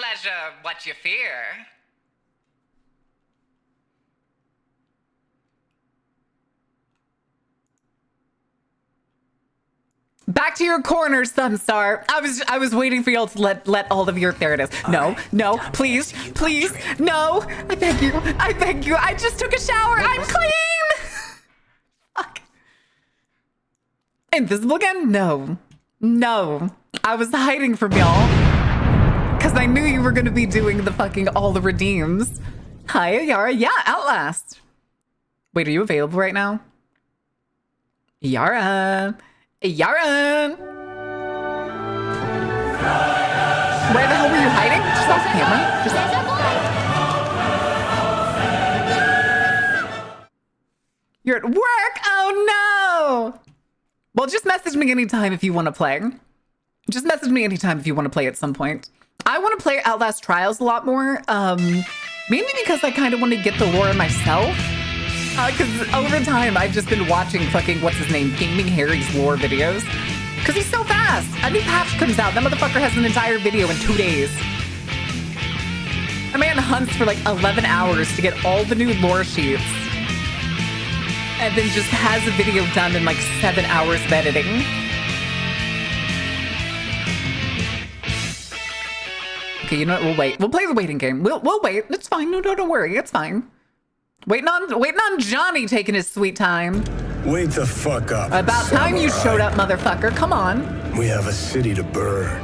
pleasure what you fear. Back to your corner, Sunstar. I was waiting for y'all to let all of your, there it is. No, no, please, please, no. I beg you, I beg you. I just took a shower. I'm clean. Fuck. Invisible again? No, no. I was hiding from y'all because I knew you were gonna be doing the fucking all the redeems. Hi, Yara. Yeah, Outlast. Wait, are you available right now? Yara. Yara! Where the hell were you hiding? Just off camera? You're at work? Oh no! Well, just message me anytime if you want to play. Just message me anytime if you want to play at some point. I want to play Outlast Trials a lot more. Mainly because I kind of want to get the lore myself. Because over time, I've just been watching fucking, what's his name, Gaming Harry's lore videos. Because he's so fast. A new patch comes out. That motherfucker has an entire video in 2 days. A man hunts for like 11 hours to get all the new lore sheets. And then just has a video done in like 7 hours of editing. Okay, you know what? We'll wait. We'll play the waiting game. We'll wait. It's fine. No, don't worry. It's fine. Waiting on Johnny taking his sweet time. Wait the fuck up. About time you showed up, motherfucker. Come on. We have a city to burn.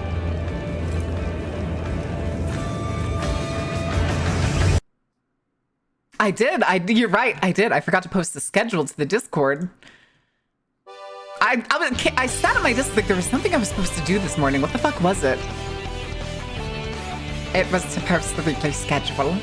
I did. You're right. I did. I forgot to post the schedule to the Discord. I sat at my desk like there was something I was supposed to do this morning. What the fuck was it? It was to post the weekly schedule.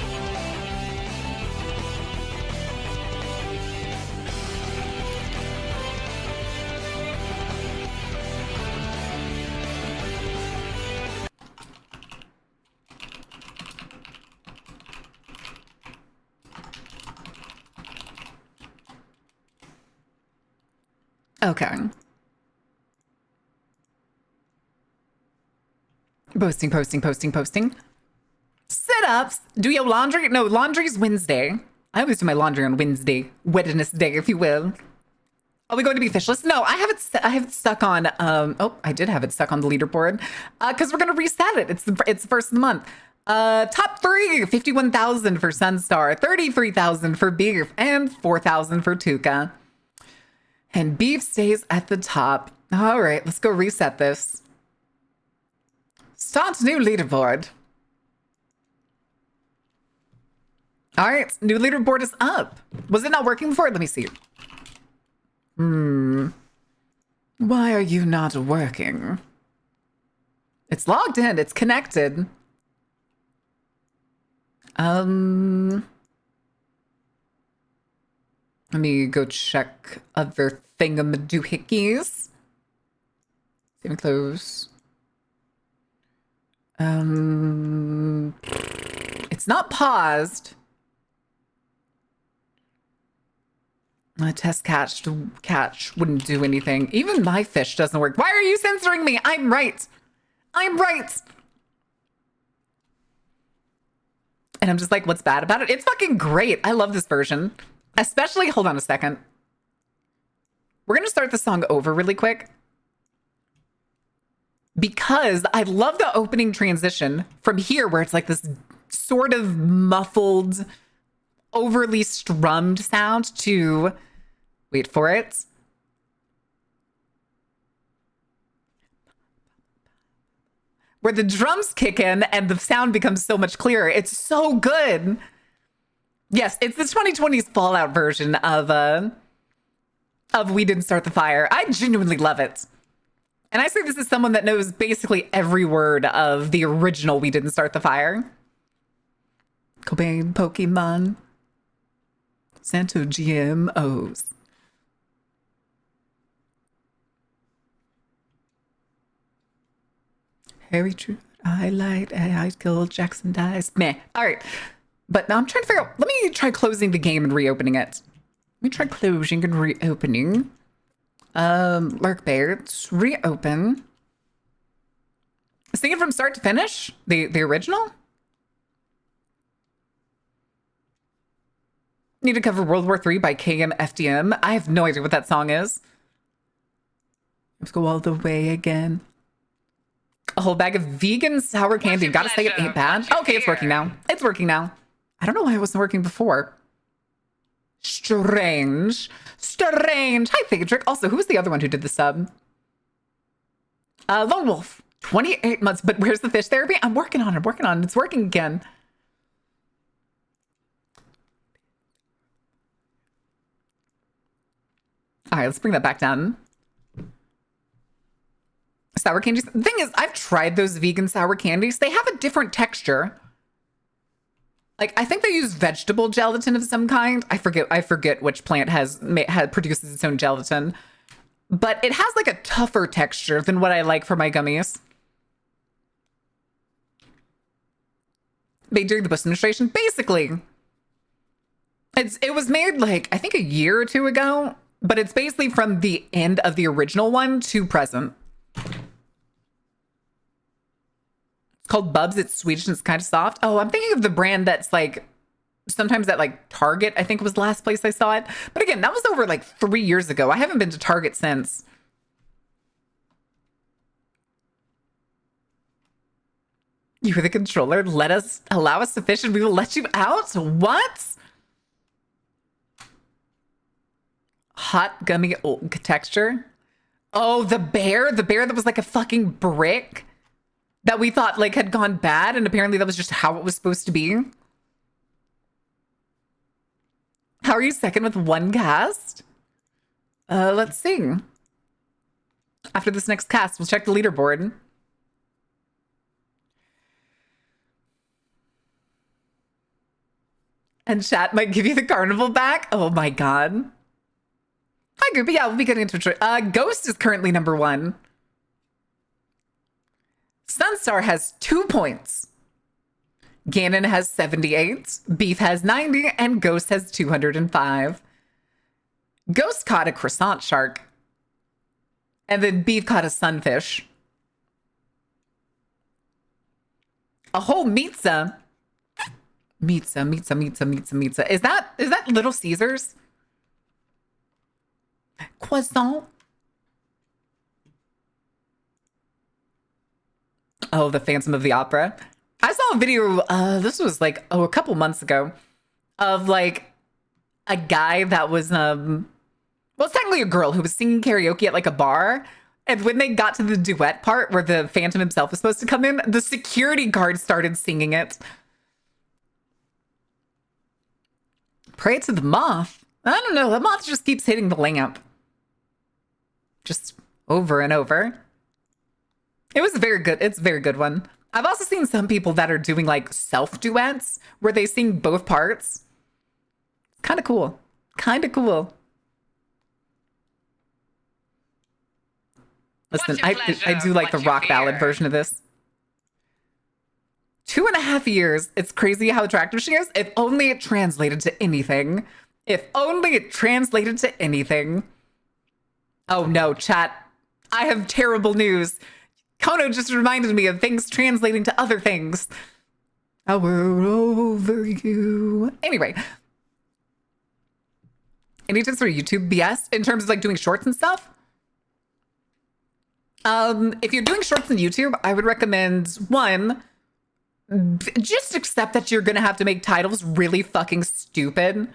Okay. Posting. Sit-ups. Do your laundry? No, laundry's Wednesday. I always do my laundry on Wednesday. Wednesday, if you will. Are we going to be fishless? No, I have it stuck on, oh, I did have it stuck on the leaderboard. Because we're going to reset it. It's the first of the month. Top 3, 51,000 for Sunstar, 33,000 for Beef, and 4,000 for Tuca. And Beef stays at the top. All right, let's go reset this. Start new leaderboard. All right, new leaderboard is up. Was it not working before? Let me see. Why are you not working? It's logged in. It's connected. Let me go check other thingamadoohickeys. Save and close. It's not paused. My test catch wouldn't do anything. Even my fish doesn't work. Why are you censoring me? I'm right. I'm right. And I'm just like, what's bad about it? It's fucking great. I love this version. Especially, hold on a second. We're going to start the song over really quick. Because I love the opening transition from here where it's like this sort of muffled, overly strummed sound to, wait for it. Where the drums kick in and the sound becomes so much clearer. It's so good. Yes, it's the 2020s Fallout version of We Didn't Start the Fire. I genuinely love it. And I say this as someone that knows basically every word of the original We Didn't Start the Fire. Cobain, Pokemon, Santo GMOs. Harry True, highlight, I killed Jackson dies. Meh. All right. But now I'm trying to figure out, let me try closing the game and reopening it. Let me try closing and reopening. Lurk Bears, reopen. Sing it from start to finish? The original? Need to cover World War III by KMFDM. I have no idea what that song is. Let's go all the way again. A whole bag of vegan sour candy. Gotta say it ain't bad. Okay, it's working now. It's working now. I don't know why it wasn't working before. Strange. Strange. Hi, Theatric. Also, who was the other one who did the sub? Lone Wolf. 28 months. But where's the fish therapy? I'm working on it. I'm working on it. It's working again. All right, let's bring that back down. Sour candies. The thing is, I've tried those vegan sour candies. They have a different texture. Like, I think they use vegetable gelatin of some kind. I forget which plant produces its own gelatin. But it has like a tougher texture than what I like for my gummies. Made during the Bush administration. Basically, it was made like, I think a year or two ago. But it's basically from the end of the original one to present. It's called Bubs. It's Swedish and it's kind of soft. Oh, I'm thinking of the brand that's like sometimes at like Target, I think was the last place I saw it. But again, that was over like 3 years ago. I haven't been to Target since. You were the controller. Allow us to fish and we will let you out. What? Hot gummy texture. Oh, the bear that was like a fucking brick that we thought like had gone bad, and apparently that was just how it was supposed to be. How are you second with one cast? Let's see. After this next cast, we'll check the leaderboard. And chat might give you the carnival back. Oh my god. Hi, group. Yeah, we'll be getting into it. Ghost is currently number 1. Sunstar has 2 points. Ganon has 78. Beef has 90. And Ghost has 205. Ghost caught a croissant shark. And then Beef caught a sunfish. A whole pizza. Pizza. Is that Little Caesars? Croissant. Oh, the Phantom of the Opera. I saw a video, this was like, a couple months ago, of like a guy that was, well, it's technically a girl who was singing karaoke at like a bar. And when they got to the duet part where the Phantom himself was supposed to come in, the security guard started singing it. Pray to the moth. I don't know. The moth just keeps hitting the lamp. Just over and over. It was very good. It's a very good one. I've also seen some people that are doing like self duets where they sing both parts. Kind of cool. Kind of cool. Listen, I do like the rock ballad version of this. 2.5 years. It's crazy how attractive she is. If only it translated to anything. If only it translated to anything. Oh no, chat. I have terrible news. Kono just reminded me of things translating to other things. I were over you. Anyway. Any tips for YouTube BS in terms of like doing shorts and stuff? If you're doing shorts on YouTube, I would recommend, one, just accept that you're gonna have to make titles really fucking stupid.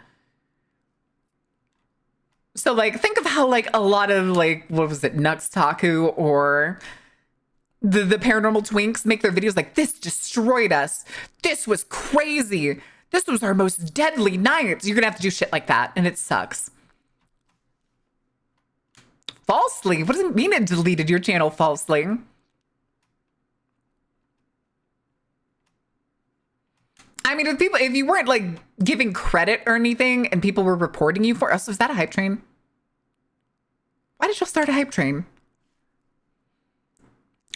So like, think of how like a lot of like, what was it, Nux Taku or the Paranormal Twinks make their videos like, this destroyed us. This was crazy. This was our most deadly night. You're gonna have to do shit like that, and it sucks. Falsely? What does it mean it deleted your channel falsely? I mean, if you weren't like giving credit or anything and people were reporting you for us, was that a hype train? Why did y'all start a hype train?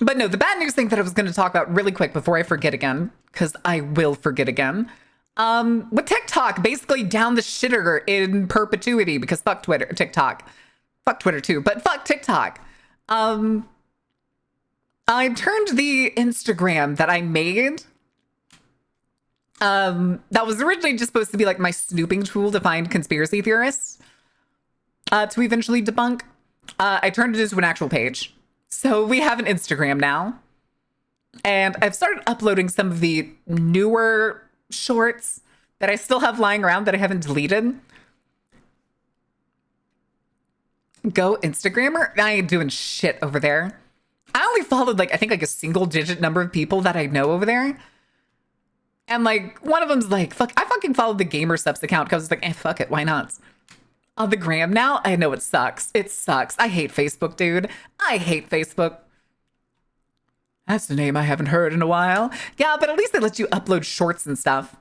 But no, the bad news thing that I was going to talk about really quick before I forget again, because I will forget again. With TikTok basically down the shitter in perpetuity because fuck Twitter, TikTok. Fuck Twitter too, but fuck TikTok. I turned the Instagram that I made That was originally just supposed to be like my snooping tool to find conspiracy theorists to eventually debunk. I turned it into an actual page. So we have an Instagram now. And I've started uploading some of the newer shorts that I still have lying around that I haven't deleted. Go Instagrammer? I ain't doing shit over there. I only followed like, I think like a single digit number of people that I know over there. And like, one of them's like, fuck, I fucking followed the Gamer Subs account because I was like, fuck it, why not? On the gram now, I know it sucks. It sucks. I hate Facebook, dude. I hate Facebook. That's the name I haven't heard in a while. Yeah, but at least they let you upload shorts and stuff.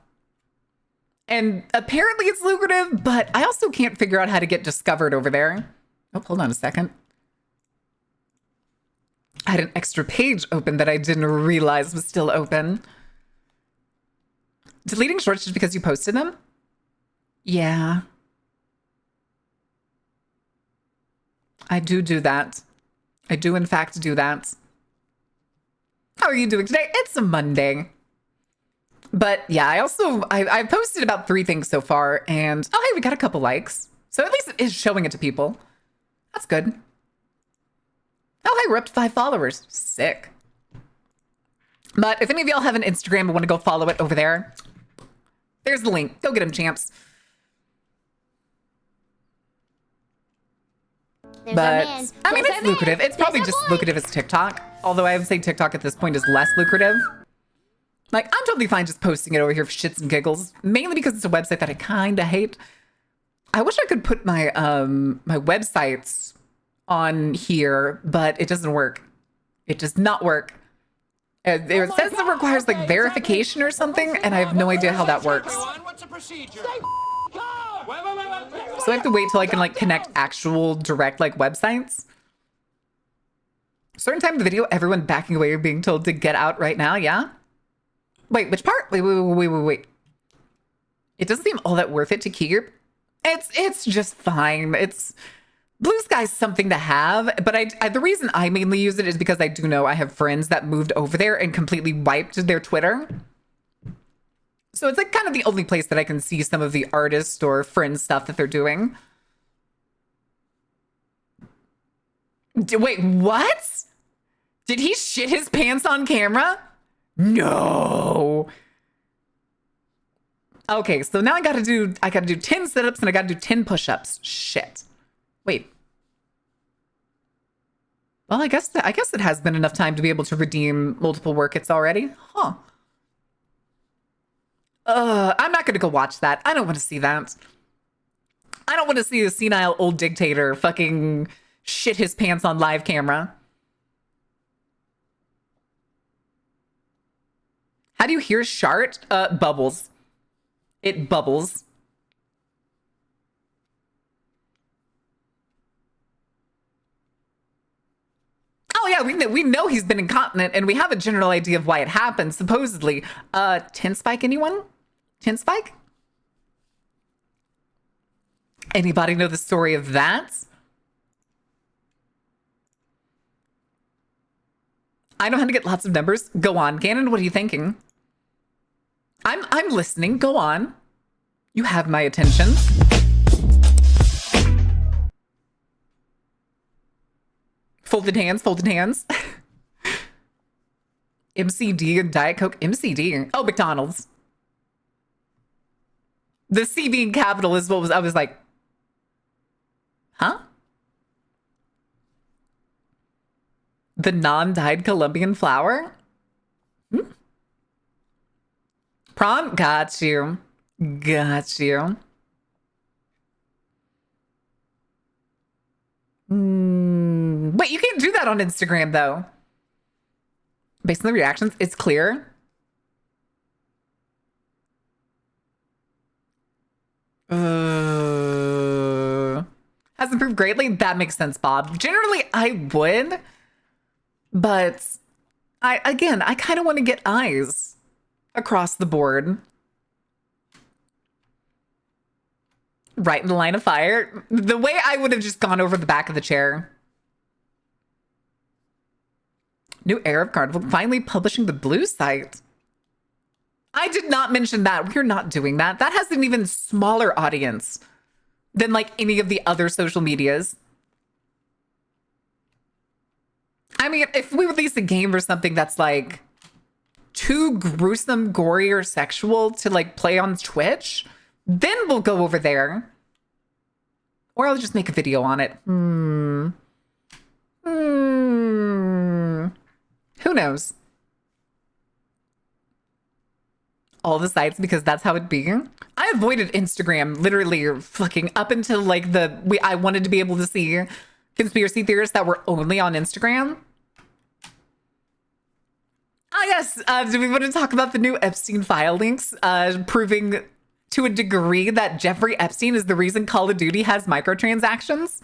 And apparently it's lucrative, but I also can't figure out how to get discovered over there. Oh, hold on a second. I had an extra page open that I didn't realize was still open. Deleting shorts just because you posted them? Yeah. I do that. I do, in fact, do that. How are you doing today? It's a Monday. But yeah, I posted about 3 things so far, and oh, hey, we got a couple likes. So at least it is showing it to people. That's good. Oh, hey, we're up to 5 followers. Sick. But if any of y'all have an Instagram and want to go follow it over there, there's the link. Go get them, champs. But I mean, it's lucrative. It's probably just lucrative as TikTok. Although I would say TikTok at this point is less lucrative. Like, I'm totally fine just posting it over here for shits and giggles. Mainly because it's a website that I kind of hate. I wish I could put my my websites on here, but it doesn't work. It does not work. It says it requires like verification or something, and I have no idea how that works. So I have to wait till I can like connect actual direct like websites. Certain time of the video, everyone backing away or being told to get out right now. Yeah. Wait, which part? Wait. It doesn't seem all that worth it to keep. It's just fine. It's Blue Sky's something to have, but I the reason I mainly use it is because I do know I have friends that moved over there and completely wiped their Twitter. So it's like kind of the only place that I can see some of the artist or friend stuff that they're doing. Wait, what? Did he shit his pants on camera? No. Okay, so now I gotta do 10 sit-ups and I gotta do 10 push-ups. Shit. Wait. Well, I guess it has been enough time to be able to redeem multiple workouts already. Huh. I'm not gonna go watch that. I don't want to see that. I don't want to see a senile old dictator fucking shit his pants on live camera. How do you hear shart? Bubbles. It bubbles. Oh yeah, we know he's been incontinent, and we have a general idea of why it happened, supposedly. Tin Spike, anyone? Tin Spike? Anybody know the story of that? I know how to get lots of numbers. Go on, Gannon, what are you thinking? I'm listening. Go on. You have my attention. Folded hands, folded hands. MCD and Diet Coke. MCD. Oh, McDonald's. The C being capital is what was, I was like, huh? The non-dyed Colombian flour? Hmm? Prawn? Got you. Got you. Wait, you can't do that on Instagram, though. Based on the reactions, it's clear. Has improved greatly? That makes sense, Bob. Generally, I would. But I kind of want to get eyes across the board. Right in the line of fire. The way I would have just gone over the back of the chair. New era of Carnival finally publishing the blue site. I did not mention that. We're not doing that. That has an even smaller audience than like any of the other social medias. I mean, if we release a game or something that's like too gruesome, gory, or sexual to like play on Twitch, then we'll go over there. Or I'll just make a video on it. Who knows? All the sites, because that's how it be. I avoided Instagram literally fucking up until like I wanted to be able to see conspiracy theorists that were only on Instagram. Ah, yes. Do we want to talk about the new Epstein file links proving to a degree that Jeffrey Epstein is the reason Call of Duty has microtransactions?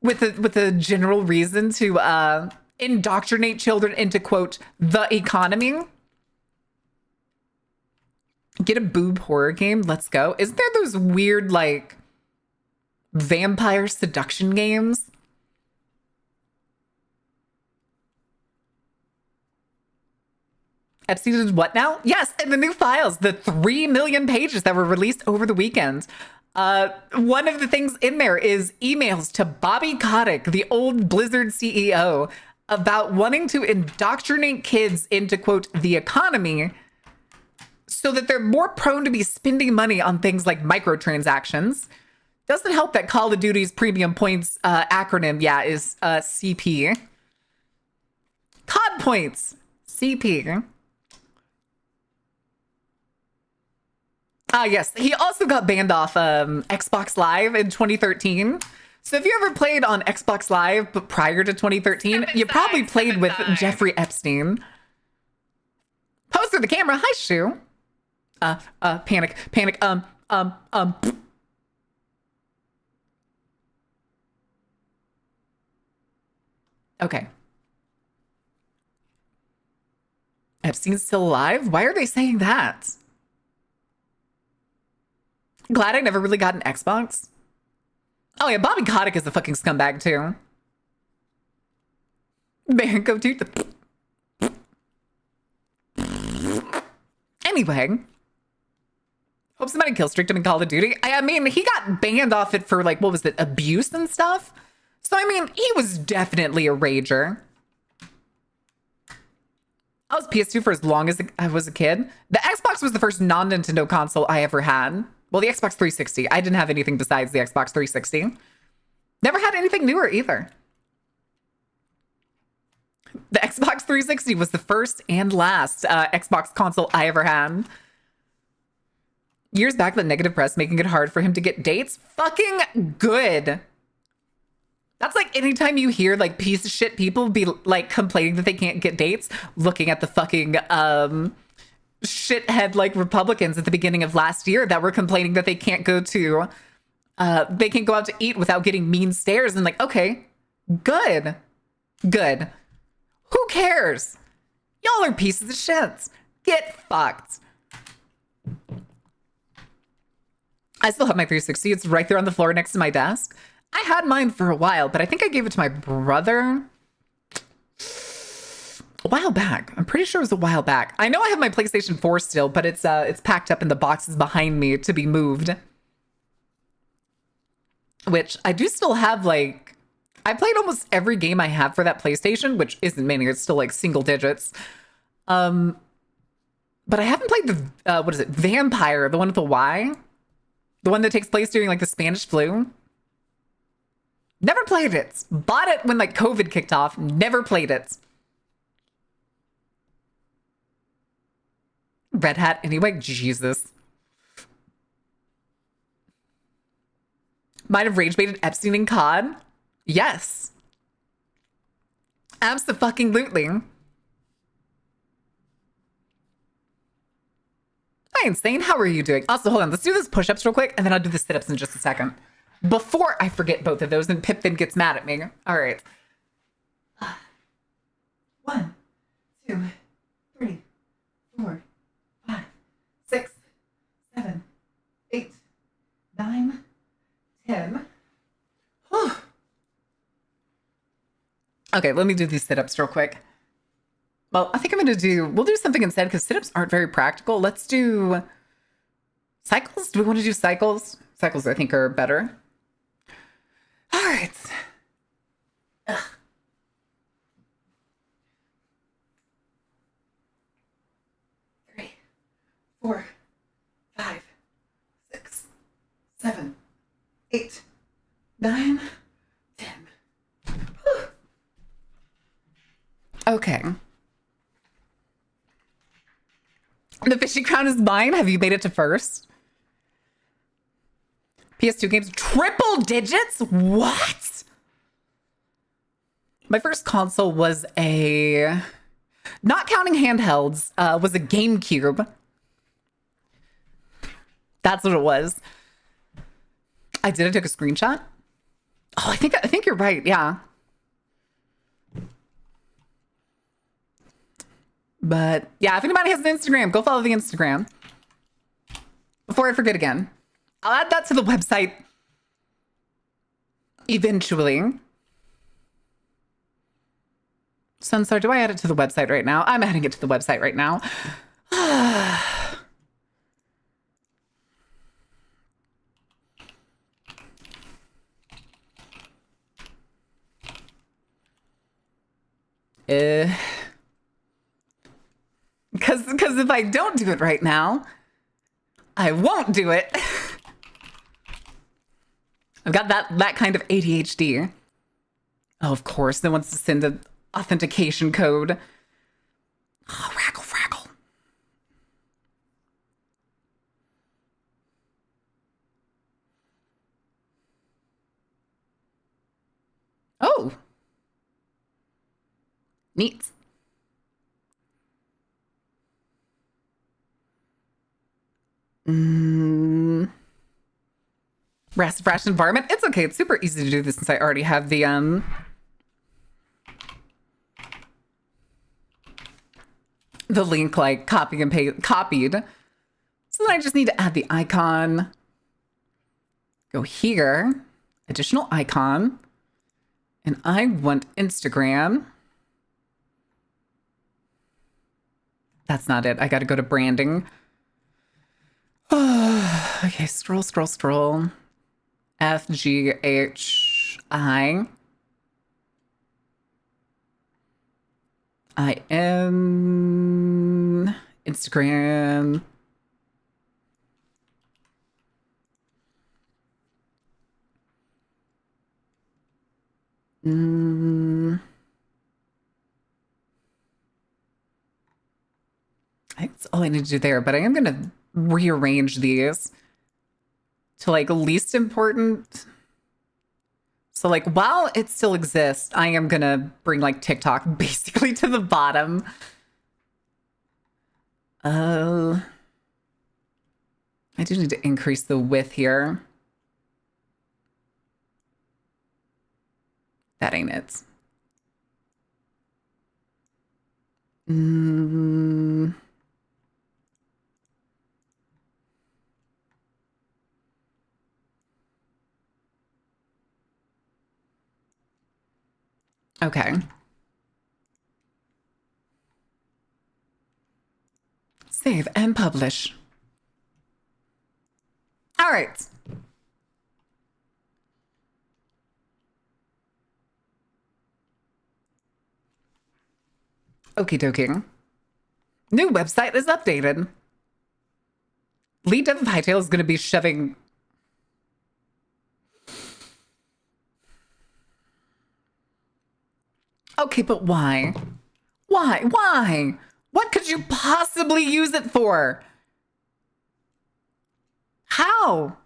With a general reason to indoctrinate children into, quote, the economy. Get a boob horror game. Let's go. Isn't there those weird, like, vampire seduction games? Epstein did what now? Yes, and the new files, the 3 million pages that were released over the weekend. One of the things in there is emails to Bobby Kotick, the old Blizzard CEO, about wanting to indoctrinate kids into, quote, the economy so that they're more prone to be spending money on things like microtransactions. Doesn't help that Call of Duty's premium points acronym, is CP. COD points, CP. Yes, he also got banned off Xbox Live in 2013. So if you ever played on Xbox Live but prior to 2013, you probably played with Jeffrey Epstein. Pose for the camera. Hi, Shu. Panic. Okay. Epstein's still alive? Why are they saying that? Glad I never really got an Xbox. Oh yeah, Bobby Kotick is a fucking scumbag too. Man, go to the... Anyway. Hope somebody killstreaked him in Call of Duty. I mean, he got banned off it for like, what was it, abuse and stuff? So I mean, he was definitely a rager. I was PS2 for as long as I was a kid. The Xbox was the first non-Nintendo console I ever had. Well, the Xbox 360. I didn't have anything besides the Xbox 360. Never had anything newer either. The Xbox 360 was the first and last Xbox console I ever had. Years back, the negative press making it hard for him to get dates. Fucking good. That's like anytime you hear like piece of shit people be like complaining that they can't get dates, looking at the fucking shithead like Republicans at the beginning of last year that were complaining that they can't go out to eat without getting mean stares, and like, okay, good. Who cares? Y'all are pieces of shit. Get fucked. I still have my 360. It's right there on the floor next to my desk. I had mine for a while, but I think I gave it to my brother a while back. I'm pretty sure it was a while back. I know I have my PlayStation 4 still, but it's packed up in the boxes behind me to be moved. Which I do still have, like, I played almost every game I have for that PlayStation, which isn't many, it's still like single digits. But I haven't played the what is it? Vampire, the one with the Y? The one that takes place during like the Spanish flu. Never played it. Bought it when like COVID kicked off. Never played it. Red Hat anyway. Jesus. Might have rage baited Epstein in COD. Yes. Abso-fucking-lutely. Hi, Insane. How are you doing? Also, hold on. Let's do this push-ups real quick, and then I'll do the sit-ups in just a second. Before I forget both of those, and Pip then gets mad at me. All right. 1, 2, 3, 4, 5, 6, 7, 8, 9, 10. Okay, let me do these sit-ups real quick. Well, I think we'll do something instead because sit-ups aren't very practical. Let's do cycles. Do we want to do cycles? Cycles, I think, are better. All right. Ugh. 3, 4, 5, 6, 7, 8, 9, 10. Whew. Okay. The fishing crown is mine. Have you made it to first? PS2 games, triple digits? What? My first console was not counting handhelds, was a GameCube. That's what it was. I took a screenshot. Oh, I think you're right. Yeah. But yeah, if anybody has an Instagram, go follow the Instagram. Before I forget again, I'll add that to the website eventually. Sunstar, do I add it to the website right now? I'm adding it to the website right now. Because if I don't do it right now, I won't do it. I've got that kind of ADHD. Oh, of course, no one wants to send the authentication code. Oh, Raggle Fraggle. Oh. Neat. Rest fresh environment. It's okay. It's super easy to do this since I already have the link like copied. So then I just need to add the icon. Go here, additional icon, and I want Instagram. That's not it. I got to go to branding. Okay, scroll. FGHI. I am Instagram. That's all I need to do there, but I am going to rearrange these to like least important. So like while it still exists, I am going to bring like TikTok basically to the bottom. I do need to increase the width here. That ain't it. Okay. Save and publish. All right. Okie dokie. New website is updated. Lead Dev of Hightail is going to be shoving... Okay, but why? Why? What could you possibly use it for? How?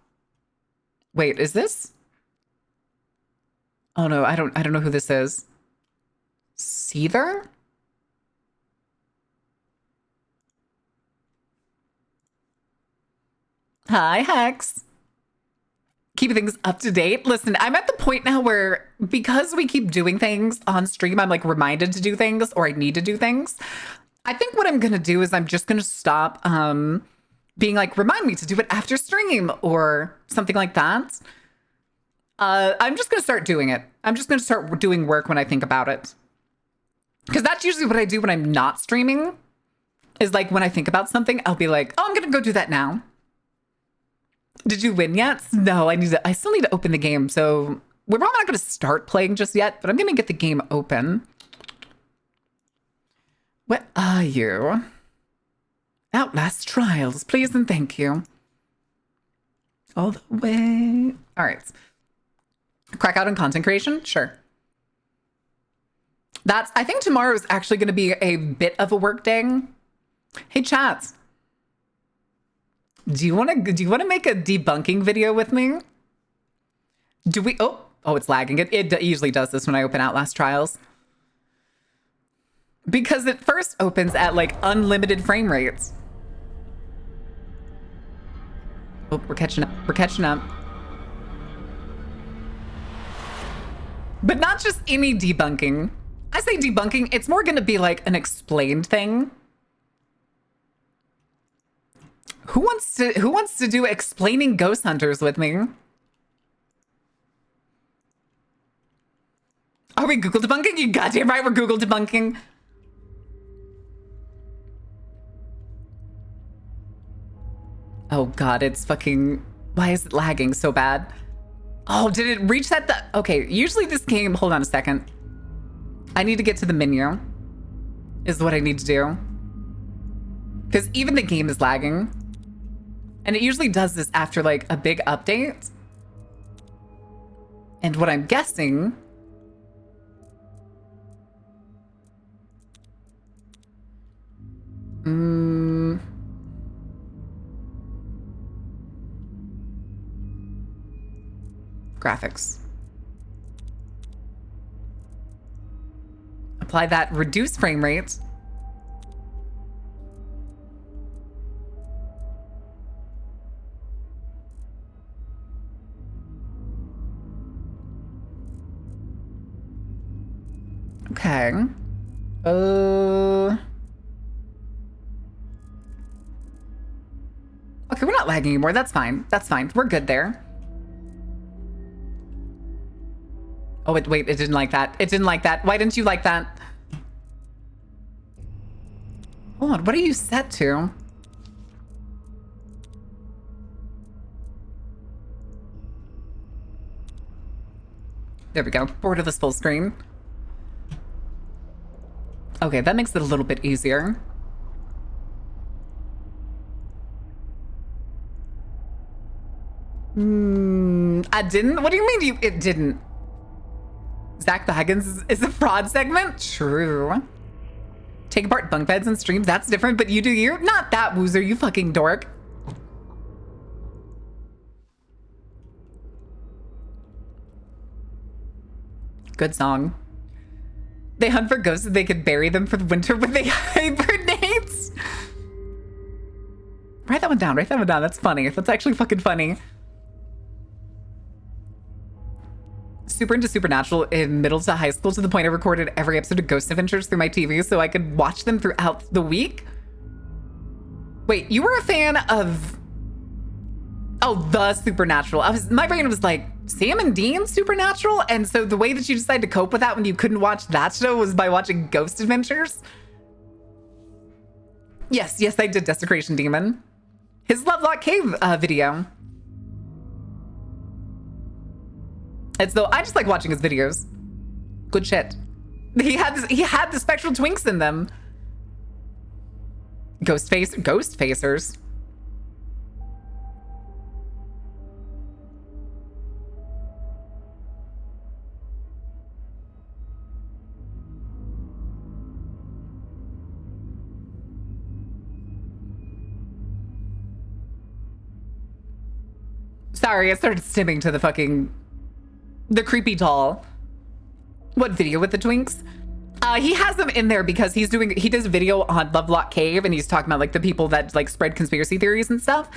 Wait, is this? Oh no, I don't know who this is. Seether? Hi, Hex. Keeping things up to date. Listen, I'm at the point now where because we keep doing things on stream, I'm like reminded to do things or I need to do things. I think what I'm going to do is I'm just going to stop being like, remind me to do it after stream or something like that. I'm just going to start doing it. I'm just going to start doing work when I think about it. Because that's usually what I do when I'm not streaming. Is like when I think about something, I'll be like, oh, I'm gonna go do that now. Did you win yet? No, I still need to open the game. So we're probably not gonna start playing just yet, but I'm gonna get the game open. What are you? Outlast Trials, please and thank you. All the way. All right. Crack out on content creation? Sure. I think tomorrow is actually going to be a bit of a work day. Hey, chat. Do you want to make a debunking video with me? Do we? Oh, it's lagging. It usually does this when I open Outlast Trials. Because it first opens at like unlimited frame rates. Oh, we're catching up. We're catching up. But not just any debunking. I say debunking, it's more going to be like an explained thing. Who wants to do explaining ghost hunters with me? Are we Google debunking? You goddamn right, we're Google debunking. Oh god, it's fucking... Why is it lagging so bad? Oh, did it reach that? Okay, usually this game... Hold on a second. I need to get to the menu. Is what I need to do. Because even the game is lagging. And it usually does this after like a big update. And what I'm guessing... Graphics. Apply that reduced frame rate. Okay. Okay, we're not lagging anymore. That's fine. That's fine. We're good there. Oh, wait, it didn't like that. It didn't like that. Why didn't you like that? Hold on, what are you set to? There we go. Borderless full screen. Okay, that makes it a little bit easier. I didn't? What do you mean it didn't? Zach the Huggins is a fraud segment? True. Take apart bunk beds and streams, that's different, but you do your... Not that, Woozer, you fucking dork. Good song. They hunt for ghosts so they could bury them for the winter when they hibernate. Write that one down, write that one down. That's funny. That's actually fucking funny. Super into Supernatural in middle to high school to the point I recorded every episode of Ghost Adventures through my TV so I could watch them throughout the week. Wait, you were a fan of... Oh, the Supernatural. My brain was like, Sam and Dean Supernatural? And so the way that you decided to cope with that when you couldn't watch that show was by watching Ghost Adventures? Yes, I did Desecration Demon. His Lovelock Cave video. It's though I just like watching his videos. Good shit. He had the spectral twinks in them. Ghost facers. Sorry, I started stimming to the creepy doll. What video with the twinks? He has them in there because he does a video on Lovelock Cave and he's talking about like the people that like spread conspiracy theories and stuff.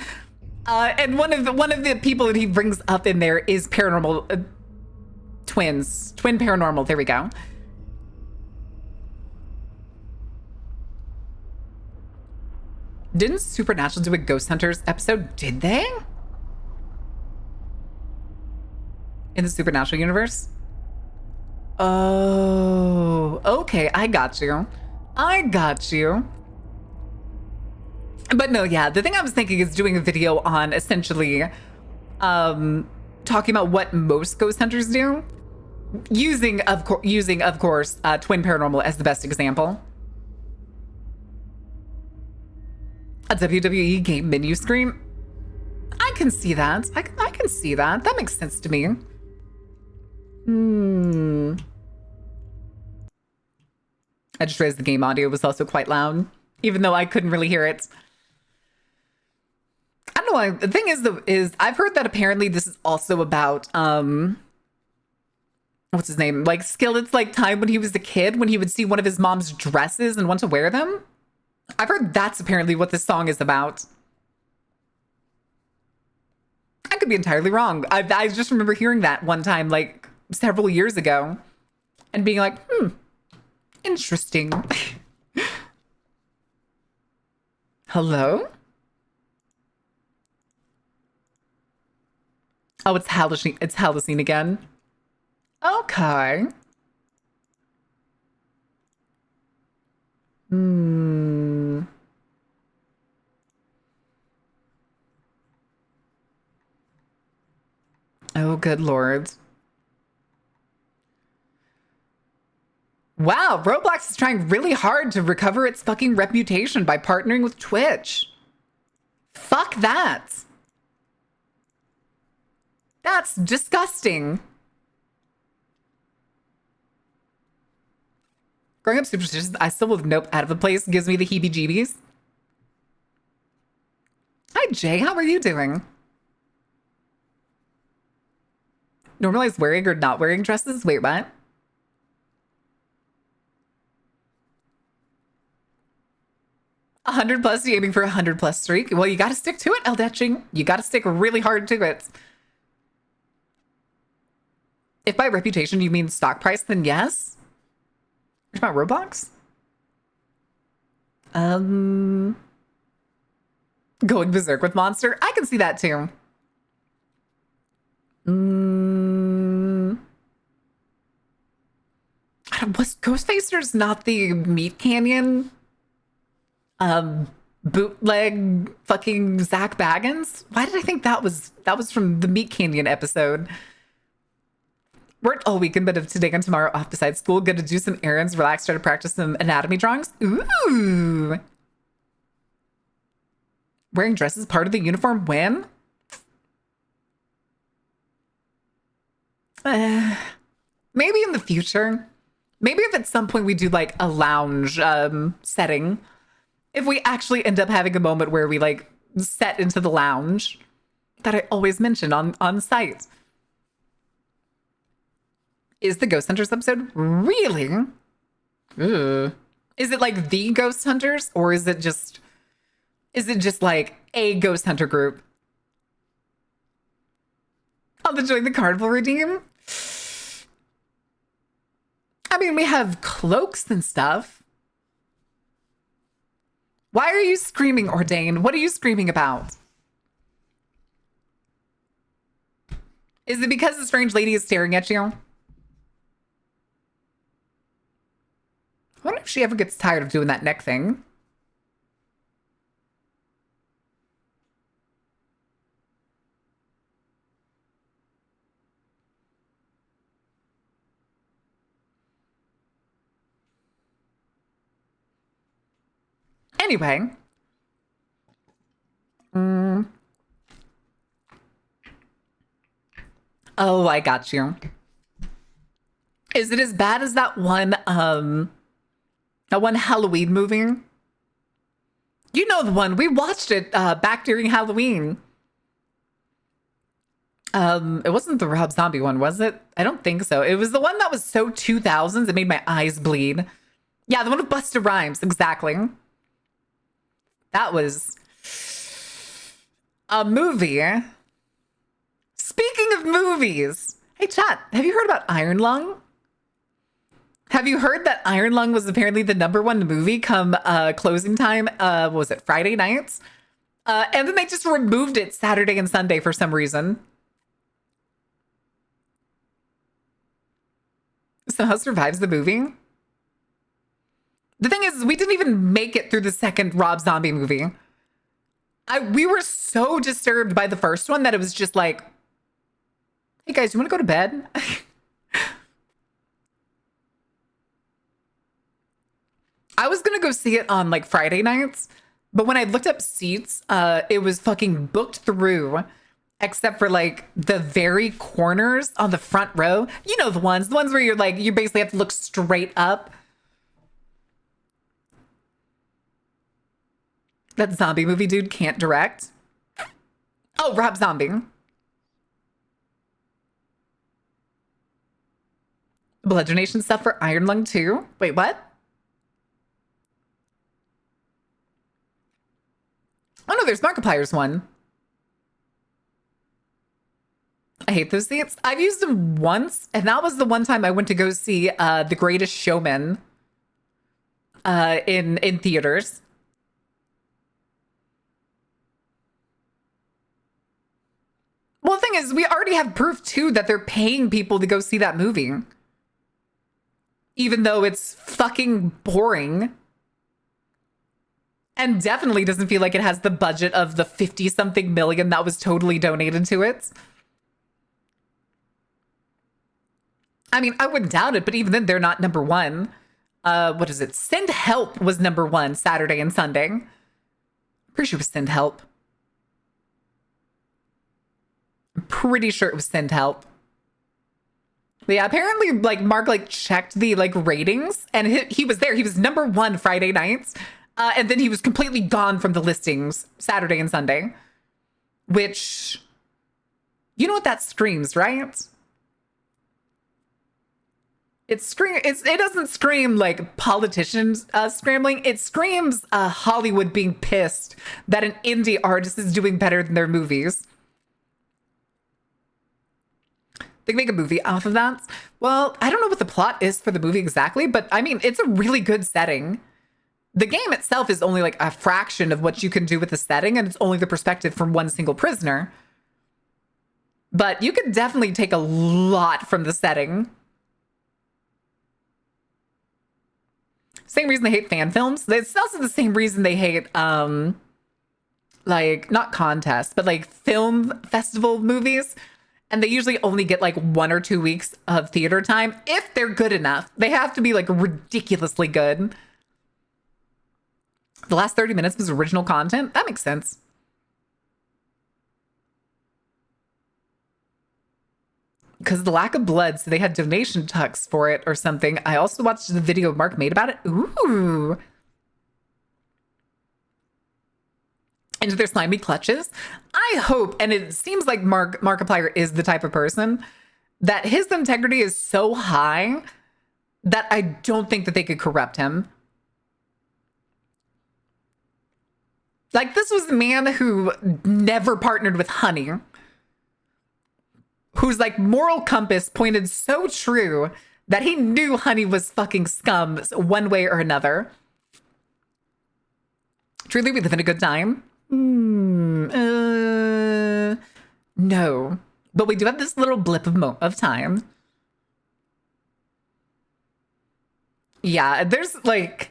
And one of the people that he brings up in there is paranormal twin paranormal. There we go. Didn't Supernatural do a Ghost Hunters episode? Did they? In the Supernatural universe? Oh, Okay, I got you. I got you. But no, yeah, the thing I was thinking is doing a video on essentially talking about what most ghost hunters do, using of course Twin Paranormal as the best example. A WWE game menu screen. I can see that. I can see that. That makes sense to me. I just realized the game audio was also quite loud, even though I couldn't really hear it. I don't know why. The thing is I've heard that apparently this is also about what's his name? Like Skillet's like time when he was a kid, when he would see one of his mom's dresses and want to wear them. I've heard that's apparently what this song is about. I could be entirely wrong. I just remember hearing that one time, like several years ago, and being like, interesting. Hello? Oh, it's Halocene again. Okay. Oh, good lord. Wow, Roblox is trying really hard to recover its fucking reputation by partnering with Twitch. Fuck that. That's disgusting. Growing up superstitious, I still with nope out of the place gives me the heebie-jeebies. Hi, Jay. How are you doing? Normalize wearing or not wearing dresses? Wait, what? $100+, you aiming for $100+ streak? Well, you gotta stick to it, Eldetching. You gotta stick really hard to it. If by reputation you mean stock price, then yes. Where's my Roblox? Going berserk with Monster? I can see that too. Was Ghostfacer's not the Meat Canyon bootleg fucking Zach Baggins? Why did I think that was from the Meat Canyon episode? Worked all weekend, but today and tomorrow off besides school. Gonna do some errands, relax, try to practice some anatomy drawings. Ooh. Wearing dresses part of the uniform when? Maybe in the future. Maybe if at some point we do like a lounge setting. If we actually end up having a moment where we like set into the lounge that I always mention on site. Is the Ghost Hunters episode really? Ugh. Is it like the Ghost Hunters, or is it just like a Ghost Hunter group? On the Join the Carnival redeem? I mean, we have cloaks and stuff. Why are you screaming, Ordain? What are you screaming about? Is it because the strange lady is staring at you? I wonder if she ever gets tired of doing that neck thing. Anyway. Oh, I got you. Is it as bad as that one Halloween movie? You know the one. We watched it back during Halloween. It wasn't the Rob Zombie one, was it? I don't think so. It was the one that was so 2000s it made my eyes bleed. Yeah, the one with Busta Rhymes, exactly. That was a movie. Speaking of movies, hey chat, have you heard about Iron Lung? Have you heard that Iron Lung was apparently the #1 movie come closing time? What was it, Friday nights? And then they just removed it Saturday and Sunday for some reason. Somehow survives the movie. The thing is, we didn't even make it through the second Rob Zombie movie. We were so disturbed by the first one that it was just like, hey guys, you want to go to bed? I was gonna go see it on like Friday nights, but when I looked up seats, it was fucking booked through, except for like the very corners on the front row. You know, the ones where you're like, you basically have to look straight up. That zombie movie dude can't direct. Oh, Rob Zombie. Blood donation stuff for Iron Lung 2. Wait, what? Oh no, there's Markiplier's one. I hate those seats. I've used them once, and that was the one time I went to go see The Greatest Showman in theaters. Well, the thing is, we already have proof too that they're paying people to go see that movie. Even though it's fucking boring. And definitely doesn't feel like it has the budget of the 50-something million that was totally donated to it. I mean, I wouldn't doubt it, but even then, they're not number one. What is it? Send Help was number one Saturday and Sunday. I'm pretty sure it was Send Help. I'm pretty sure it was Send Help. But yeah, apparently, like, Mark, like, checked the, like, ratings, and he was there. He was number one Friday nights. And then he was completely gone from the listings Saturday and Sunday. Which, you know what that screams, right? It doesn't scream like politicians scrambling. It screams Hollywood being pissed that an indie artist is doing better than their movies. They make a movie off of that. Well, I don't know what the plot is for the movie exactly, but I mean, it's a really good setting. The game itself is only like a fraction of what you can do with the setting, and it's only the perspective from one single prisoner. But you can definitely take a lot from the setting. Same reason they hate fan films. It's also the same reason they hate, like, not contests, but like film festival movies. And they usually only get like 1 or 2 weeks of theater time if they're good enough. They have to be like ridiculously good. The last 30 minutes was original content. That makes sense. Because the lack of blood, so they had donation tucks for it or something. I also watched the video Mark made about it. Ooh. Into their slimy clutches. I hope, and it seems like Markiplier is the type of person that his integrity is so high that I don't think that they could corrupt him. Like, this was a man who never partnered with Honey, whose like moral compass pointed so true that he knew Honey was fucking scum one way or another. Truly, we live in a good time. No, but we do have this little blip of time. Yeah, there's like,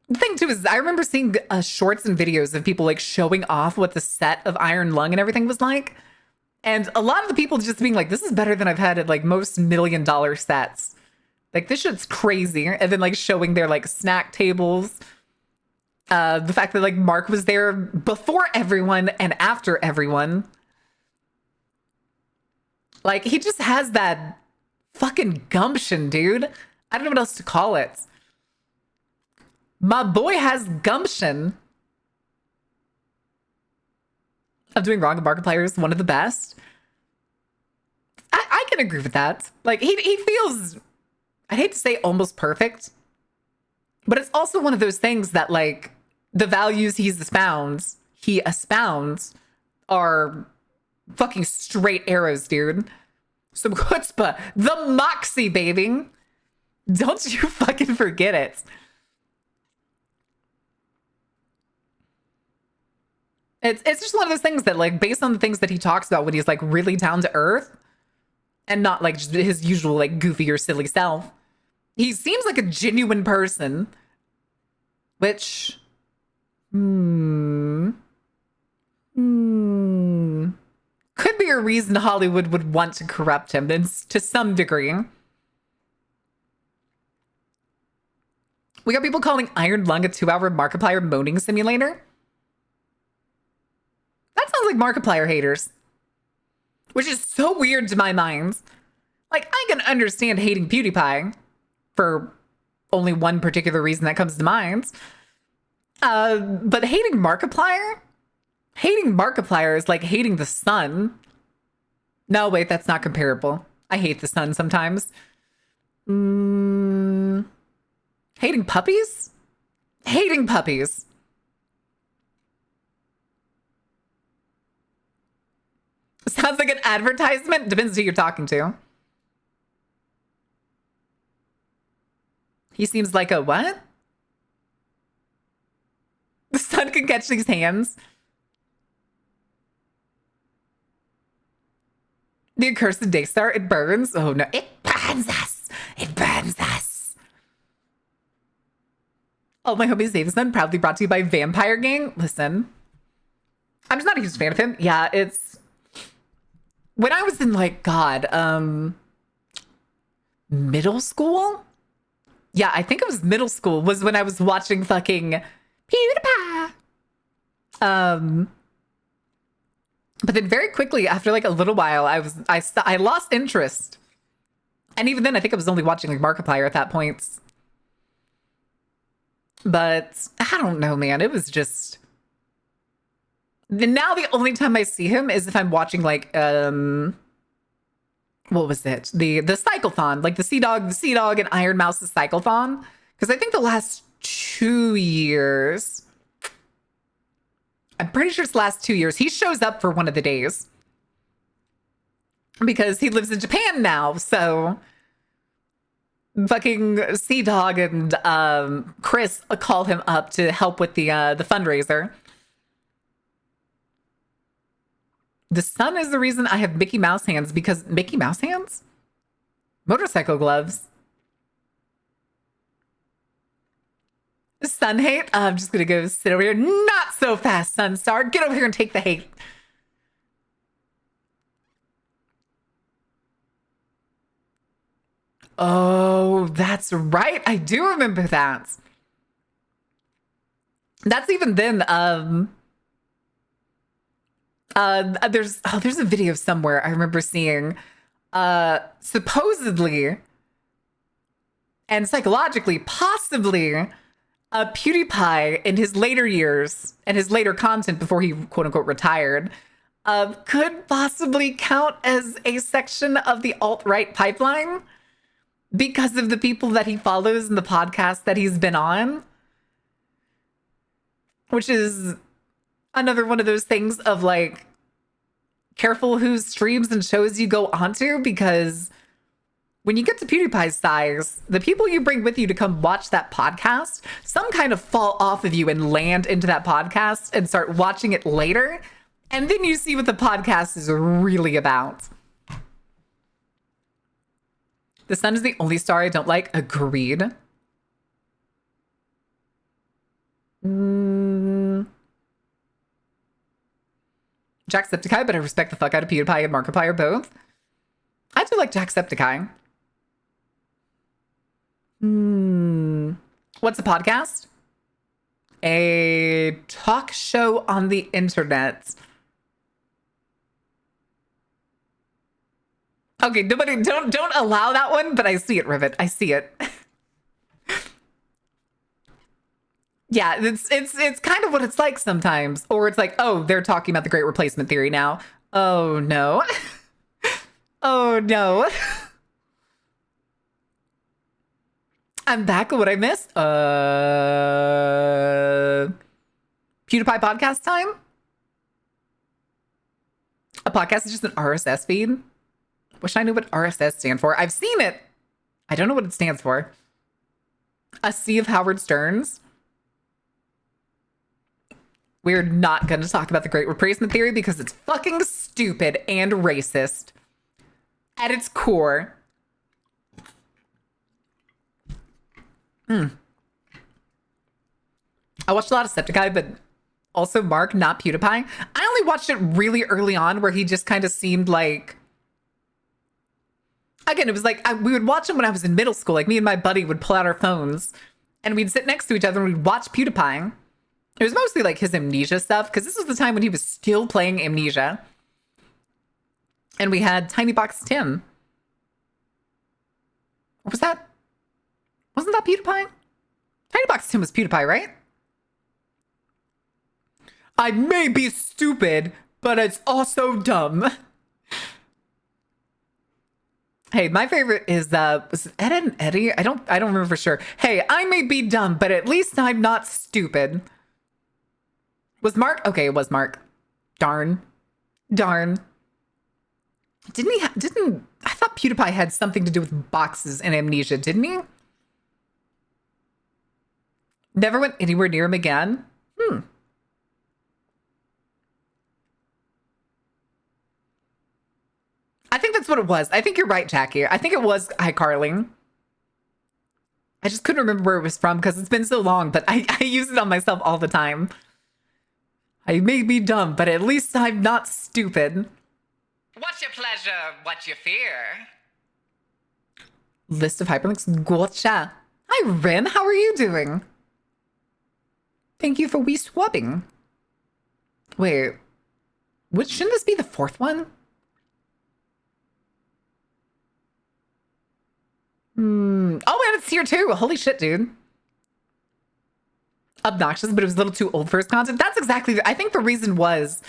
the thing too is I remember seeing shorts and videos of people like showing off what the set of Iron Lung and everything was like. And a lot of the people just being like, this is better than I've had at like most $1 million sets. Like, this shit's crazy. And then like showing their like snack tables. The fact that like Mark was there before everyone and after everyone. Like, he just has that fucking gumption, dude. I don't know what else to call it. My boy has gumption. Of doing wrong, Markiplier is one of the best. I can agree with that. Like, he feels, I hate to say almost perfect, but it's also one of those things that like the values he espounds are fucking straight arrows, dude. Some chutzpah, the moxie, baby. Don't you fucking forget it. It's just one of those things that, like, based on the things that he talks about when he's, like, really down to earth and not, like, just his usual, like, goofy or silly self, He seems like a genuine person, which, could be a reason Hollywood would want to corrupt him to some degree. We got people calling Iron Lung a 2-hour Markiplier moaning simulator. That sounds like Markiplier haters, which is so weird to my mind. Like, I can understand hating PewDiePie for only one particular reason that comes to mind. But hating Markiplier? Hating Markiplier is like hating the sun. No, wait, that's not comparable. I hate the sun sometimes. Hating puppies? Hating puppies. Sounds like an advertisement. Depends who you're talking to. He seems like a what? The sun can catch these hands. The accursed day star, it burns. Oh no, it burns us. It burns us. Oh, my homies save the sun, proudly brought to you by Vampire Gang. Listen, I'm just not a huge fan of him. Yeah, it's when I was in like middle school. Yeah, I think it was middle school was when I was watching fucking PewDiePie. But then very quickly after like a little while, I lost interest. And even then, I think I was only watching like Markiplier at that point. But I don't know, man. It was just now the only time I see him is if I'm watching like what was it? The Cyclethon, like the Sea Dog and Iron Mouse's Cyclethon. Because I think the last 2 years, I'm pretty sure it's the last 2 years, he shows up for one of the days. Because he lives in Japan now, so fucking Sea Dog and Chris call him up to help with the fundraiser. The sun is the reason I have Mickey Mouse hands, because Mickey Mouse hands? Motorcycle gloves. Sun hate? I'm just gonna go sit over here. Not so fast, Sunstar. Get over here and take the hate. Oh, that's right. I do remember that. That's even then, there's a video somewhere I remember seeing, supposedly and psychologically, possibly, PewDiePie in his later years and his later content before he quote unquote retired, could possibly count as a section of the alt-right pipeline because of the people that he follows and the podcast that he's been on, which is another one of those things of like, careful whose streams and shows you go onto, because when you get to PewDiePie's size, the people you bring with you to come watch that podcast, some kind of fall off of you and land into that podcast and start watching it later. And then you see what the podcast is really about. The sun is the only star I don't like. Agreed. Jacksepticeye, but I respect the fuck out of PewDiePie and Markiplier both. I do like Jacksepticeye. What's a podcast? A talk show on the internet. Okay, nobody, don't allow that one, but I see it, Rivet. I see it. Yeah, it's kind of what it's like sometimes. Or it's like, oh, they're talking about the Great Replacement Theory now. Oh, no. Oh, no. I'm back. What I missed? PewDiePie podcast time? A podcast is just an RSS feed? Wish I knew what RSS stand for. I've seen it. I don't know what it stands for. A Sea of Howard Sterns? We're not going to talk about the Great Replacement Theory because it's fucking stupid and racist at its core. I watched a lot of Septiceye, but also Mark, not PewDiePie. I only watched it really early on where he just kind of seemed like... Again, it was like we would watch him when I was in middle school. Like me and my buddy would pull out our phones and we'd sit next to each other and we'd watch PewDiePie. It was mostly like his Amnesia stuff because this was the time when he was still playing Amnesia. And we had Tiny Box Tim. What was that? Wasn't that PewDiePie? Tiny Box Tim was PewDiePie, right? I may be stupid, but it's also dumb. Hey, my favorite is was it Ed and Eddie? I don't remember for sure. Hey, I may be dumb, but at least I'm not stupid. Was Mark? Okay, it was Mark. Darn. Didn't I thought PewDiePie had something to do with boxes and Amnesia, didn't he? Never went anywhere near him again? I think that's what it was. I think you're right, Jackie. I think it was iCarly. I just couldn't remember where it was from because it's been so long, but I use it on myself all the time. I may be dumb, but at least I'm not stupid. What's your pleasure? What's your fear? List of hyperlinks. Gotcha. Hi, Rin. How are you doing? Thank you for swabbing. Wait. Shouldn't this be the fourth one? Oh, and it's here too. Holy shit, dude. Obnoxious, but it was a little too old for his content. That's exactly, I think the reason was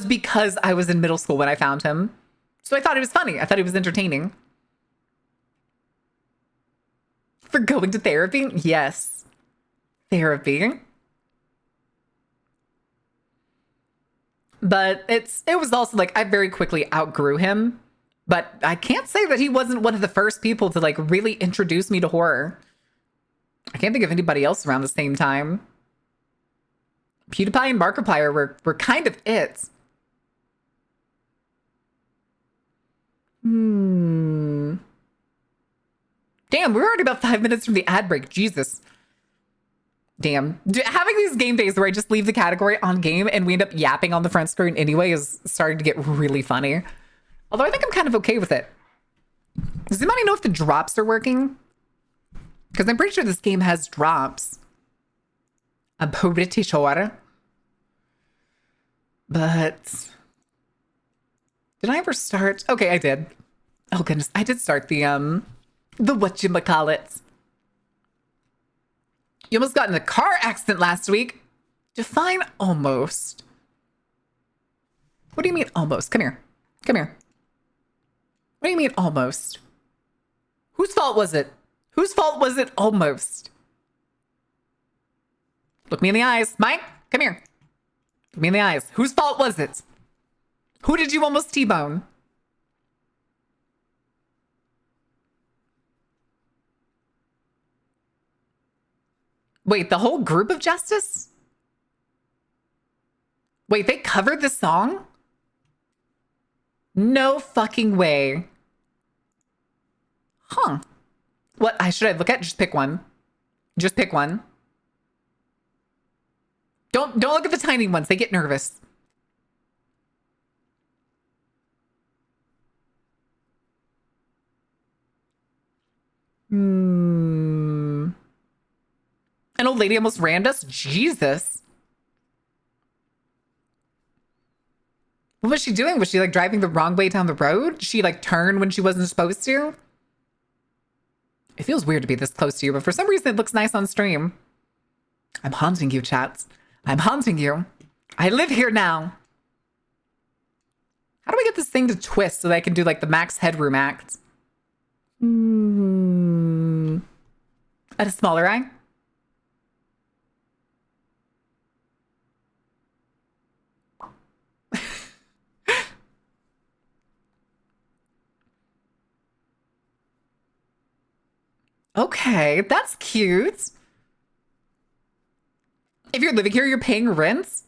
because I was in middle school when I found him. So I thought it was funny. I thought it was entertaining. For going to therapy? Yes. Therapy. But it was also like I very quickly outgrew him. But I can't say that he wasn't one of the first people to like really introduce me to horror. I can't think of anybody else around the same time. PewDiePie and Markiplier were kind of it. Damn, we're already about 5 minutes from the ad break. Jesus. Damn. Having these game days where I just leave the category on game and we end up yapping on the front screen anyway is starting to get really funny. Although I think I'm kind of okay with it. Does anybody know if the drops are working? Because I'm pretty sure this game has drops. I'm pretty sure. But did I ever start? Okay, I did. Oh goodness, I did start the whatchamacallit. You almost got in a car accident last week. Define almost. What do you mean almost? Come here. Come here. What do you mean almost? Whose fault was it? Whose fault was it almost? Look me in the eyes. Mike, come here. Look me in the eyes. Whose fault was it? Who did you almost T-bone? Wait, the whole group of Justice? Wait, they covered this song? No fucking way. Huh. What should I look at? Just pick one. Just pick one. Don't look at the tiny ones. They get nervous. An old lady almost rammed us? Jesus. What was she doing? Was she like driving the wrong way down the road? Did she like turn when she wasn't supposed to? It feels weird to be this close to you, but for some reason it looks nice on stream. I'm haunting you, chats. I'm haunting you. I live here now. How do I get this thing to twist so that I can do like the max headroom act? At a smaller eye? Okay, that's cute. If you're living here, you're paying rent?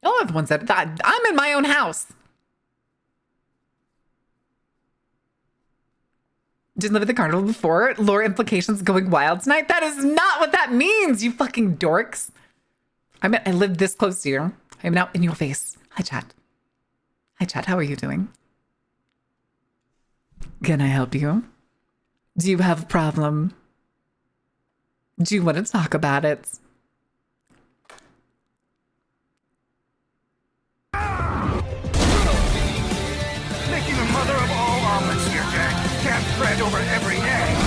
Oh, the ones that I'm in my own house. Didn't live at the carnival before. Lore implications going wild tonight. That is not what that means, you fucking dorks. I meant I lived this close to you. I am now in your face. Hi, chat. Hi, chat. How are you doing? Can I help you? Do you have a problem? Do you want to talk about it? Making the mother of all omelets here, Jack. Can't spread over every egg.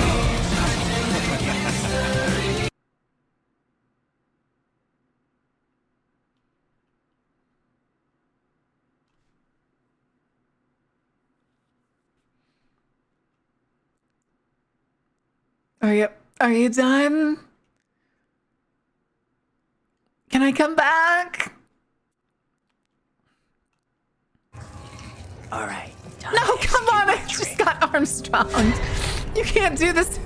Are you done? Can I come back? All right. No, come on. I just got Armstrong. You can't do this.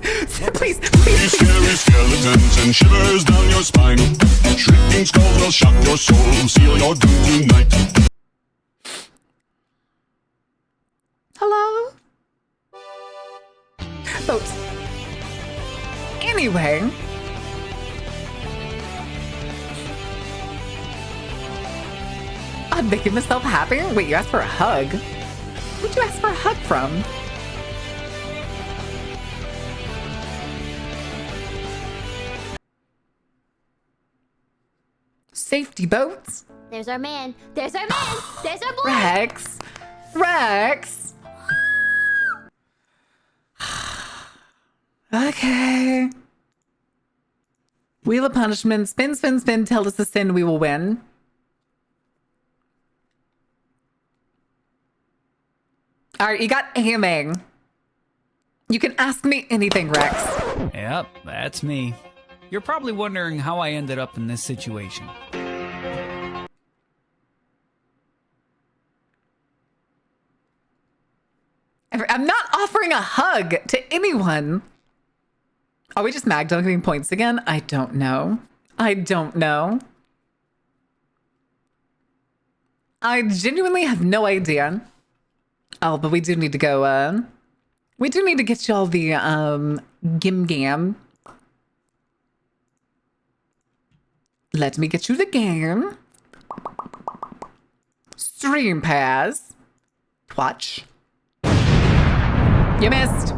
Please, please. Scary skeletons and shivers down your spine. Shrieking skulls will shock your soul, seal your doom tonight. Hello? Folks. Anyway. I'm making myself happy? Wait, you asked for a hug? Who'd you ask for a hug from? Safety boats? There's our man. There's our man. There's our boy. Rex. Rex. Okay. Wheel of punishment. Spin, spin, spin. Tell us the sin, we will win. All right, you got aiming. You can ask me anything, Rex. Yep, that's me. You're probably wondering how I ended up in this situation. I'm not offering a hug to anyone. Are we just Magdalene points again? I don't know. I don't know. I genuinely have no idea. Oh, but we do need to go, we do need to get y'all the, Gim Gam. Let me get you the game. Stream pass. Watch. You missed.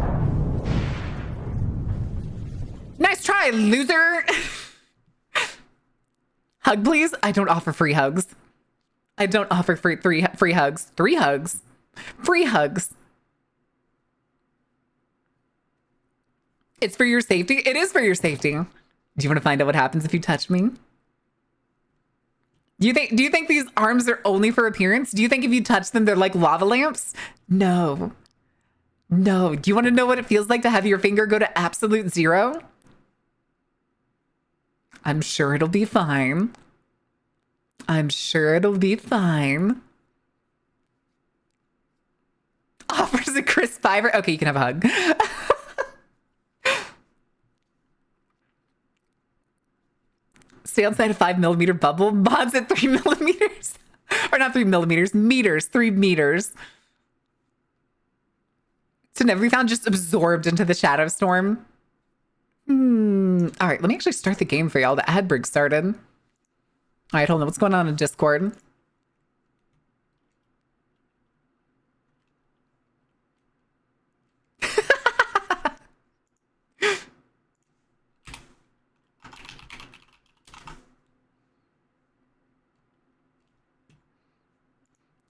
Nice try, loser. Hug, please. I don't offer free hugs. I don't offer free hugs. 3 hugs. Free hugs. It's for your safety. It is for your safety. Do you want to find out what happens if you touch me? Do you think these arms are only for appearance? Do you think if you touch them, they're like lava lamps? No. No. Do you want to know what it feels like to have your finger go to absolute 0? I'm sure it'll be fine. I'm sure it'll be fine. Offers a crisp fiver. Okay, you can have a hug. Stay outside a 5mm bubble. Vods at 3mm. Or not 3mm. Meters. 3 meters. To never be found, just absorbed into the shadow storm. All right, let me actually start the game for y'all. The ad break started. All right, hold on. What's going on in Discord?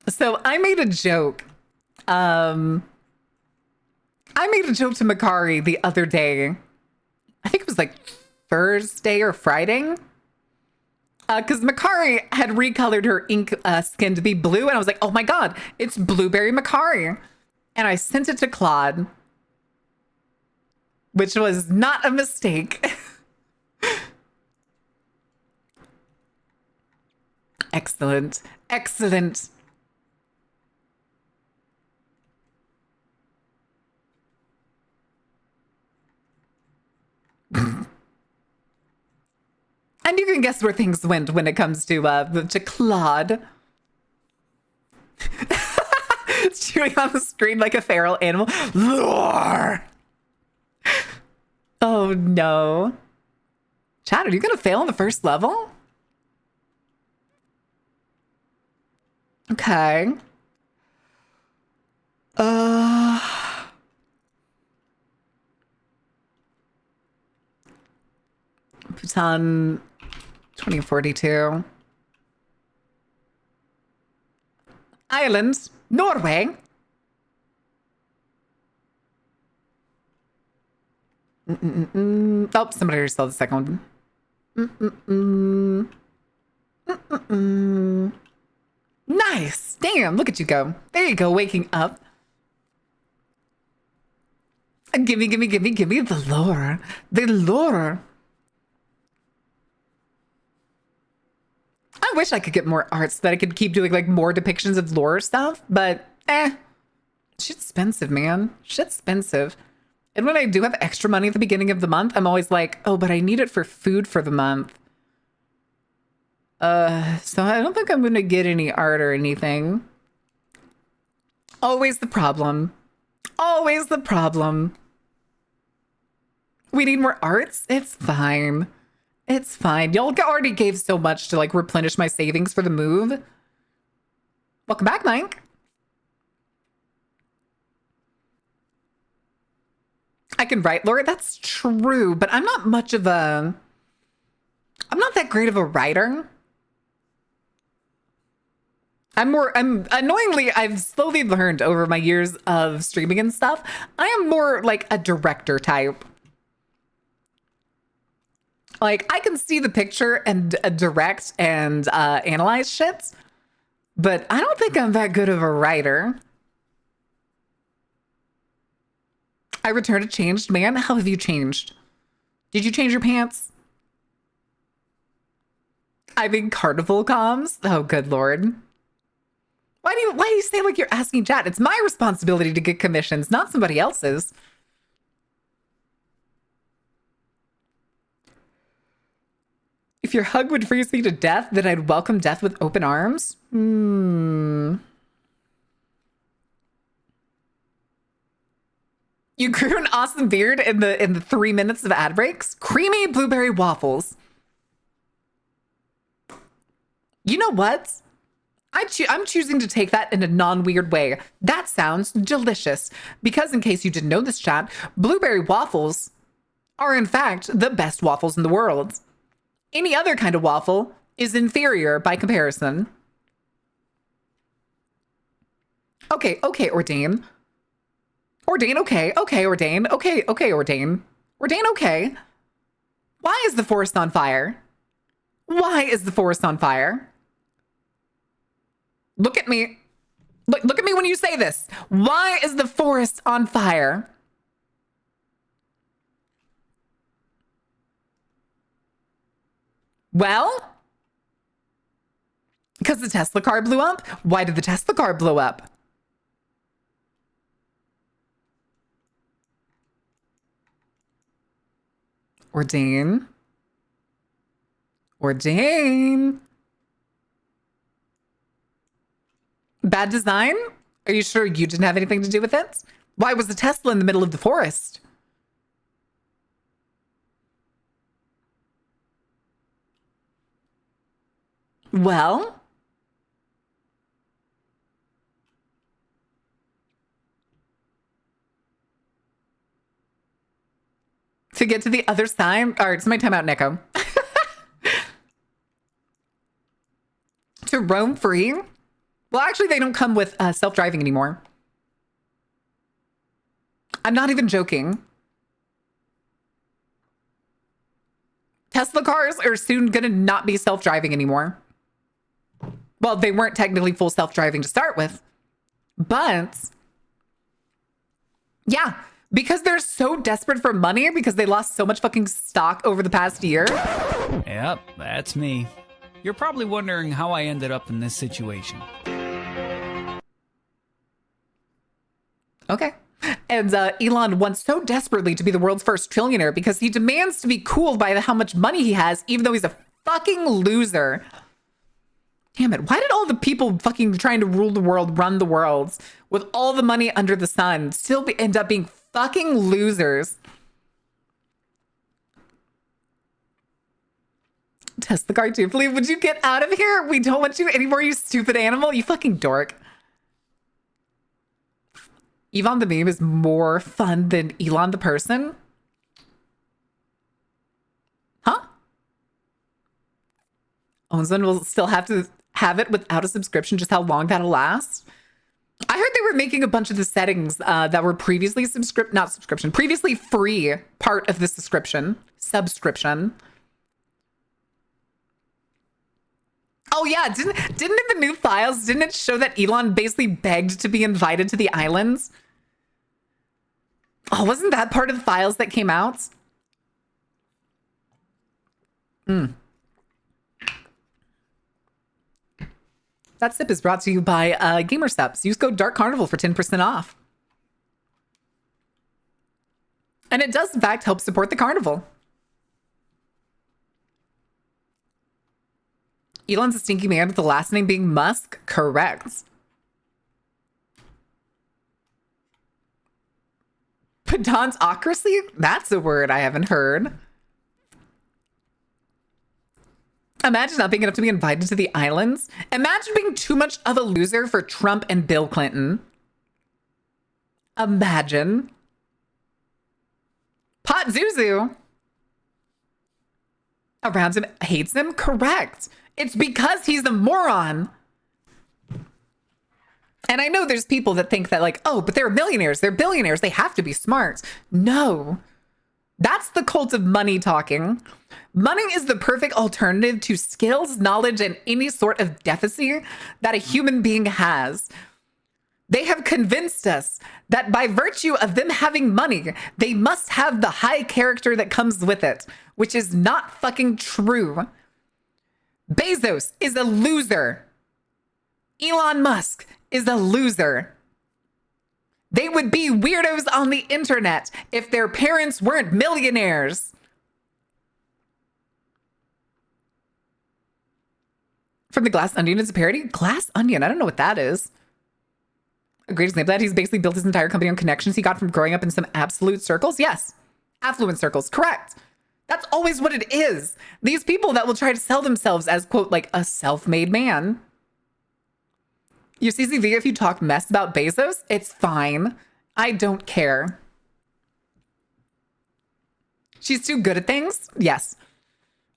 So I made a joke. I made a joke to Makari the other day. I think it was like Thursday or Friday. Because Makari had recolored her ink skin to be blue. And I was like, oh my God, it's Blueberry Makari. And I sent it to Claude, which was not a mistake. Excellent. Excellent. And you can guess where things went when it comes to Claude. Chewing on the screen like a feral animal. Lore! Oh no. Chat, are you gonna fail on the first level? Okay. Bhutan 2042. Ireland, Norway. Oh, somebody already saw the second one. Nice. Damn, look at you go. There you go, waking up. Gimme the lore. The lore. I wish I could get more art so that I could keep doing like more depictions of lore stuff, but shit's expensive, man. Shit's expensive. And when I do have extra money at the beginning of the month, I'm always like, oh, but I need it for food for the month. So I don't think I'm gonna get any art or anything. Always the problem. Always the problem. We need more arts? It's fine. It's fine. Y'all already gave so much to like replenish my savings for the move. Welcome back, Mike. I can write lore. That's true, but I'm not much of a... I'm not that great of a writer. Annoyingly, I've slowly learned over my years of streaming and stuff, I am more like a director type. Like, I can see the picture and direct and analyze shit, but I don't think I'm that good of a writer. I returned a changed man. How have you changed? Did you change your pants? I'm in carnival comms. Oh, good lord. Why do you say like you're asking chat? It's my responsibility to get commissions, not somebody else's. If your hug would freeze me to death, then I'd welcome death with open arms. You grew an awesome beard in the 3 minutes of ad breaks. Creamy blueberry waffles. You know what? I'm choosing to take that in a non-weird way. That sounds delicious. Because in case you didn't know this, chat, blueberry waffles are in fact the best waffles in the world. Any other kind of waffle is inferior by comparison. Okay, Ordain. Ordain, okay, Ordain. Okay, Ordain. Ordain, okay. Why is the forest on fire? Why is the forest on fire? Look at me. Look at me when you say this. Why is the forest on fire? Well, because the Tesla car blew up. Why did the Tesla car blow up? Ordain. Bad design? Are you sure you didn't have anything to do with it? Why was the Tesla in the middle of the forest? Well, to get to the other side. All right, it's my time out, Nico. To roam free? Well, actually, they don't come with self-driving anymore. I'm not even joking. Tesla cars are soon going to not be self-driving anymore. Well, they weren't technically full self-driving to start with. But, yeah, because they're so desperate for money because they lost so much fucking stock over the past year. Yep, that's me. You're probably wondering how I ended up in this situation. Okay. And Elon wants so desperately to be the world's first trillionaire because he demands to be cooled by how much money he has, even though he's a fucking loser. Damn it. Why did all the people fucking trying to rule the world run the world with all the money under the sun still end up being fucking losers? Test the cartoon, please. Would you get out of here? We don't want you anymore, you stupid animal. You fucking dork. Yvonne the meme is more fun than Elon the person? Huh? Ownsman will still have to have it without a subscription, just how long that'll last. I heard they were making a bunch of the settings that were previously previously free part of the subscription. Oh yeah, didn't in the new files, didn't it show that Elon basically begged to be invited to the islands? Oh, wasn't that part of the files that came out? That sip is brought to you by Gamer Steps. Use code Dark Carnival for 10% off. And it does, in fact, help support the carnival. Elon's a stinky man with the last name being Musk? Correct. Pedanocracy? That's a word I haven't heard. Imagine not being enough to be invited to the islands. Imagine being too much of a loser for Trump and Bill Clinton. Imagine. Pot Zuzu. Around him hates him? Correct. It's because he's a moron. And I know there's people that think that like, oh, but they're millionaires, they're billionaires, they have to be smart. No. That's the cult of money talking. Money is the perfect alternative to skills, knowledge, and any sort of deficit that a human being has. They have convinced us that by virtue of them having money, they must have the high character that comes with it, which is not fucking true. Bezos is a loser. Elon Musk is a loser. They would be weirdos on the internet if their parents weren't millionaires. From the Glass Onion is a parody? Glass Onion, I don't know what that is. A great example of that, he's basically built his entire company on connections he got from growing up in some absolute circles. Yes, affluent circles, correct. That's always what it is. These people that will try to sell themselves as, quote, like a self-made man. You CCV, if you talk mess about Bezos, it's fine. I don't care. She's too good at things? Yes.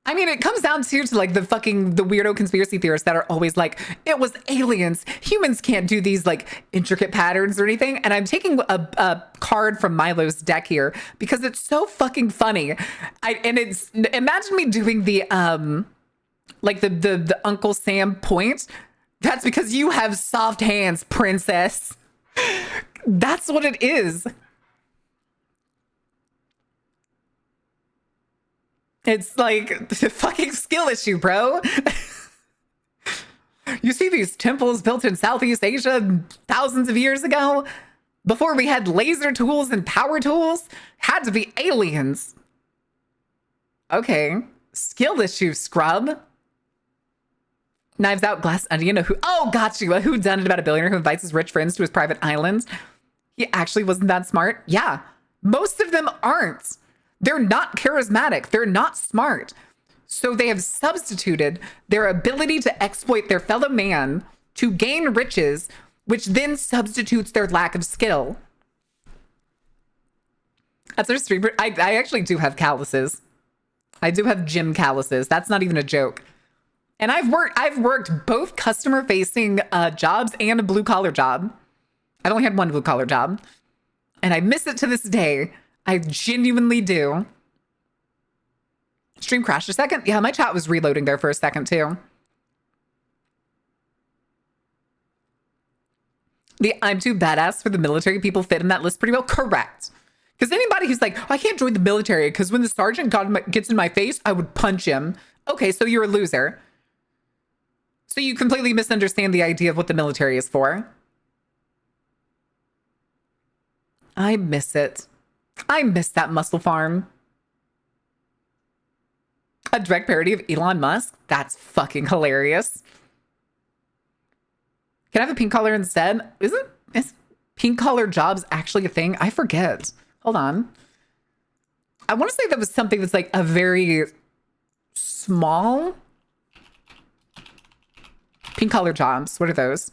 I mean, it comes down to like the weirdo conspiracy theorists that are always like, it was aliens. Humans can't do these like intricate patterns or anything. And I'm taking a card from Milo's deck here because it's so fucking funny. Imagine me doing the like the Uncle Sam point. That's because you have soft hands, princess. That's what it is. It's like the fucking skill issue, bro. You see these temples built in Southeast Asia thousands of years ago? Before we had laser tools and power tools? Had to be aliens. Okay. Skill issue, scrub. Knives Out, Glass Onion, got you. A whodunit about a billionaire who invites his rich friends to his private island. He actually wasn't that smart. Yeah, most of them aren't. They're not charismatic. They're not smart. So they have substituted their ability to exploit their fellow man to gain riches, which then substitutes their lack of skill. That's our streamer. I actually do have calluses. I do have gym calluses. That's not even a joke. And I've worked both customer facing jobs and a blue collar job. I've only had one blue collar job and I miss it to this day. I genuinely do. Stream crashed a second. Yeah, my chat was reloading there for a second too. The I'm too badass for the military people fit in that list pretty well. Correct. Because anybody who's like, I can't join the military because when the sergeant gets in my face, I would punch him. Okay, so you're a loser. So you completely misunderstand the idea of what the military is for. I miss it. I miss that muscle farm. A direct parody of Elon Musk? That's fucking hilarious. Can I have a pink collar instead? Is pink collar jobs actually a thing? I forget. Hold on. I want to say that was something that's like a very Small? Pink collar jobs. What are those?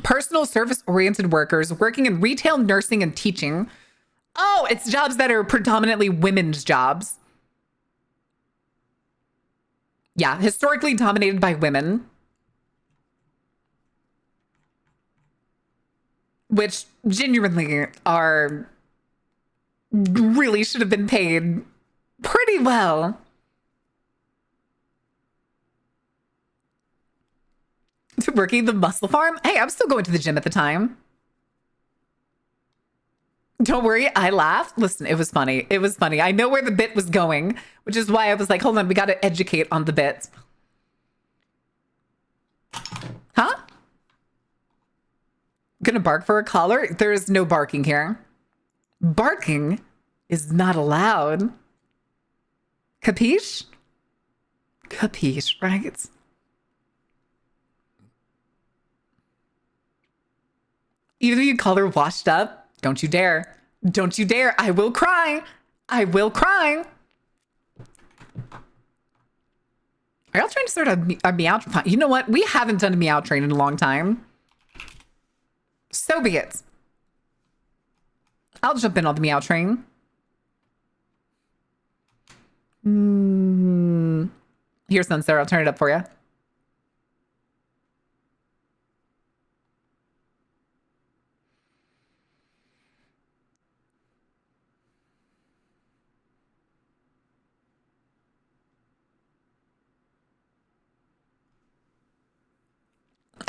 Personal service-oriented workers working in retail, nursing, and teaching. Oh, it's jobs that are predominantly women's jobs. Yeah, historically dominated by women. Which genuinely are really should have been paid pretty well. Working the muscle farm? Hey, I'm still going to the gym at the time. Don't worry, I laughed. Listen, it was funny. It was funny. I know where the bit was going, which is why I was like, hold on, we got to educate on the bits. Huh? Gonna bark for a collar? There is no barking here. Barking is not allowed. Capiche? Capiche, right? Either you color washed up. Don't you dare. Don't you dare. I will cry. I will cry. Are y'all trying to start a meow train? You know what? We haven't done a meow train in a long time. So be it. I'll jump in on the meow train. Here's some, Sarah. I'll turn it up for you.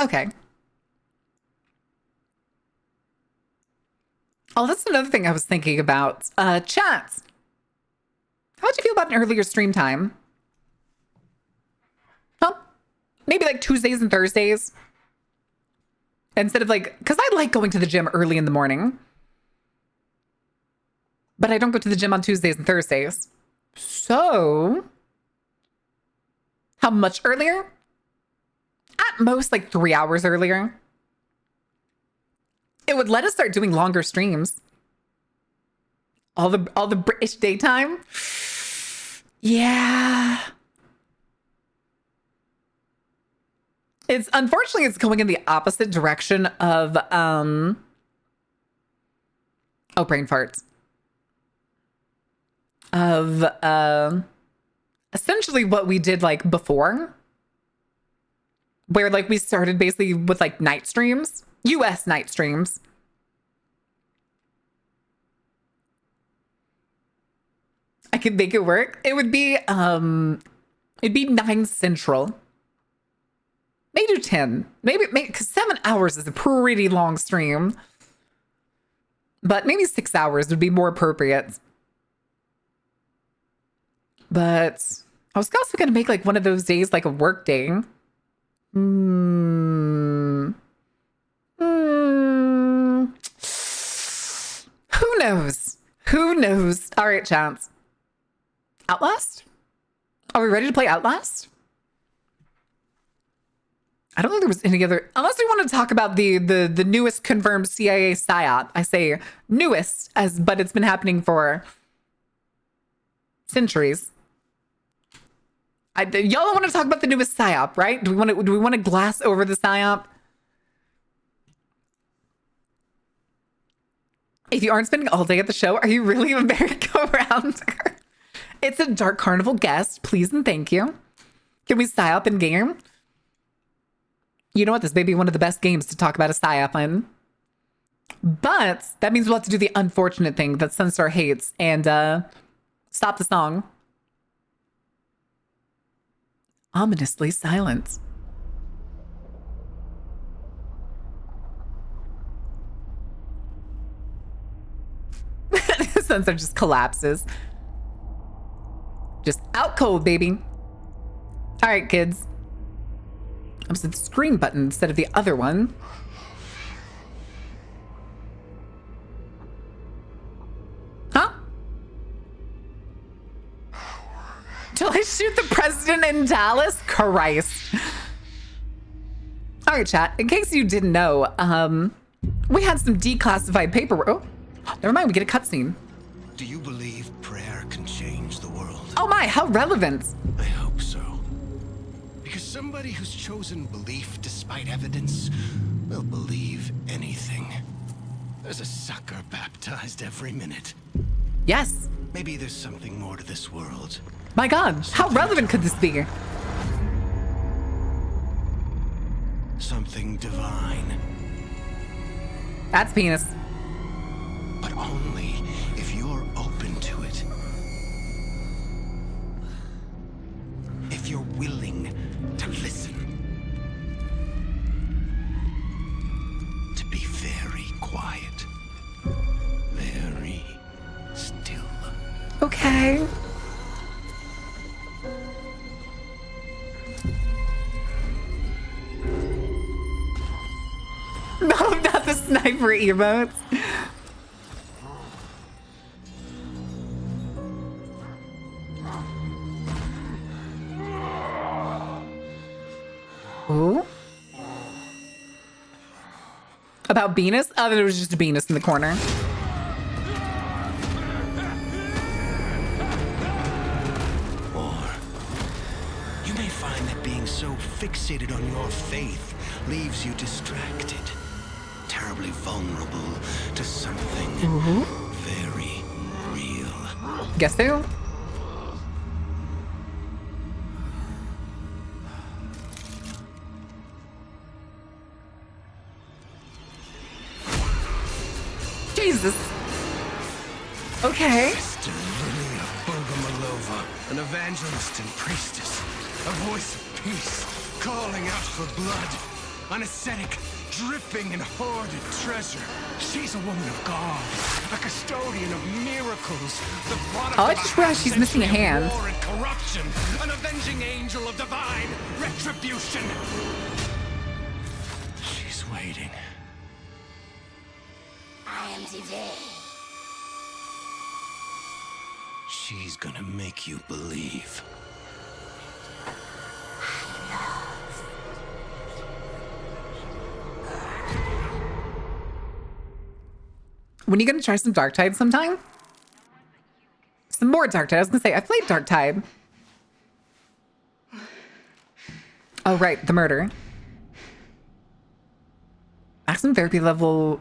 Okay. Oh, that's another thing I was thinking about. Chats. How'd you feel about an earlier stream time? Huh? Maybe like Tuesdays and Thursdays? Instead of like, because I like going to the gym early in the morning. But I don't go to the gym on Tuesdays and Thursdays. So, how much earlier? At most like 3 hours earlier. It would let us start doing longer streams. All the British daytime. Yeah. It's unfortunately it's going in the opposite direction of brain farts. Of essentially what we did like before. Where like we started basically with like night streams, US night streams. I could make it work. It would be it'd be 9 Central. Maybe do 10. Maybe because 7 hours is a pretty long stream. But maybe 6 hours would be more appropriate. But I was also gonna make like one of those days like a work day. Who knows? Who knows? All right, Chance. Outlast? Are we ready to play Outlast? I don't think there was any other, unless we want to talk about the newest confirmed CIA psyop. I say newest, but it's been happening for centuries. Y'all don't want to talk about the newest psyop, right? Do we want to glass over the psyop? If you aren't spending all day at the show, are you really a merry-go-rounder? It's a Dark Carnival guest, please and thank you. Can we psyop in game? You know what? This may be one of the best games to talk about a psyop in. But that means we'll have to do the unfortunate thing that Sunstar hates and stop the song. Ominously silent. Sunstar just collapses. Just out cold, baby. All right, kids. I said screen button instead of the other one. Huh? Till I shoot the president in Dallas? Christ. All right, chat. In case you didn't know, we had some declassified paperwork. Oh, never mind. We get a cutscene. Do you believe prayer can change the world? Oh my, how relevant. I hope so. Because somebody who's chosen belief despite evidence will believe anything. There's a sucker baptized every minute. Yes. Maybe there's something more to this world. My God, how relevant could this be? Something divine. That's penis. But only if you're open to it. If you're willing to listen. To be very quiet. Very still. Okay. No, not the sniper emotes. Ooh. About Venus? Oh, there was just a Venus in the corner. Or you may find that being so fixated on your faith leaves you distracted, terribly vulnerable to something very real. Guess who? Jesus. Okay. Sister Lilia Bogomolova, an evangelist and priestess, a voice of peace, calling out for blood, an ascetic dripping in hoarded treasure. She's a woman of God, a custodian of miracles, the product Oh, I of just realized she's missing a hand. War and corruption, an avenging angel of divine retribution. She's waiting. I am today. She's gonna make you believe. When are you gonna try some Dark Tide sometime? Some more Dark Tide. I was gonna say, I played Dark Tide. Oh, right, the murder. Maximum therapy level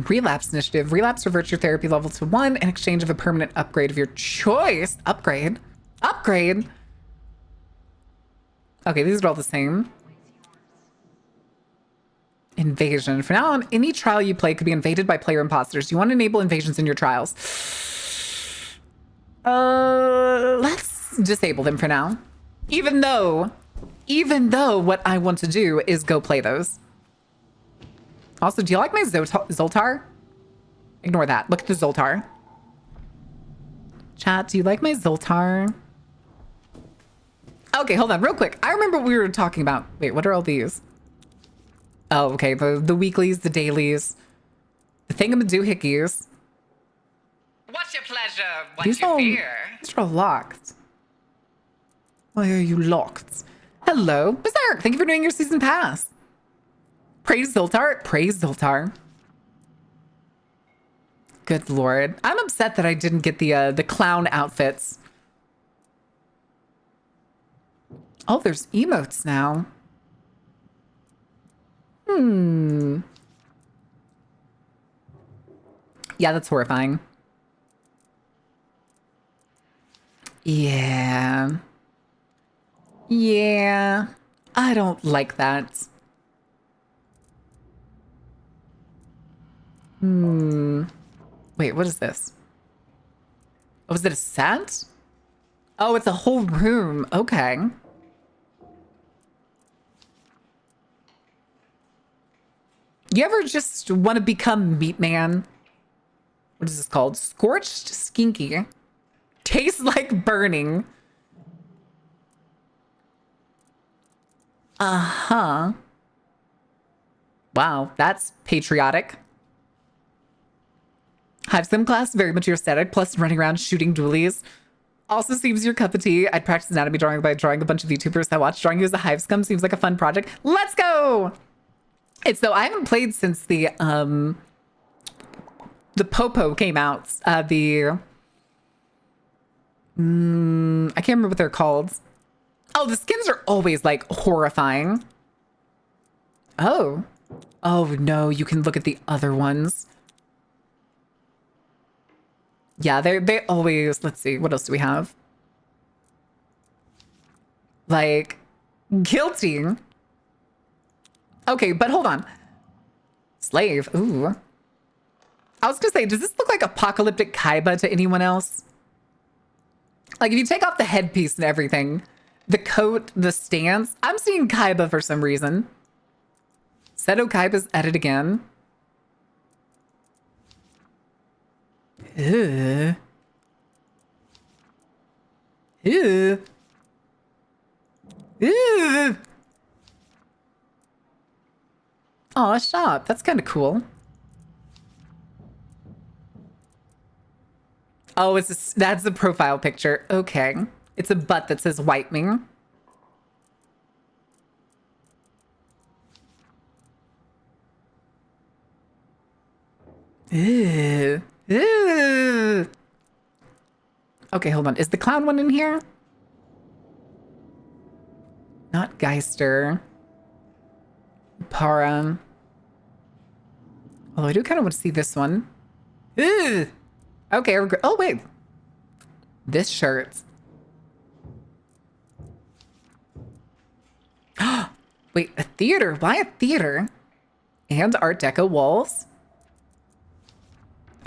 relapse initiative. Relapse reverts your therapy level to 1 in exchange of a permanent upgrade of your choice. Upgrade? Upgrade? Okay, these are all the same. Invasion. For now on, any trial you play could be invaded by player imposters. You want to enable invasions in your trials. Let's disable them for now. Even though what I want to do is go play those. Also, do you like my Zoltar? Ignore that. Look at the Zoltar. Chat, do you like my Zoltar? Okay, hold on real quick. I remember what we were talking about. Wait, what are all these? Oh, okay. The weeklies, the dailies, the thingamadoohickeys. What's your pleasure? What's your fear? These are all locked. Why are you locked? Hello, Berserk. Thank you for doing your season pass. Praise Zoltar. Praise Zoltar. Good lord. I'm upset that I didn't get the clown outfits. Oh, there's emotes now. Yeah, that's horrifying. Yeah. Yeah. I don't like that. Wait, what is this? Oh, is it a set? Oh, it's a whole room. Okay. You ever just want to become Meat Man? What is this called? Scorched Skinky. Tastes like burning. Uh-huh. Wow, that's patriotic. Hive sim class, very much your aesthetic, plus running around shooting dualies. Also seems your cup of tea. I'd practice anatomy drawing by drawing a bunch of YouTubers I watch. Drawing you as a hive scum seems like a fun project. Let's go! It's though I haven't played since the Popo came out. The I can't remember what they're called. Oh, the skins are always like horrifying. Oh. Oh no, you can look at the other ones. Yeah, they always, let's see, what else do we have? Like, guilty. Okay, but hold on. Slave, ooh. I was gonna say, does this look like apocalyptic Kaiba to anyone else? Like, if you take off the headpiece and everything, the coat, the stance, I'm seeing Kaiba for some reason. Seto Kaiba's at it again. Ew. Ew. Ew. Aw, shop. That's kind of cool. Oh, that's the profile picture. Okay. It's a butt that says wipe me. Ew. Ew. Okay, hold on. Is the clown one in here? Not Geister. Para. Although I do kind of want to see this one. Ew. Okay, oh wait. This shirt. Wait, a theater? Why a theater? And Art Deco walls?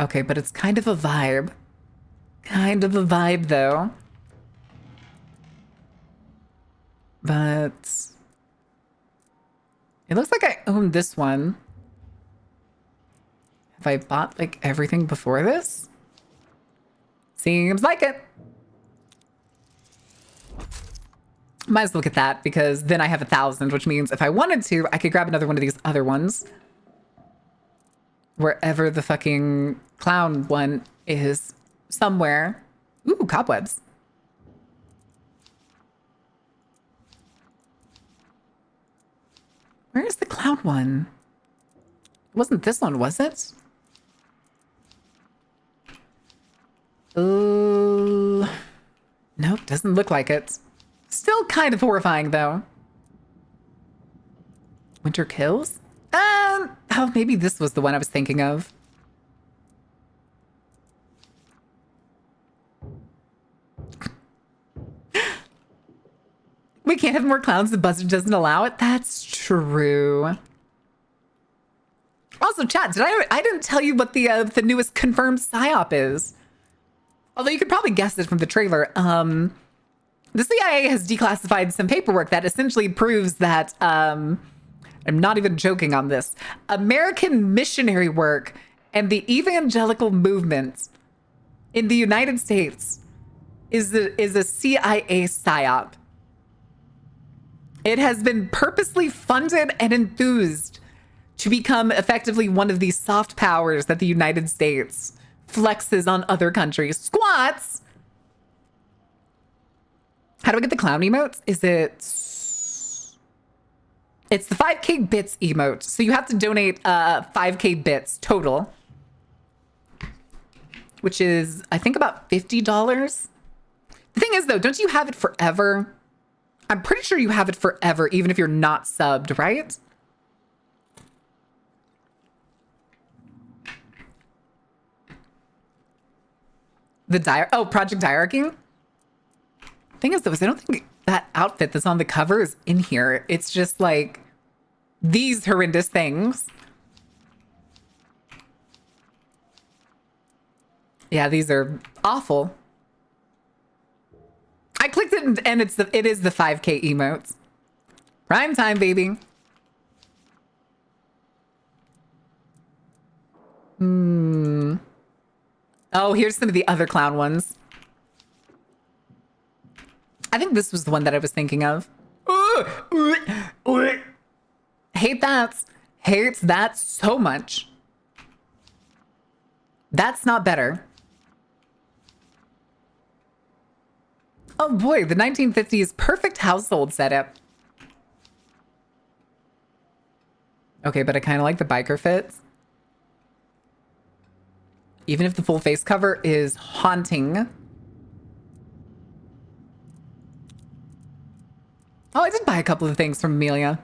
Okay, but it's kind of a vibe. Kind of a vibe, though. But it looks like I own this one. Have I bought, like, everything before this? Seems like it. Might as well look at that, because then I have 1,000, which means if I wanted to, I could grab another one of these other ones. Wherever the fucking clown one is. Somewhere. Ooh, cobwebs. Where's the clown one? It wasn't this one, was it? Nope, doesn't look like it. Still kind of horrifying, though. Winter Kills? Oh, maybe this was the one I was thinking of. We can't have more clowns. The budget doesn't allow it. That's true. Also, chat, I didn't tell you what the newest confirmed PSYOP is. Although you could probably guess it from the trailer. The CIA has declassified some paperwork that essentially proves that, I'm not even joking on this, American missionary work and the evangelical movement in the United States is a CIA PSYOP. It has been purposely funded and enthused to become effectively one of these soft powers that the United States flexes on other countries. Squats! How do I get the clown emotes? Is it... It's the 5K bits emote. So you have to donate 5K bits total. Which is, I think, about $50. The thing is, though, don't you have it forever? I'm pretty sure you have it forever, even if you're not subbed, right? Project Diarchy? Thing is, though, is I don't think that outfit that's on the cover is in here. It's just like these horrendous things. Yeah, these are awful. I clicked it and it is the 5K emotes. Prime time, baby. Oh, here's some of the other clown ones. I think this was the one that I was thinking of. Hate that. Hates that so much. That's not better. Oh boy, the 1950s perfect household setup. Okay, but I kind of like the biker fits. Even if the full face cover is haunting. Oh, I did buy a couple of things from Amelia.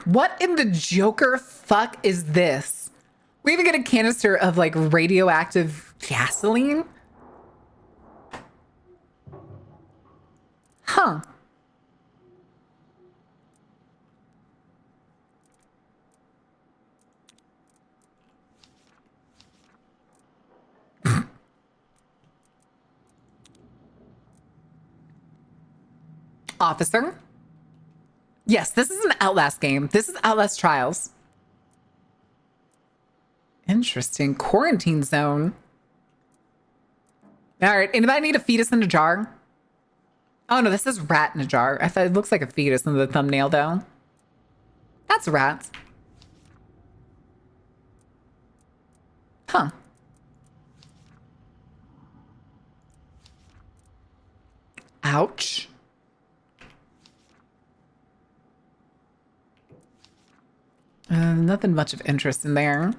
What in the Joker fuck is this? We even get a canister of like radioactive gasoline? Huh. Officer? Yes, this is an Outlast game. This is Outlast Trials. Interesting. Quarantine zone. All right. Anybody need a fetus in a jar? Oh, no, this is rat in a jar. I thought it looks like a fetus in the thumbnail, though. That's a rat. Huh. Ouch. Nothing much of interest in there.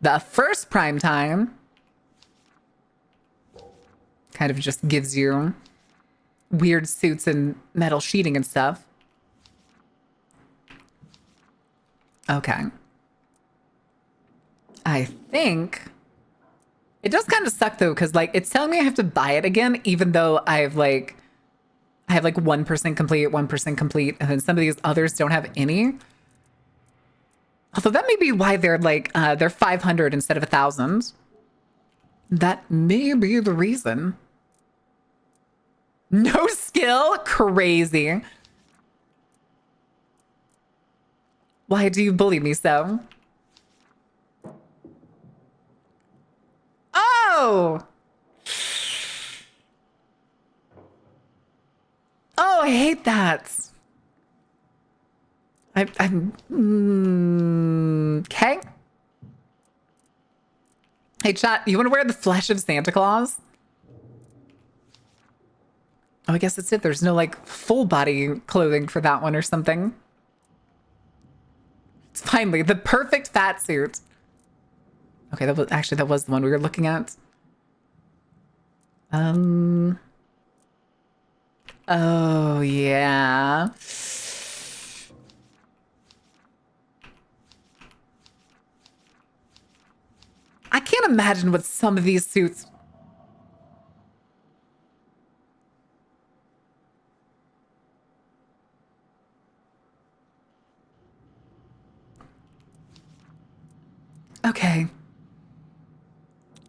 The first prime time kind of just gives you weird suits and metal sheeting and stuff. Okay. I think it does kind of suck though, because like it's telling me I have to buy it again, even though I have like 1% complete, 1% complete, and then some of these others don't have any. Although that may be why they're like they're 500 instead of 1,000. That may be the reason. No skill? Crazy. Why do you bully me so? Oh! Oh, I hate that. I'm okay. Hey, chat, you want to wear the flesh of Santa Claus? Oh, I guess that's it. There's no like full body clothing for that one or something. It's finally the perfect fat suit. Okay, that was the one we were looking at. Oh yeah. I can't imagine what some of these suits. Okay.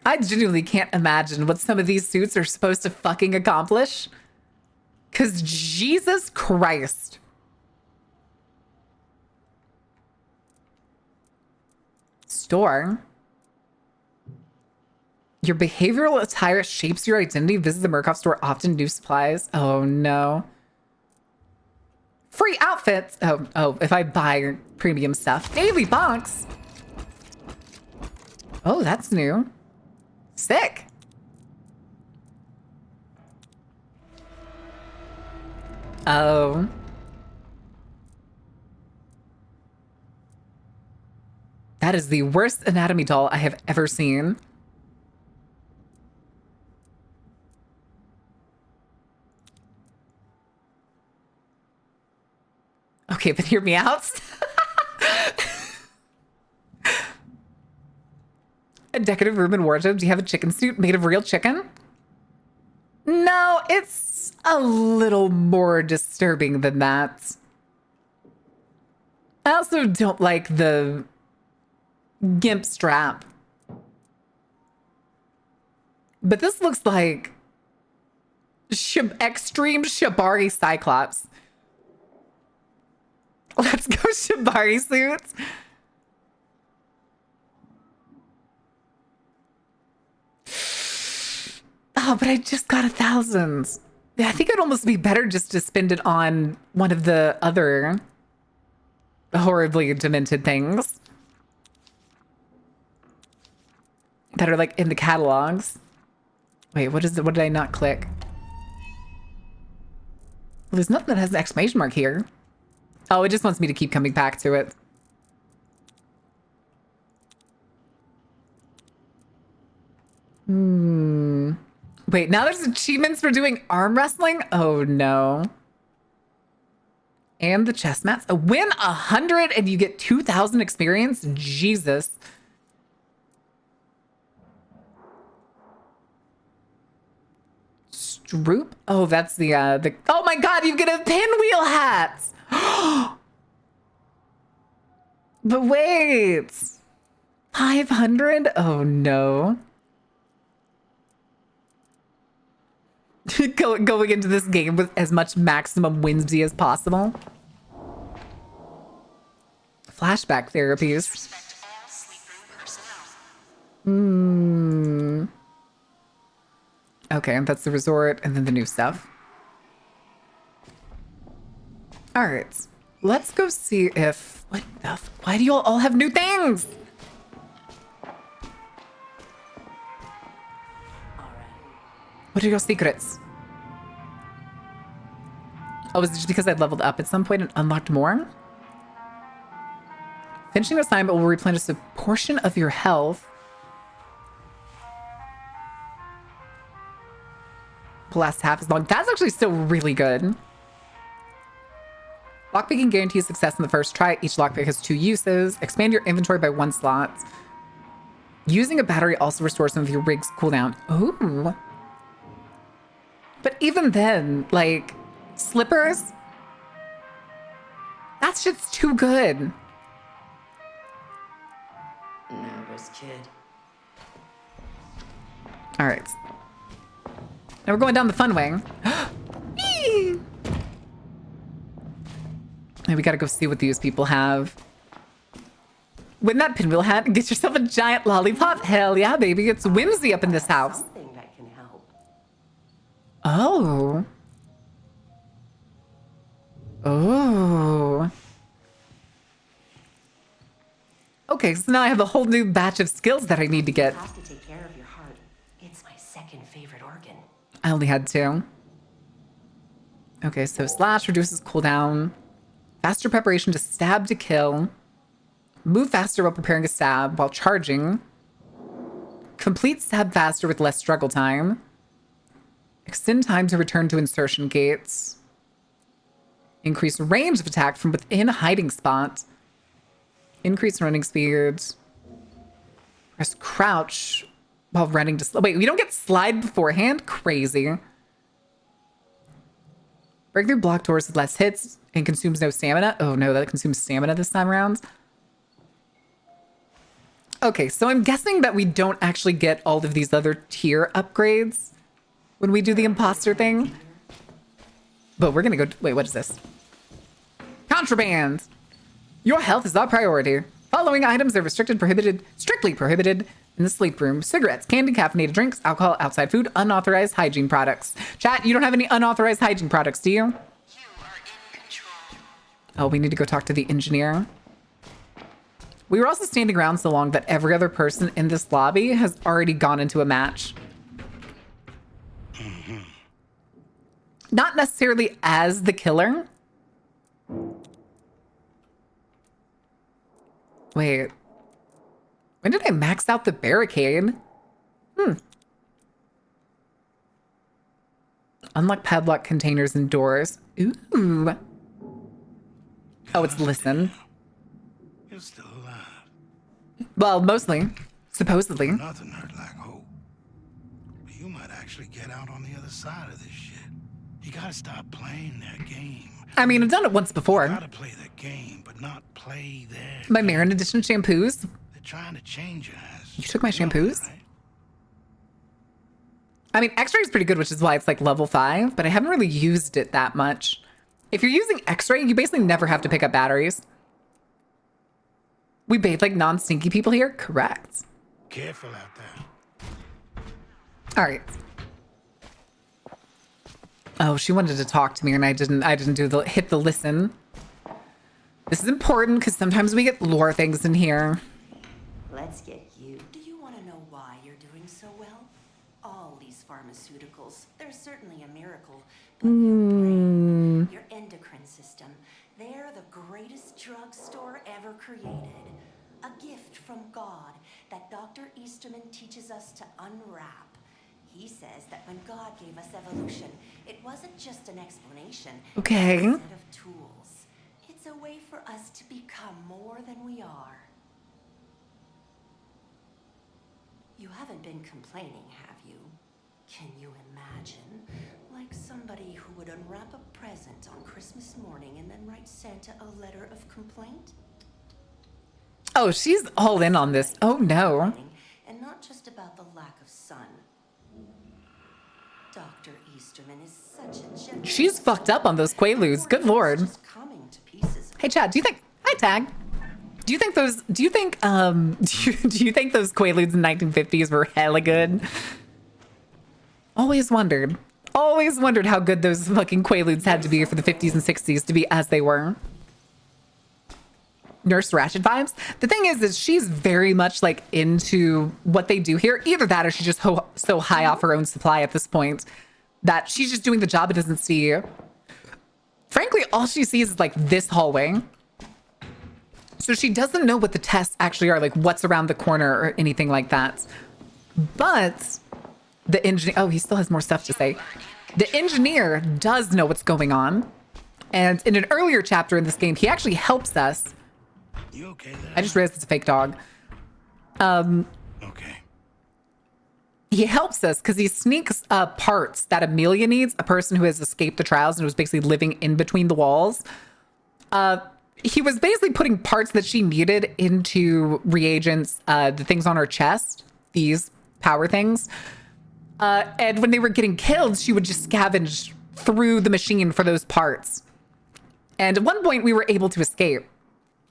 I genuinely can't imagine what some of these suits are supposed to fucking accomplish. 'Cause Jesus Christ. Store. Your behavioral attire shapes your identity. Visit the Murkoff store often. New supplies. Oh no. Free outfits. Oh, if I buy premium stuff. Daily box. Oh, that's new. Sick. Oh. That is the worst anatomy doll I have ever seen. Okay, but hear me out. A decorative room and wardrobe. Do you have a chicken suit made of real chicken? No, it's a little more disturbing than that. I also don't like the gimp strap. But this looks like extreme Shibari Cyclops. Let's go Shibari suits. Oh, but I just got 1,000. Yeah, I think it'd almost be better just to spend it on one of the other horribly demented things that are like in the catalogs. Wait, what is it? What did I not click? Well, there's nothing that has an exclamation mark here. Oh, it just wants me to keep coming back to it. Wait, now there's achievements for doing arm wrestling? Oh no. And the chess mats. Win 100 and you get 2,000 experience? Jesus. Stroop? Oh, that's the oh my god, you get a pinwheel hat! But wait. 500? Oh no. Going into this game with as much maximum whimsy as possible. Flashback therapies. Okay, that's the resort and then the new stuff. All right, let's go see if... What the why do you all have new things? What are your secrets? Oh, is it just because I leveled up at some point and unlocked more? Finishing an assignment will replenish a portion of your health. Will last half as long. That's actually still really good. Lockpicking guarantees success in the first try. Each lockpick has 2 uses. Expand your inventory by 1 slot. Using a battery also restores some of your rig's cooldown. Ooh. But even then, like, slippers? That shit's too good. Nervous kid. All right. Now we're going down the fun way. And we gotta go see what these people have. Win that pinwheel hat and get yourself a giant lollipop. Hell yeah, baby. It's whimsy up in this house. Something that can help. Oh. Oh. Okay, so now I have a whole new batch of skills that I need to get. You have to take care of your heart. It's my second favorite organ. I only had 2. Okay, so slash reduces cooldown. Faster preparation to stab to kill. Move faster while preparing a stab while charging. Complete stab faster with less struggle time. Extend time to return to insertion gates. Increase range of attack from within a hiding spot. Increase running speed. Press crouch while running to... Wait, we don't get slide beforehand? Crazy. Break through block doors with less hits and consumes no stamina. Oh no, that consumes stamina this time around. Okay, so I'm guessing that we don't actually get all of these other tier upgrades when we do the imposter thing. But we're gonna go... Wait, what is this? Contraband! Your health is our priority. Following items are strictly prohibited in the sleep room. Cigarettes, candy, caffeinated drinks, alcohol, outside food, unauthorized hygiene products. Chat, you don't have any unauthorized hygiene products, do you? Oh, we need to go talk to the engineer. We were also standing around so long that every other person in this lobby has already gone into a match. Not necessarily as the killer. Wait. When did I max out the barricade? Unlock padlock containers and doors. Ooh. Oh, it's listen. You're still alive. Well, mostly. Supposedly. Nothing hurt like hope. But you might actually get out on the other side of this shit. You gotta stop playing their game. I mean, I've done it once before. You gotta play the game, but not play their My Marin Edition shampoos. They're trying to change your ass. You took my You know shampoos? that, right? I mean, X-ray is pretty good, which is why it's like level 5, but I haven't really used it that much. If you're using X-ray, you basically never have to pick up batteries. We bathe like non-stinky people here? Correct. Careful out there. All right. Oh, she wanted to talk to me and I didn't do the hit the listen. This is important because sometimes we get lore things in here. Let's get you. Do you want to know why you're doing so well? All these pharmaceuticals, they're certainly a miracle. But your brain, your endocrine system, they're the greatest drugstore ever created. A gift from God that Dr. Easterman teaches us to unwrap. He says that when God gave us evolution, it wasn't just an explanation. Okay. It's a set of tools. It's a way for us to become more than we are. You haven't been complaining, have you? Can you imagine? Like somebody who would unwrap a present on Christmas morning and then write Santa a letter of complaint? Oh, she's all in on this. Oh no. And not just about the lack of sun. Dr. Easterman is such a gentle... She's fucked up on those Quaaludes. Good lord. Just coming to pieces. Hey Chad, do you think hi Tag? Do you think those do you think those Quaaludes in the 1950s were hella good? Always wondered how good those fucking Quaaludes had to be for the 50s and 60s to be as they were. Nurse Ratched vibes. The thing is she's very much like into what they do here. Either that or she's just so high off her own supply at this point that she's just doing the job and doesn't see. Frankly, all she sees is like this hallway. So she doesn't know what the tests actually are, like what's around the corner or anything like that. But the engineer, oh, he still has more stuff to say. The engineer does know what's going on. And in an earlier chapter in this game, he actually helps us. You okay there? I just realized it's a fake dog. Okay. He helps us because he sneaks parts that Amelia needs, a person who has escaped the trials and was basically living in between the walls. He was basically putting parts that she needed into reagents, the things on her chest, these power things. And when they were getting killed, she would just scavenge through the machine for those parts. And at one point, we were able to escape.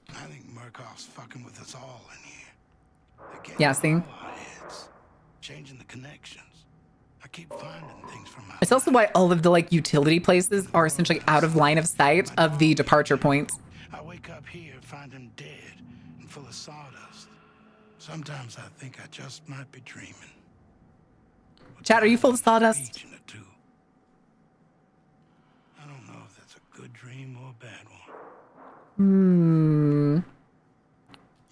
I think Murkoff's fucking with us all in here. They're getting Yeah, see? in all our heads, changing the connections. I keep finding things from my... It's also why all of the like utility places are essentially out of line of sight of the departure points. I wake up here and find him dead and full of sawdust. Sometimes I think I just might be dreaming. Chad, are you full of sawdust? Beach in it, too. I don't know if that's a good dream or a bad one.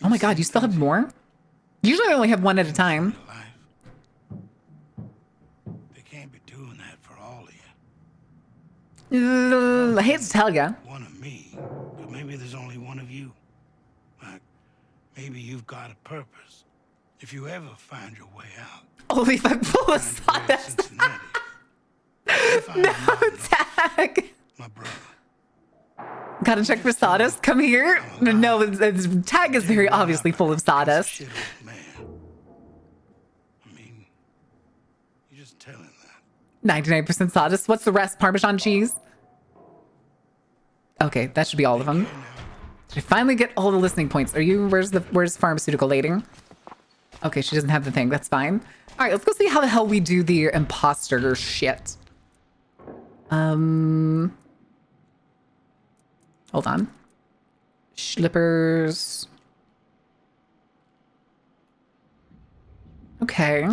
Oh my god, you still have more? Usually I only have one at a time. They can't be doing that for all of you. I hate to tell ya. One of me, but maybe there's only one of you. Like, maybe you've got a purpose. If you ever find your way out. Holy fuck, full of sawdust. Cincinnati. If I No, am Tag. my brother. Gotta check for sawdust. Come here. No, Tag is very obviously full of sawdust. Shit, man. I mean, you're just telling that. 99% sawdust. What's the rest? Parmesan cheese? Okay, that should be all of them. Did I finally get all the listening points? Are you, where's pharmaceutical lady? Okay, she doesn't have the thing. That's fine. All right, let's go see how the hell we do the imposter shit. Hold on. Schlippers. Okay.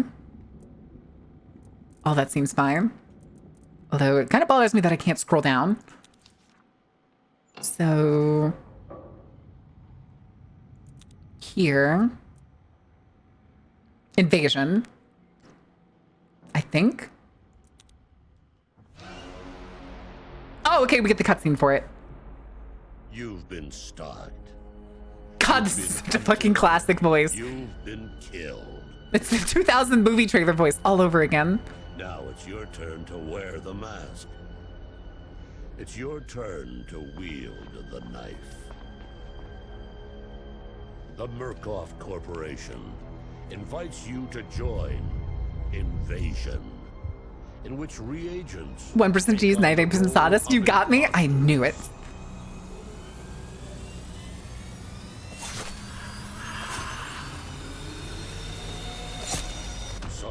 Oh, that seems fine. Although it kind of bothers me that I can't scroll down. So here. Invasion. I think. Oh, okay, we get the cutscene for it. You've been stalked. God, this is such a fucking classic voice. You've been killed. It's the 2000 movie trailer voice all over again. Now it's your turn to wear the mask. It's your turn to wield the knife. The Murkoff Corporation invites you to join Invasion, in which reagents 1% cheese, 98% sawdust. You got me? I knew it.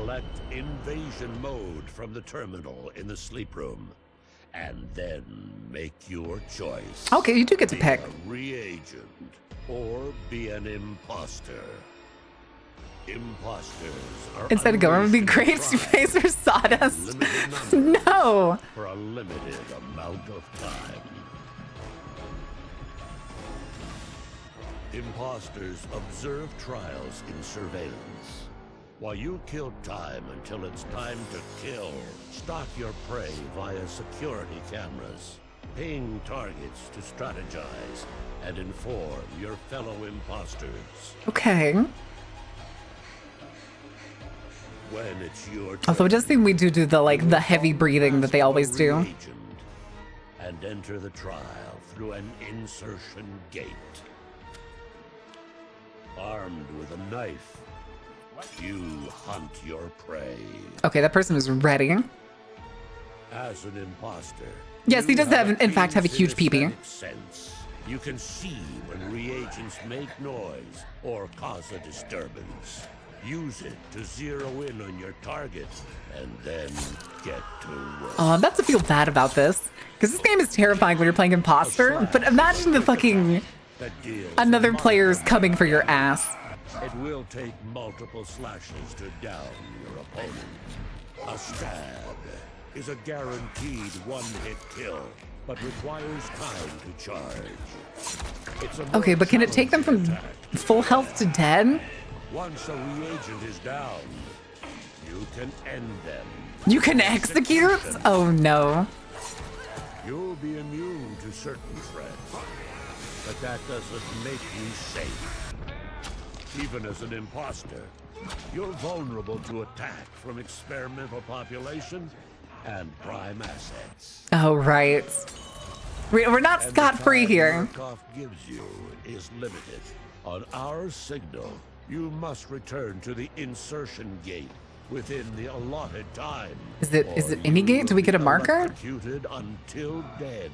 select Invasion mode from the terminal in the sleep room, and then make your choice. Okay, you do get to Be pick. a reagent or be an imposter. Imposters are Instead of going, it would be unleashed great if you in face her sawdust. limited numbers No. for a limited amount of time. Imposters observe trials in surveillance. While you kill time until it's time to kill, stalk your prey via security cameras. Ping targets to strategize and inform your fellow imposters. Okay. When it's your turn, Although it does seem we do the like the heavy breathing that they always do. reagent and enter the trial through an insertion gate. Armed with a knife, you hunt your prey. Okay, that person is ready. As an imposter, Yes, he you does have, in fact, have a huge peepee. kinesthetic sense. You can see when reagents make noise or cause a disturbance. Use it to zero in on your target and then get to work. That's to feel bad about this. Because this game is terrifying when you're playing imposter. But imagine the fucking That deals another in player's multiple coming for your ass. It will take multiple slashes to down your opponent. A stab is a guaranteed one-hit kill, but requires time to charge. It's a Okay, more but can it take them from challenging attack. full health to dead? Once a reagent is down, you can end them. You can execute? Oh no. You'll be immune to certain threats, but that doesn't make you safe. Even as an imposter, you're vulnerable to attack from experimental population and prime assets. Oh, right. We're not And the scot-free time here. Murkoff gives you is limited. On our signal, you must return to the insertion gate within the allotted time. Is it or any you gate? Do will we get a be marker? electrocuted until dead.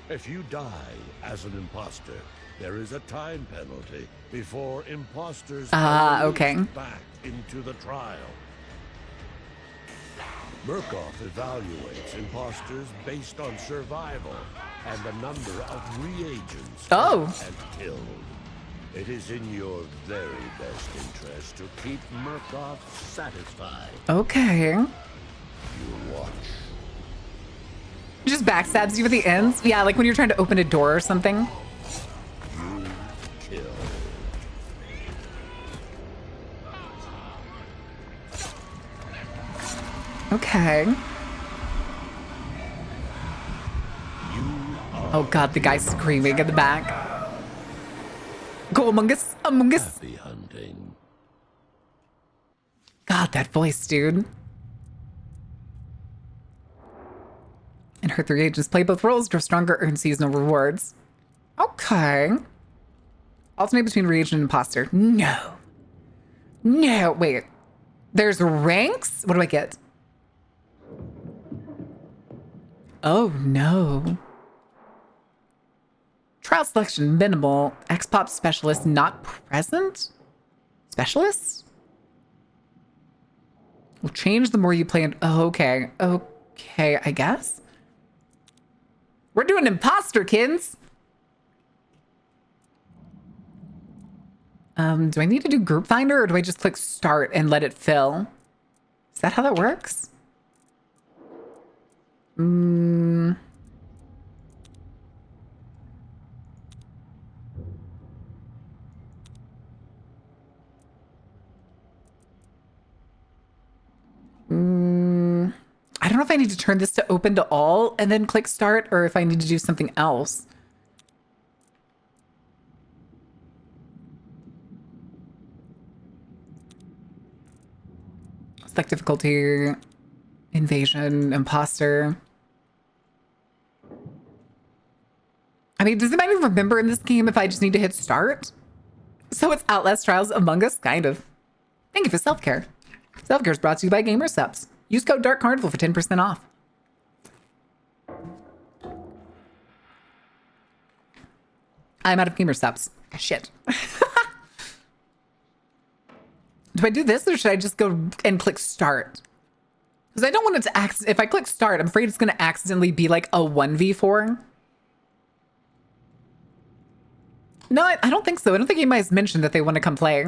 If you die as an imposter, there is a time penalty before imposters are released okay. back into the trial. Murkoff evaluates imposters based on survival and the number of reagents Oh. and killed. It is in your very best interest to keep Murkoff satisfied. Okay. You watch. Just backstabs you at the ends? Yeah, like when you're trying to open a door or something. You kill. Okay. Oh god, the guy's screaming in the back. Go Among Us! Among Us! Happy hunting. God, that voice, dude. And her three agents play both roles, grow stronger, earn seasonal rewards. Okay. Alternate between reagent and imposter. No. No, wait. There's ranks? What do I get? Oh, no. Trial selection minimal. X-pop specialist not present? Specialist? Will change the more you play. Oh, okay. Okay, I guess. We're doing imposter, kids. Do I need to do group finder or do I just click start and let it fill? Is that how that works? I don't know if I need to turn this to open to all and then click start or if I need to do something else. Select difficulty, invasion, imposter. I mean, does anybody remember in this game if I just need to hit start? So it's Outlast Trials Among Us? Kind of. Thank you for self-care. Self-care is brought to you by Gamer Subs. Use code Dark Carnival for 10% off. I'm out of Gamer Subs. Shit. Do I do this or should I just go and click start? Because I don't want it to if I click start, I'm afraid it's going to accidentally be like a 1v4. No, I don't think so. I don't think anybody has mentioned that they want to come play.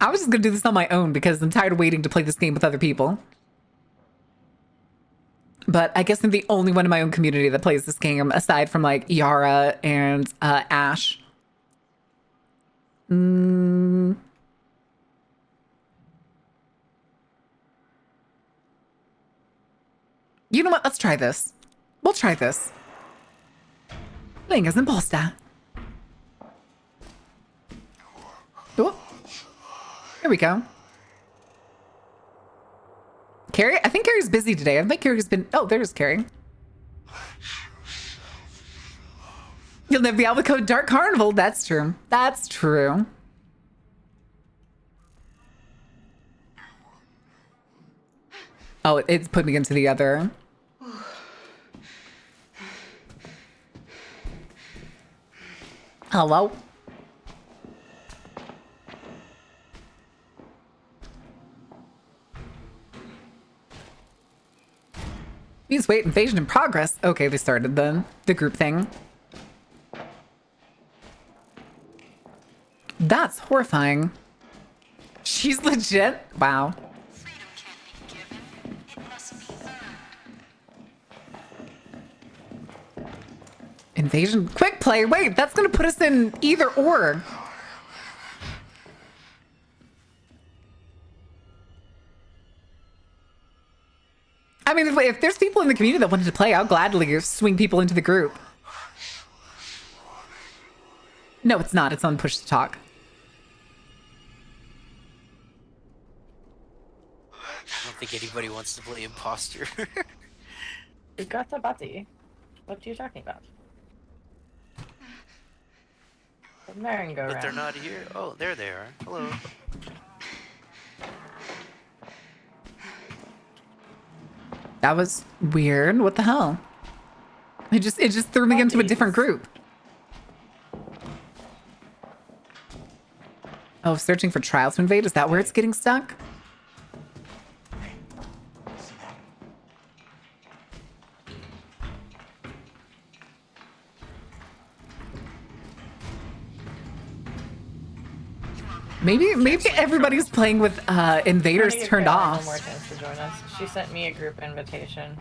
I was just going to do this on my own because I'm tired of waiting to play this game with other people. But I guess I'm the only one in my own community that plays this game, aside from like Yara and Ash. You know what? Let's try this. We'll try this. Playing as imposter. Oh, here we go. Carrie? I think Carrie's busy today. I think Carrie's been... Oh, there's Carrie. You'll never be able to code Dark Carnival. That's true. That's true. Oh, it's put me into the other. Hello? Please wait, invasion in progress. Okay, they started the group thing. That's horrifying. She's legit. Wow. Freedom can't be given. It must be earned. Invasion quick play. Wait, that's gonna put us in either or. I mean, if there's people in the community that wanted to play, I'll gladly swing people into the group. No, it's not. It's on push to talk. I don't think anybody wants to play imposter. We got a buddy. What are you talking about? The merry-go-round. But they're not here. Oh, there they are. Hello. That was weird. What the hell? It just threw me into a different group. Oh, searching for trials to invade. Is that where it's getting stuck? Maybe everybody's playing with invaders turned off. One more chance to join us. She sent me a group invitation.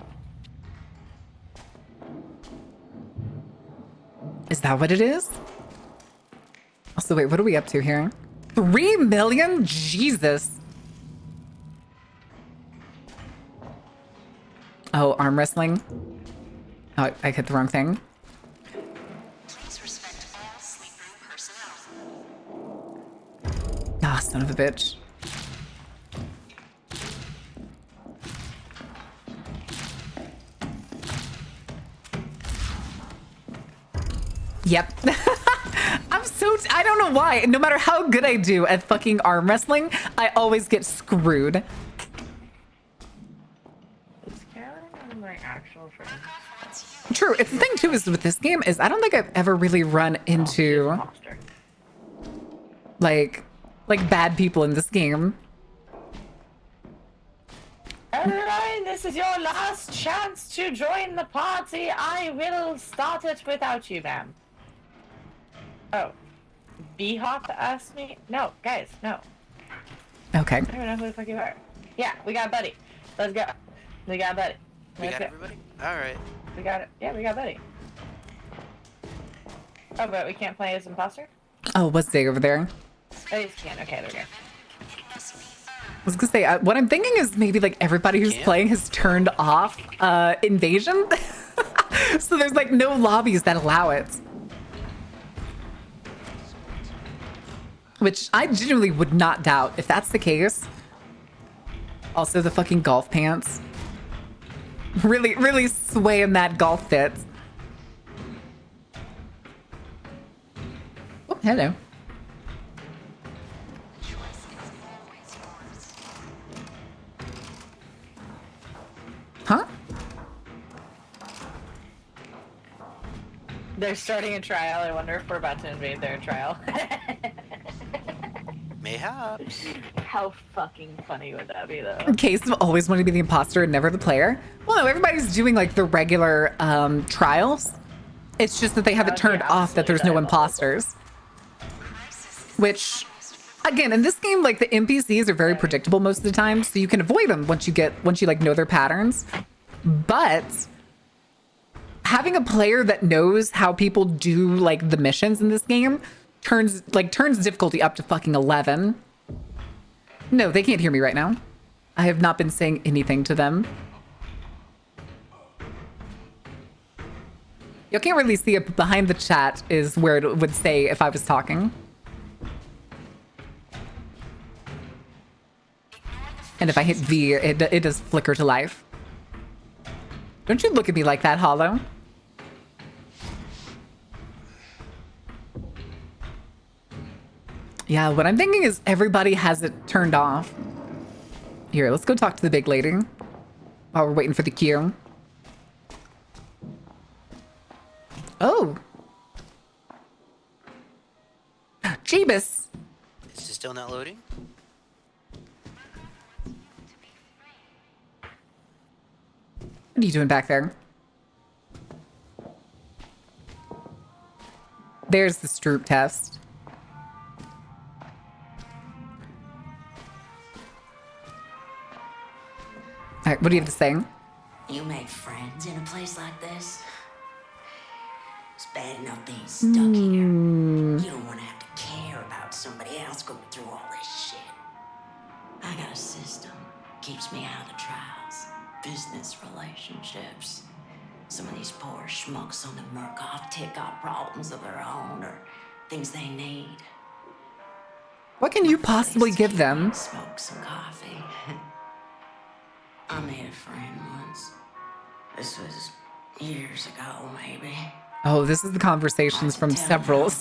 Is that what it is? Also, wait, what are we up to here? 3 million? Jesus. Oh, arm wrestling. Oh, I hit the wrong thing. Please respect all sleep room personnel. Ah, son of a bitch. Yep. I don't know why. No matter how good I do at fucking arm wrestling, I always get screwed. Is Karen one of my actual friends? True. It's the thing too is with this game is I don't think I've ever really run into like bad people in this game. Everyone, this is your last chance to join the party. I will start it without you, ma'am. Oh. B-Hop asked me? No, guys, no. Okay. I don't know who the fuck you are. Yeah, we got Buddy. Let's go. We got Buddy. We got everybody? Alright. We got it. Yeah, we got Buddy. Oh, but we can't play as imposter? Oh, what's day over there? Oh, you can. Okay, there we go. I was gonna say, what I'm thinking is maybe like everybody who's playing has turned off invasion. So there's like no lobbies that allow it. Which I genuinely would not doubt if that's the case. Also the fucking golf pants. Really swaying that golf fit. Oh, hello. Huh? They're starting a trial. I wonder if we're about to invade their trial. Mayhaps. How fucking funny would that be, though? In case of always wanting to be the imposter and never the player. Well, no, everybody's doing like the regular trials. It's just that they have it turned off that there's no imposters. Which, again, in this game, like the NPCs are very predictable most of the time, so you can avoid them once you like know their patterns. but having a player that knows how people do like the missions in this game turns difficulty up to fucking 11. No, they can't hear me right now. I have not been saying anything to them. You can't really see it, but behind the chat is where it would say if I was talking. And if I hit V, it does flicker to life. Don't you look at me like that, Hollow. Yeah, what I'm thinking is everybody has it turned off. Here, let's go talk to the big lady while we're waiting for the queue. Oh. Jeebus. Is it still not loading? What are you doing back there? There's the Stroop test. All right, what do you have to say? You make friends in a place like this? It's bad enough being stuck here. You don't want to have to care about somebody else going through all this shit. I got a system. Keeps me out of the trials. Business relationships. Some of these poor schmucks on the Murkoff tick got problems of their own or things they need. What can you possibly give them? Smoke some coffee. I made a friend once. This was years ago, maybe. Oh, this is the conversations from several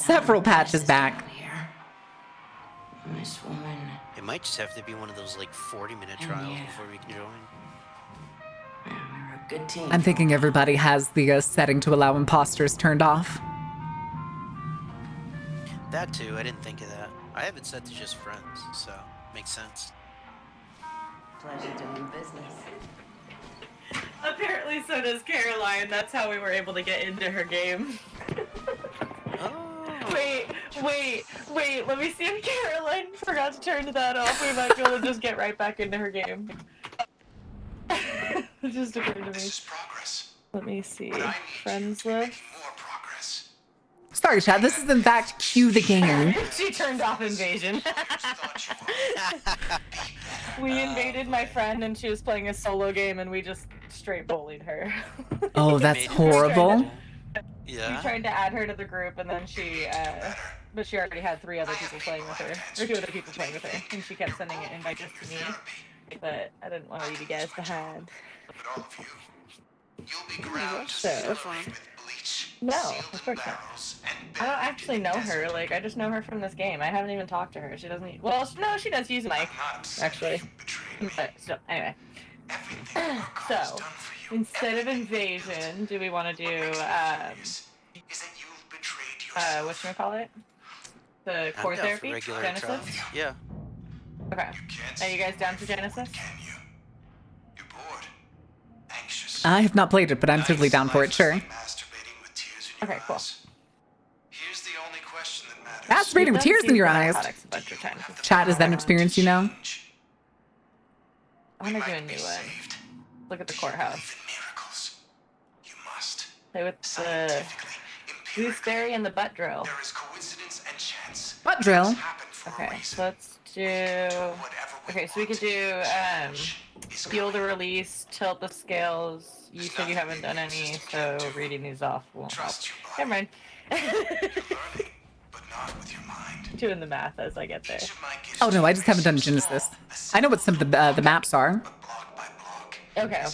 patches back. This woman. It might just have to be one of those like 40-minute trials before we can join. We're a good team. I'm thinking everybody has the setting to allow imposters turned off. That too, I didn't think of that. I have it set to just friends, so makes sense. Pleasure doing business. Apparently so does Caroline. That's how we were able to get into her game. Oh. Wait. Let me see if Caroline forgot to turn that off. We might be able to just get right back into her game. It just occurred to me. Let me see. Friends list. Sorry, chat. This is in fact cue the game. She turned off invasion. We invaded my friend and she was playing a solo game and we just straight bullied her. Oh, that's horrible. Yeah. We tried to add her to the group and then but she already had 3 other people playing with her, or 2 other people playing with her, and she kept sending invites to me, but I didn't want to leave you guys behind. So, no, of course not. I don't actually know her, like, I just know her from this game. I haven't even talked to her. She doesn't, well, no, she does use mic, actually. But still, anyway. So, instead of invasion, do we want to do, whatchamacallit? The core therapy? Genesis? Trials. Yeah. Okay. Are you guys down for Genesis? I have not played it, but I'm totally down for it, sure. Okay, cool. Masturbating with tears in your eyes. Chat, is that an experience you know? I want to do a new one. Look at the courthouse. Play with the gooseberry and the butt drill. Butt drill? Okay, so let's do... Okay, so we could do, feel the release, tilt the scales. You said you haven't done any, so reading these off won't help. Never mind. Doing the math as I get there. Oh no, I just haven't done Genesis. I know what some of the maps are. Okay.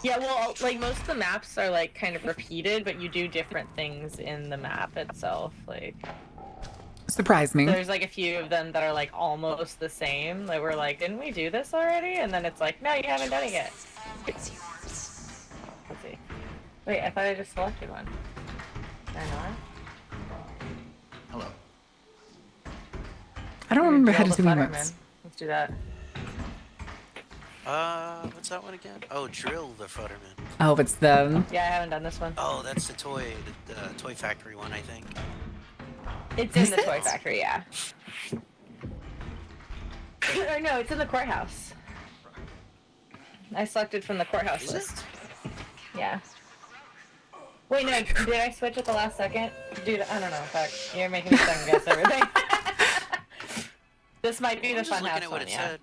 Yeah, well, like, most of the maps are, like, kind of repeated, but you do different things in the map itself, like... Surprise me. There's, like, a few of them that are, like, almost the same, that we're like, didn't we do this already? And then it's like, no, you haven't done it yet. Let's see. Wait, I thought I just selected one. Did I not? Hello. I don't remember how to do Futterman. emotes. Let's do that. What's that one again? Oh, Drill the Futterman. Oh, it's the... Yeah, I haven't done this one. Oh, that's the Toy Factory one, I think. It's in the Toy Factory, yeah. Or no, it's in the courthouse. I selected from the courthouse list. Yeah. Wait, no, did I switch at the last second? Dude, I don't know. Fuck. You're making me second guess everything. This might be the Just looking funhouse at what one, it yeah. said.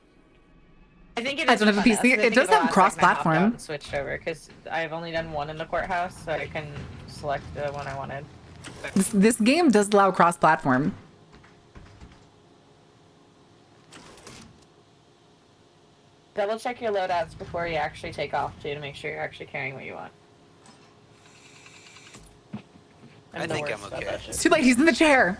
I think it I is don't the have a funhouse, PC. 'cause I It think does the have last second I hopped out cross-platform. and switched over because I've only done one in the courthouse, so I can select the one I wanted. This game does allow cross-platform. Double check your loadouts before you actually take off, too, to make sure you're actually carrying what you want. I think I'm okay. It's too late. He's in the chair.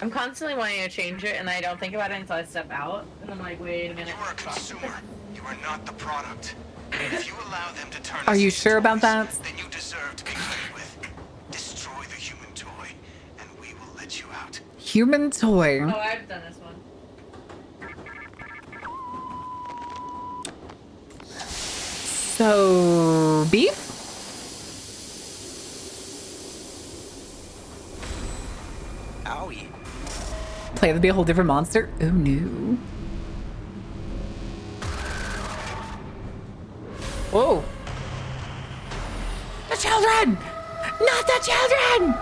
I'm constantly wanting to change it, and I don't think about it until I step out. And I'm like, wait a minute. You are a consumer. You are not the product. If you allow them to turn Are us you into sure about toys, that? then you deserve to be played with. Destroy the human toy, and we will let you out. Human toy. Oh, I've done this one. So, beef? Owie. Play to be a whole different monster? Oh no. Whoa. The children! Not the children!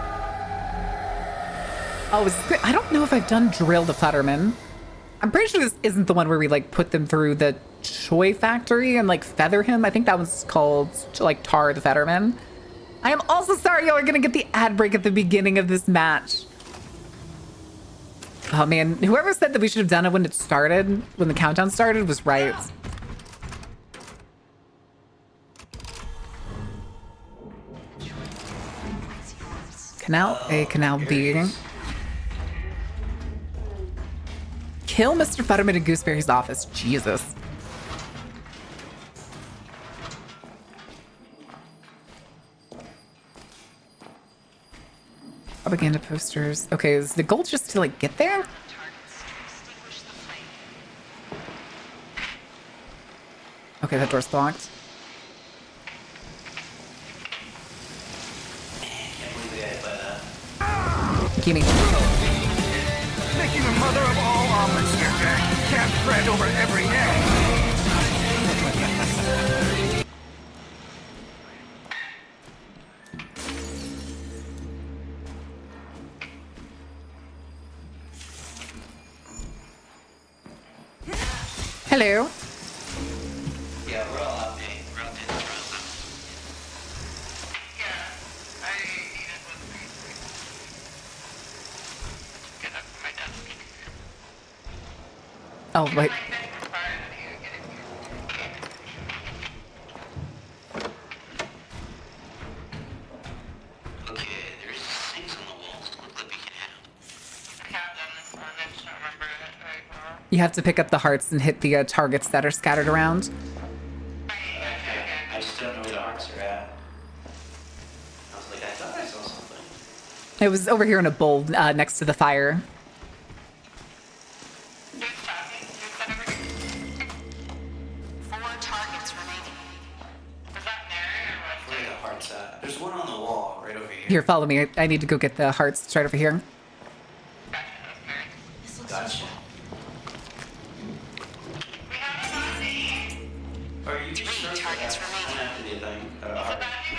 Oh, is this good? I don't know if I've done Drill to Futterman. I'm pretty sure this isn't the one where we like put them through the toy factory and like feather him. I think that was called like Tar the Fetterman. I am also sorry y'all are gonna get the ad break at the beginning of this match. Oh man, whoever said that we should have done it when it started, when the countdown started, was right. Canal A, Canal B. Kill Mr. Futterman in Gooseberry's office. Jesus. Propaganda posters. Okay, is the goal just to like get there? Okay, that door's blocked. Gimme. Making the mother of all omelets here, Jack. Can't spread over every egg. Hello. Yeah, we're all out, mate. We're out there. Oh, wait. Okay, there's things on the walls that look like we can have. I have done this one, I just don't remember it very well. You have to pick up the hearts and hit the targets that are scattered around. I just don't know where the hearts are at. I was like, I thought I saw something. It was over here in a bowl next to the fire. Where are the hearts at? There's one on the wall right over here. Here, follow me. I need to go get the hearts. It's right over here. Gotcha. Are you sure targets remaining? I don't have anything.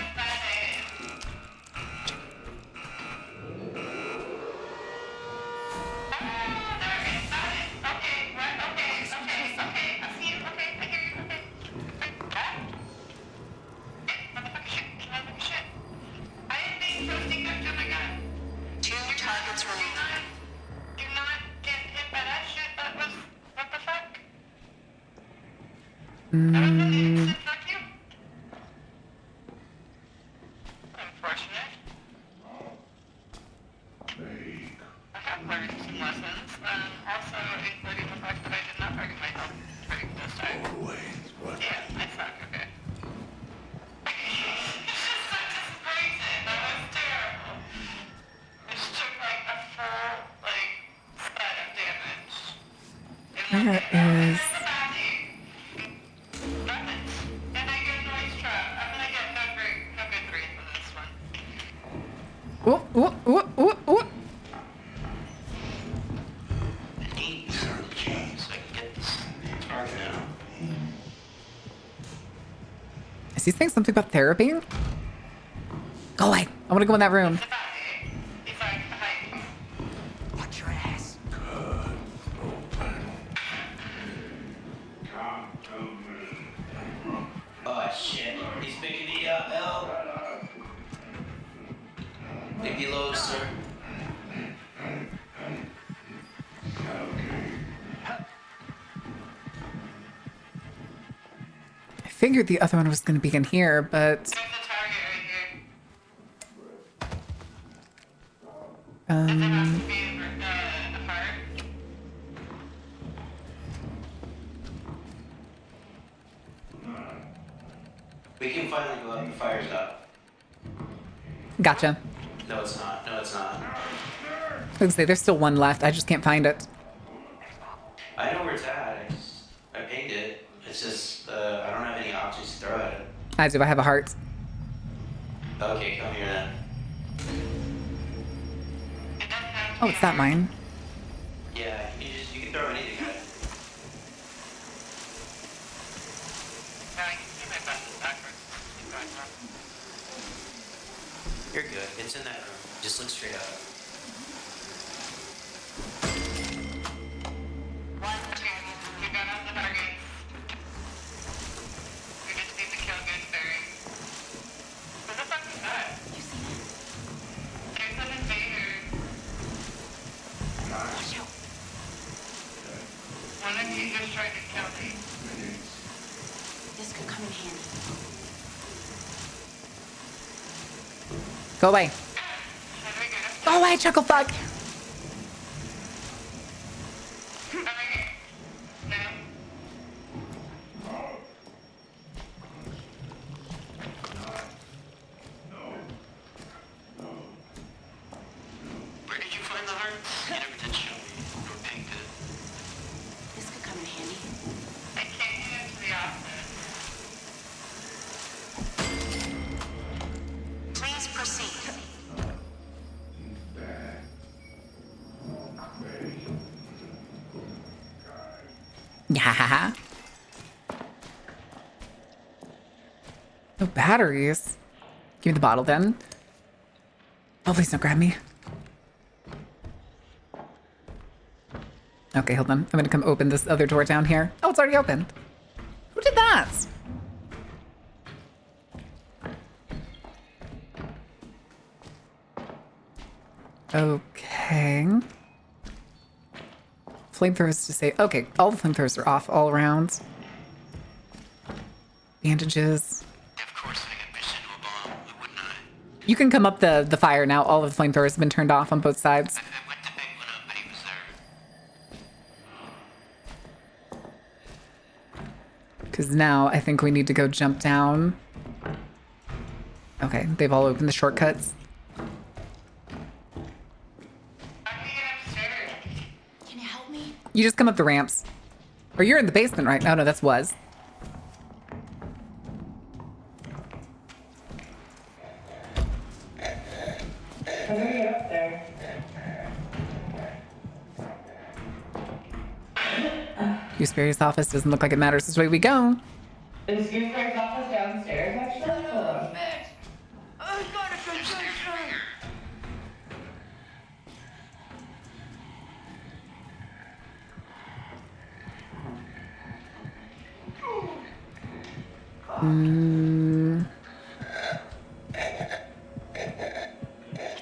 Two targets remaining. Do not get hit by that shit. That was... What the fuck? Fuck you. Unfortunate. I have learned some lessons. Also, including the fact that I did not target myself this time. Yeah, I suck, okay. It's just so disappointing. That was terrible. It just took like a full, like, spat of damage. Where is... And I get noise trap. I'm gonna get no good grief for this one. Whoop, whoop, whoop, whoop, whoop. I need some keys so I can get this target out. I Is he saying something about therapy? Go away. I want to go in that room. Watch your ass. Oh shit, he's picking me up, help! Maybe low, sir. I figured the other one was going to be in here, but... We can finally go up, the fire's up. Gotcha. No, it's not. No, it's not. I was going to say, there's still one left. I just can't find it. I know where it's at. I pinged it. It's just, I don't have any options to throw at it. I do. I have a heart. Okay, come here then. Oh, it's that mine. Yeah, you can throw anything at it. You're good. It's in that room. Just look straight up. 1, 2, you got on the target. We just need to kill Gooseberry. Who the fuck is that? You see it? There's an invader. Watch out. One of you just tried to kill me. This could come in handy. Go away. Go away, chuckle fuck. Where did you find the heart? You never did show me. Who picked it? This could come in handy. I can't get into the office. Please proceed. Yeah. No batteries. Give me the bottle then. Oh, please don't grab me. Okay, hold on. I'm gonna come open this other door down here. Oh, it's already open. Who did that? Okay. Flamethrowers to say, okay, all the flamethrowers are off all around. Bandages. Of course I get pushed into a bomb, wouldn't I? You can come up the fire now. All of the flamethrowers have been turned off on both sides. I went to pick one up, but he was there. Because now I think we need to go jump down. Okay, they've all opened the shortcuts. How can you get upstairs? Can you help me? You just come up the ramps. Or you're in the basement, right? Oh, no, that's was. How do we get up there? Gooseberry's office doesn't look like it matters which way we go. Is Gooseberry's office downstairs, actually? Hold on. I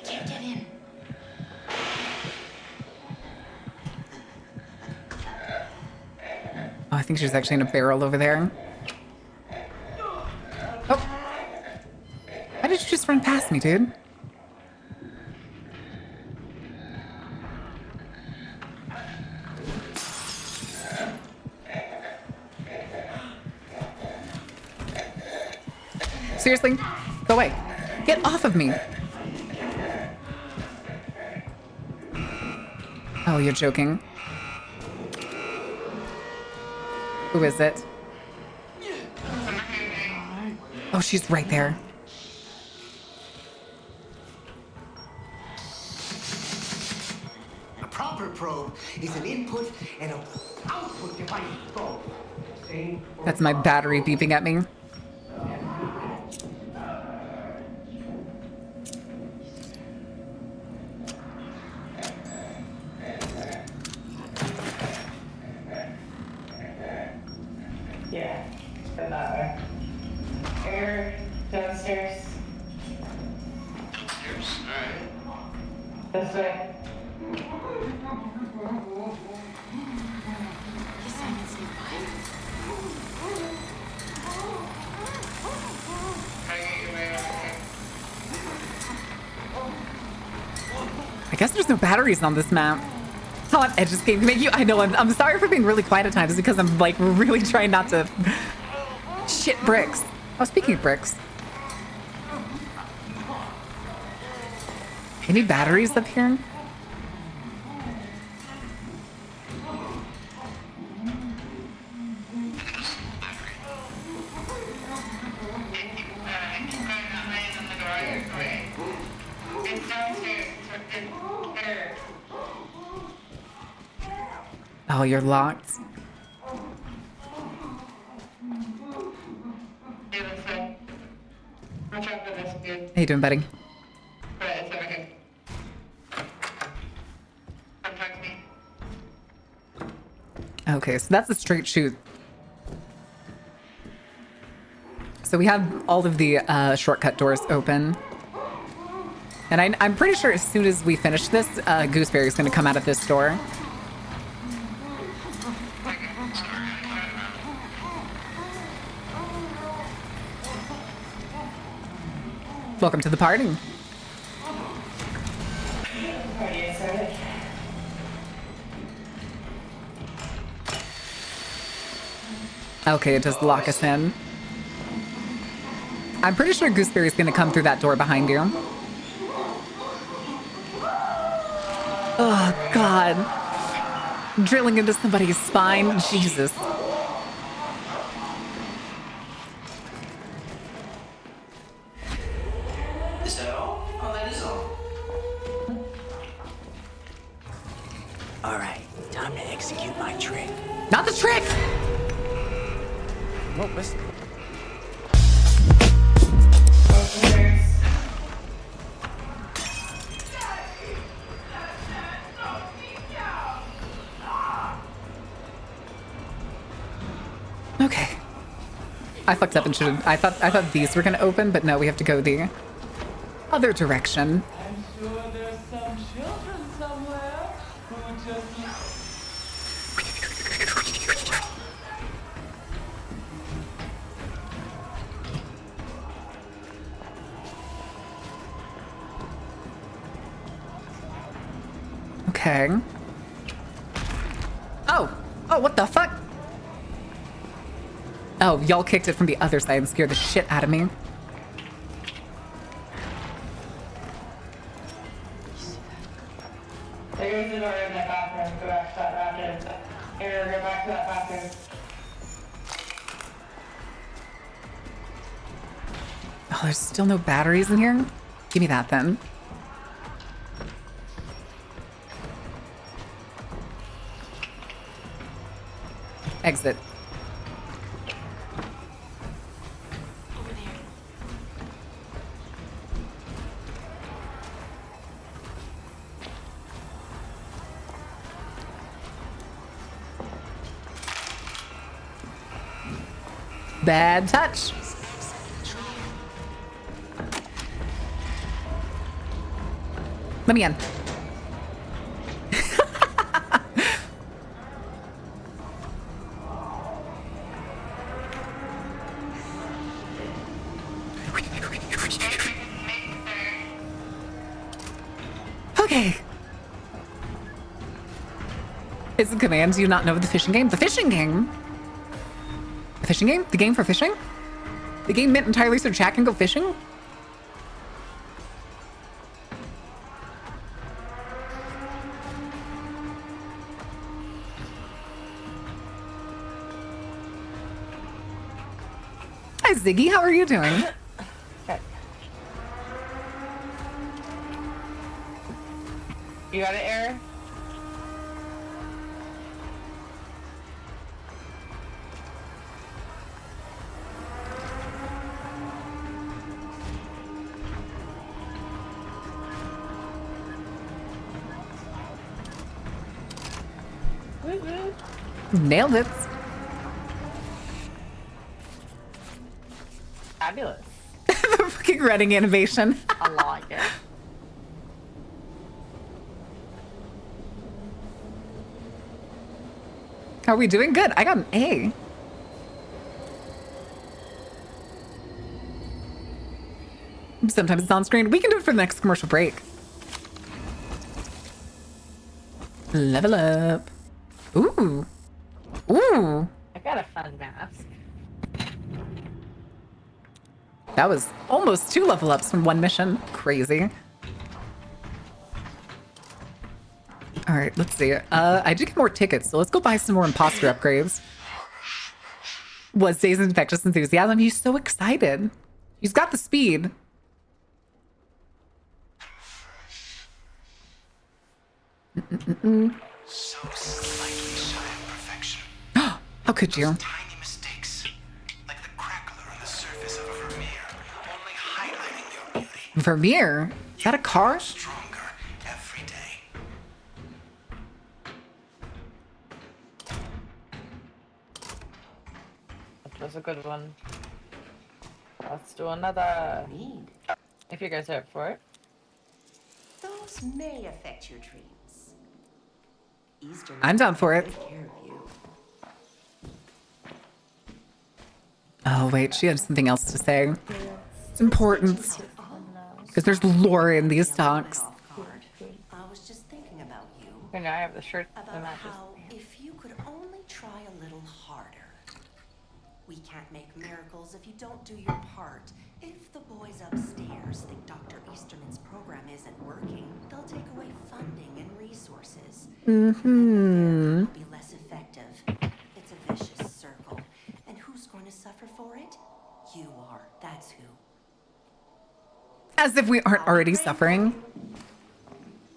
can't get in. Oh, I think she's actually in a barrel over there. Oh. Why did you just run past me, dude? Seriously? Go away. Get off of me. Oh, you're joking. Who is it? Oh, she's right there. A proper probe is an input and an output device. That's my battery beeping at me. This way. I guess there's no batteries on this map. How on edge this game can make you. I know, I'm sorry for being really quiet at times because I'm like really trying not to. Shit, bricks. Oh, speaking of bricks. Any batteries up here? Oh, you're locked. How you doing, buddy? Okay, so that's a straight shoot. So we have all of the shortcut doors open. And I'm pretty sure as soon as we finish this, Gooseberry is going to come out of this door. Welcome to the party. Okay, it does lock us in. I'm pretty sure Gooseberry is going to come through that door behind you. Oh, God. Drilling into somebody's spine. Jesus. Is that all? Oh, that is all. All right, time to execute my trick. Not the trick! What was... Okay. I fucked up and should have. I thought these were gonna open, but no, we have to go the other direction. I'm sure there's some children somewhere who just... Okay. Oh! Oh, what the fuck? Oh, y'all kicked it from the other side and scared the shit out of me. There's the door in that bathroom. Go back to that bathroom. Here, go back to that bathroom. Oh, there's still no batteries in here? Give me that then. Exit. Bad touch. Let me in. Okay. Is the command, do you not know the fishing game? The fishing game? The fishing game? The game for fishing? The game meant entirely so Jack can go fishing? Hi, Ziggy. How are you doing? You got an error? Nailed it. Fabulous. The fucking running animation. I like it. How are we doing? Good. I got an A. Sometimes it's on screen. We can do it for the next commercial break. Level up. Ooh. Ooh. I got a fun mask. That was almost 2 level ups from 1 mission. Crazy. All right, let's see. I did get more tickets, so let's go buy some more imposter upgrades. Was Days Infectious Enthusiasm. He's so excited. He's got the speed. So slightly shy of perfection. How could you? Tiny mistakes, like the crackler on the surface of a Vermeer, only highlighting your beauty. Vermeer? Is that a car? Stronger every day. That was a good one. Let's do another. If you guys are up for it. Those may affect your dreams. Eastern I'm down for it. will take care of you. Oh, wait, she had something else to say. It's important. Because there's lore in these talks. I was just thinking about you. And I have the shirt that About matches. how if you could only try a little harder. We can't make miracles if you don't do your part. If the boys upstairs think Dr. Easterman's program isn't working, they'll take away funding and resources. Mm-hmm. It'll be less effective. It's a vicious circle. And who's going to suffer for it? You are. That's who. As if we aren't already suffering.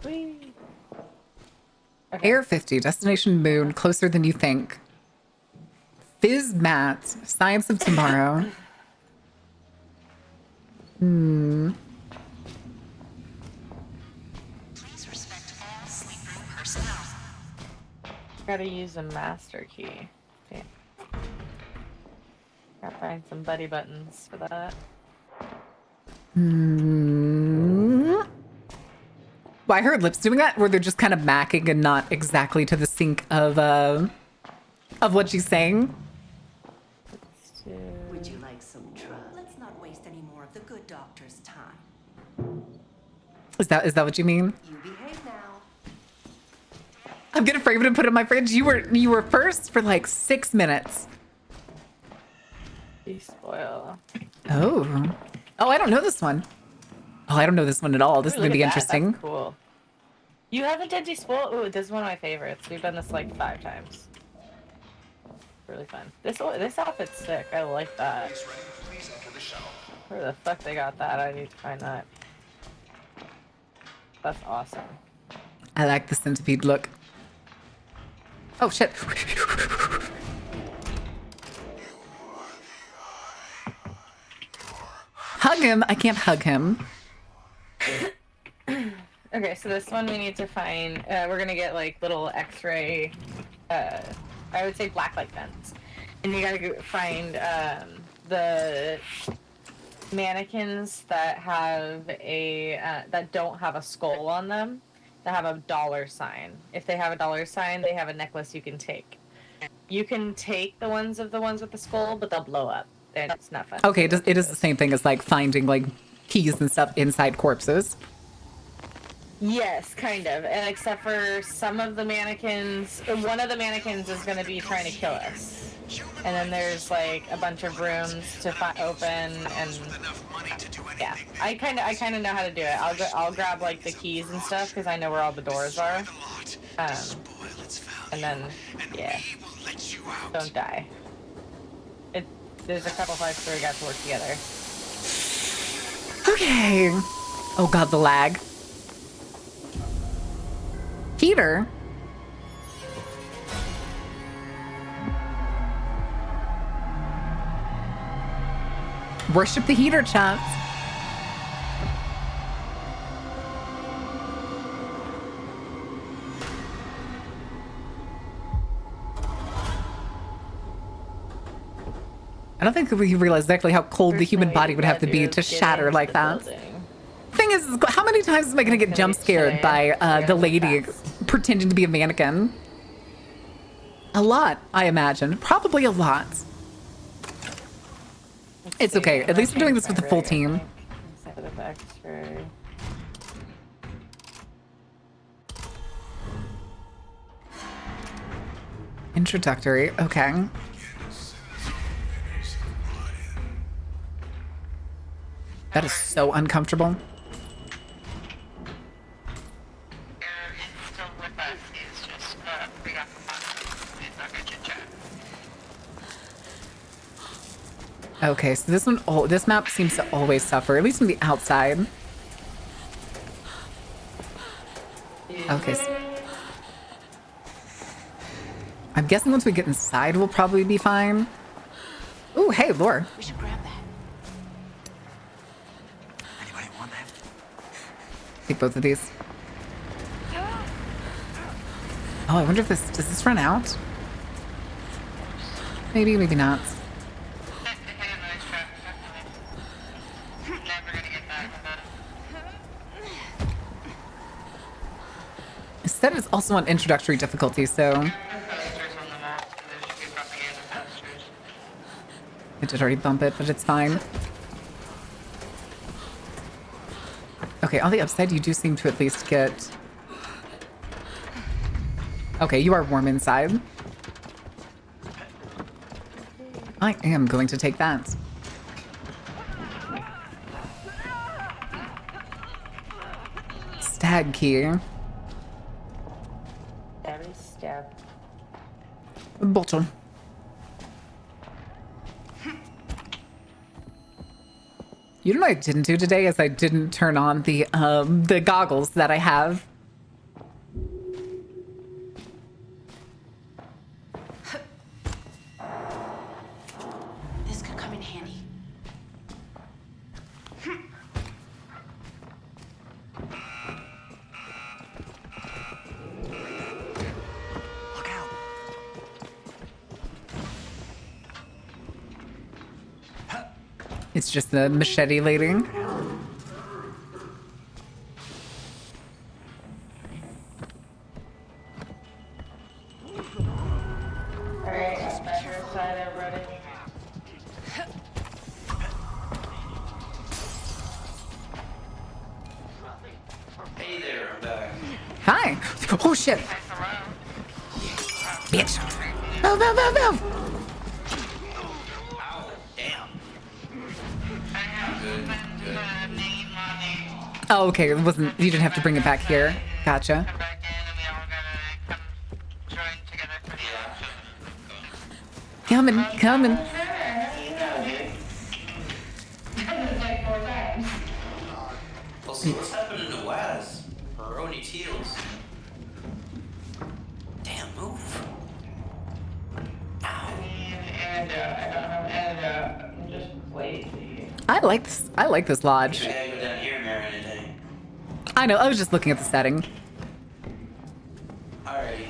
Whee. Air 50, Destination Moon, closer than you think. Fizz Mat, Science of Tomorrow. Please respect all sleep room personnel. Gotta use a master key. Okay. Gotta find some buddy buttons for that. Well, I heard Lips doing that, where they're just kind of macking and not exactly to the sync of what she's saying. Would you like some trust? Let's not waste any more of the good doctor's time. Is that what you mean? You behave now. I'm gonna frame it and put it in my fridge. You were first for like 6 minutes. Despoil. Oh, I don't know this one. Oh, I don't know this one at all. This Ooh, is gonna look be at that. interesting. That's cool. You haven't done despoil? Ooh, this is one of my favorites. We've done this like 5 times. Really fun. This outfit's sick. I like that. Where the fuck they got that? I need to find that. That's awesome. I like the centipede look. Oh shit. Hug him. I can't hug him. Okay, so this one we need to find. We're gonna get like little X-ray. I would say blacklight vents, and you gotta go find the mannequins that have a that don't have a skull on them, that have a $sign. If they have a $sign, they have a necklace you can take. You can take the ones with the skull, but they'll blow up, and it's not fun. Okay, it is the same thing as like finding like keys and stuff inside corpses. Yes, kind of. And except for some of the mannequins, one of the mannequins is going to be trying to kill us. And then there's like a bunch of rooms to open, and yeah, I kind of know how to do it. I'll grab like the keys and stuff because I know where all the doors are. And then yeah, don't die. There's a couple fights where we got to work together. Okay. Oh god, the lag. Heater. Worship the heater, chats. I don't think we realize exactly how cold the human body would have to be to shatter like that. Thing is, how many times am I going to get jump scared by the lady pretending to be a mannequin? A lot, I imagine. Probably a lot. It's okay. At least I'm doing this with the full team. Instead of X-ray. Introductory. Okay. That is so uncomfortable. Still with us. He's just, we got the box. He's not gonna chit-chat. Okay, so this one, oh, this map seems to always suffer, at least from the outside. Okay. I'm guessing once we get inside, we'll probably be fine. Ooh, hey, Lore. We should grab that. Anybody want that? Take both of these. Oh, I wonder if this, does this run out? Maybe, maybe not. It said it's also on introductory difficulty, so... I did already bump it, but it's fine. Okay, on the upside, you do seem to at least get... Okay, you are warm inside. I am going to take that. Stag key. Stabby stab. Bottle. You know what I didn't do today is I didn't turn on the goggles that I have. This could come in handy. Look out. It's just the machete lady. Alright, back to your side, everybody. Hey there, I'm back. Hi. Oh shit. Bitch. Move, move, move, move. Ow, damn. Good, good. Oh, okay. It wasn't. You didn't have to bring it back here. Gotcha. Coming, coming. Well, see what's happening to Waz? Or Oni Teals? Damn, move. Ow. I'm just lazy. I like this. I like this lodge. We gotta go down here and marry anything. I know. I was just looking at the setting. Alrighty.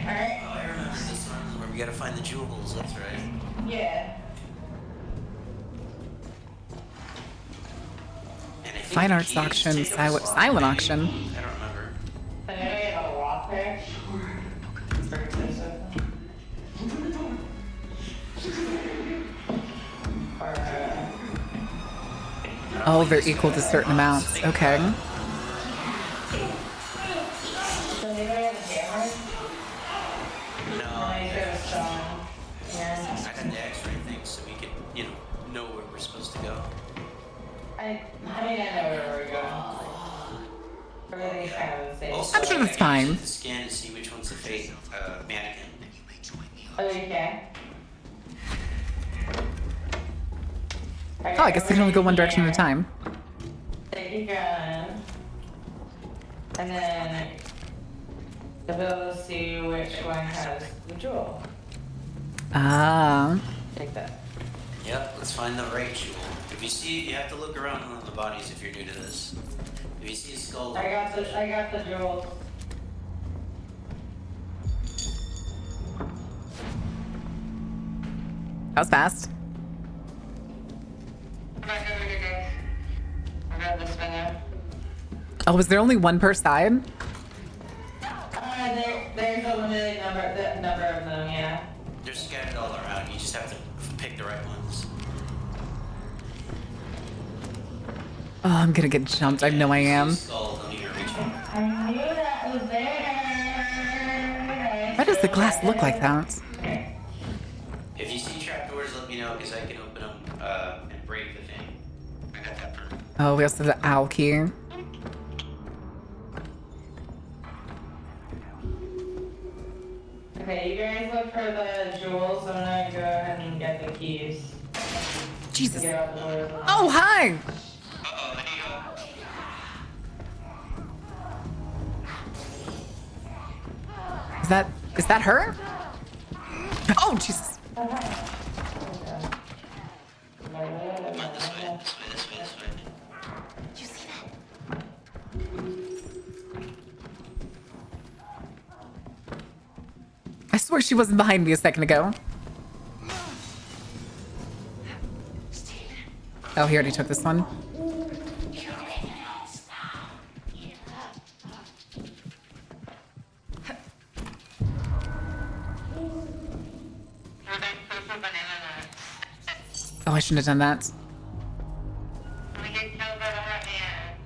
Alright. Oh, I remember this one where we gotta find the jewels, that's right. Yeah. And I think Fine the arts key is auction, to take up a slot, silent maybe. auction. I don't remember. So now we have a lockpick. Oh, they're equal to certain amounts. Okay. No, I had the X-ray thing so we could, know where we're supposed to go. I mean, I know where we're going. Everything's kind of the same. Also, I'm sure that's fine. I can scan to see which one's the fake mannequin. Oh, you can? Oh, I guess they can only go one direction at a time. Take your gun. And then you'll be able to see which one has the jewel. Ah. Take that. Yep, let's find the right jewel. If you see, you have to look around on the bodies if you're new to this. If you see a skull, I got the jewel. That was fast. I got this one now. Oh, was there only one per side? the number of them, yeah. They're scattered all around. You just have to pick the right ones. Oh, I'm gonna get jumped. I know I am. Skull, don't even reach one. I knew that was there. Why does the glass look like that? If you see trapdoors, let me know because I can open them and break the thing. I got that for. Oh, we also have the owl key. Okay, you guys look for the jewels. I'm gonna go ahead and get the keys. Jesus. Get out the doors. Oh, hi! Uh-oh, I need Is that her? Oh, Jesus. Come on, this way. You see that? I swear she wasn't behind me a second ago. Oh, he already took this one. Oh, I shouldn't have done that. We get killed by the hot man.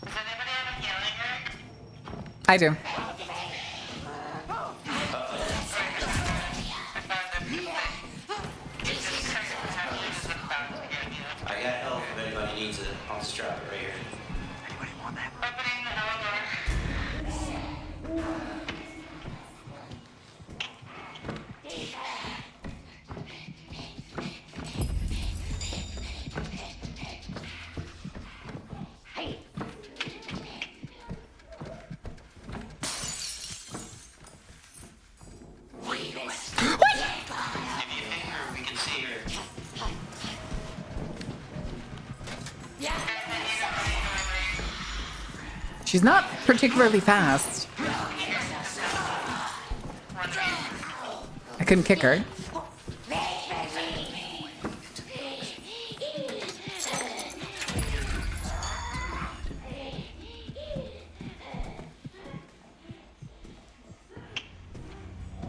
Does anybody have a healing room? I do. I got help if anybody needs it. I'll just drop it right here. Anybody want that? Opening the elevator. She's not particularly fast. I couldn't kick her.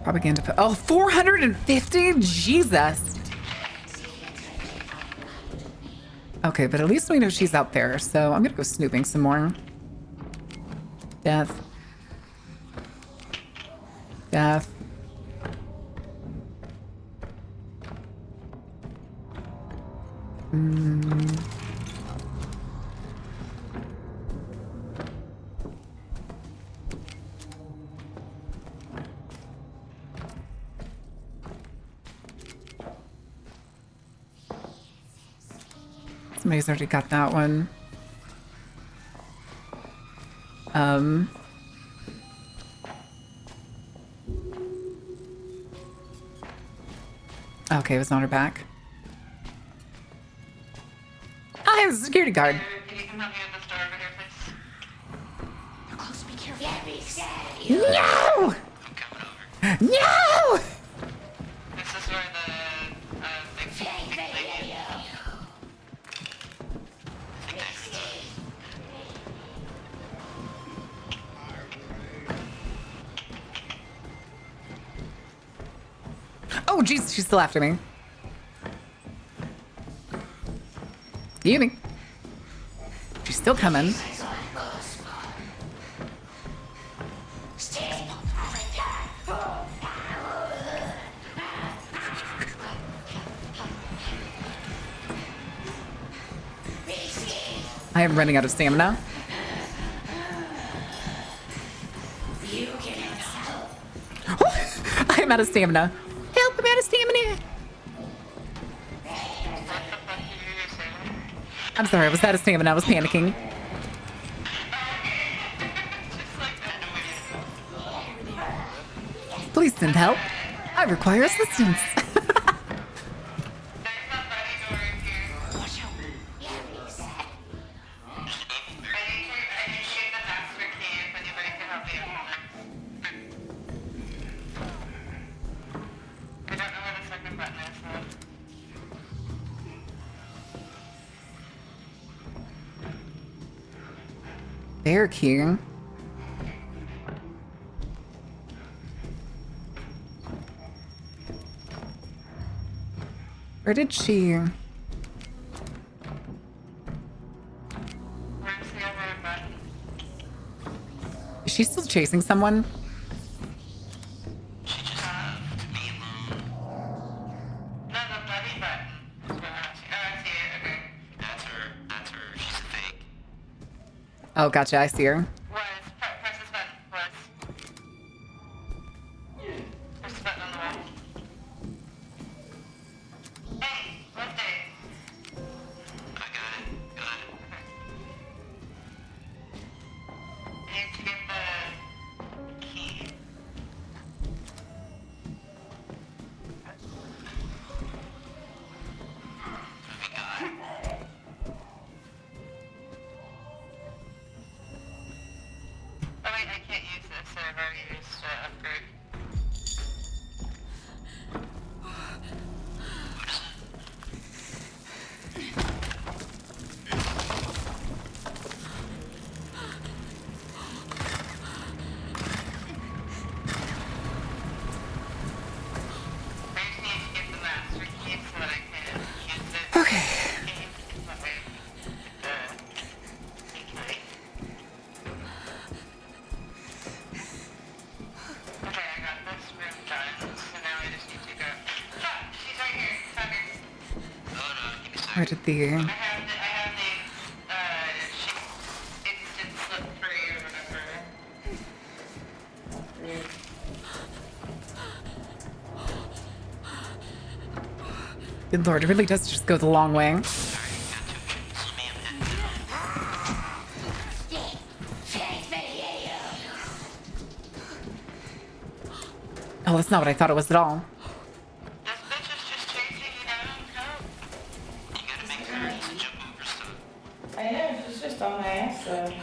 Propaganda. Oh, 450? Jesus. Okay, but at least we know she's out there, so I'm gonna go snooping some more. Death. Death. Somebody's already got that one. Okay, it was on her back. Oh, it was a security guard. Can you come help me with this door over here, please? They're close, be careful. No! I'm coming over. No! This is where the big thing is. Oh, jeez, she's still after me. Excuse me. She's still coming. I am running out of stamina. I am out of stamina. Help, I'm out of stamina. I'm sorry, I was out of stamina. I was panicking. Please send help. I require assistance. Bear key. Where did she... Where's the other button? Is she still chasing someone? She just left me alone. No, the buddy button. Is what I see. Oh, I see it. Okay. That's her. That's her. She's a fake. Oh, gotcha. I see her. Press this button. Press the button on the wall. Hey, lift it. I got it. Got it. I need to get the key. What we got? Oh wait, I can't use this. I've already used upgrade. I just need to get the master key so that I can use it. Okay. That way, okay, I got this room done, so now I just need to go. Fuck, she's right here. Found her. Oh no, give me a second. Where did the... I have the, she instant slip free or whatever. Good lord, it really does just go the long way. Oh, that's not what I thought it was at all. This bitch is just chasing you down. Help. You gotta make her to jump over stuff. I know, she's just on my ass though.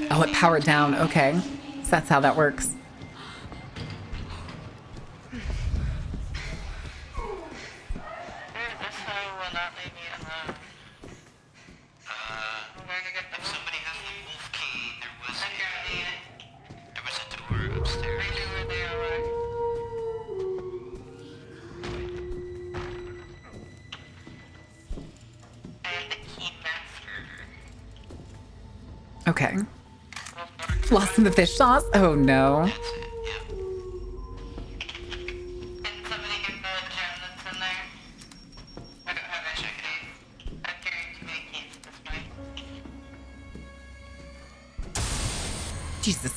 Oh, it powered down. Okay. So that's how that works. This hoe will not leave me alone. I'm going to get the if somebody has the wolf key, there was a door upstairs. I knew where they all were. I have the key master. Okay. Lost in the fish sauce? Oh no. That's it, yeah. Can somebody get the gem that's in there? I don't have any keys. I'm carrying too many keys at this point. Jesus.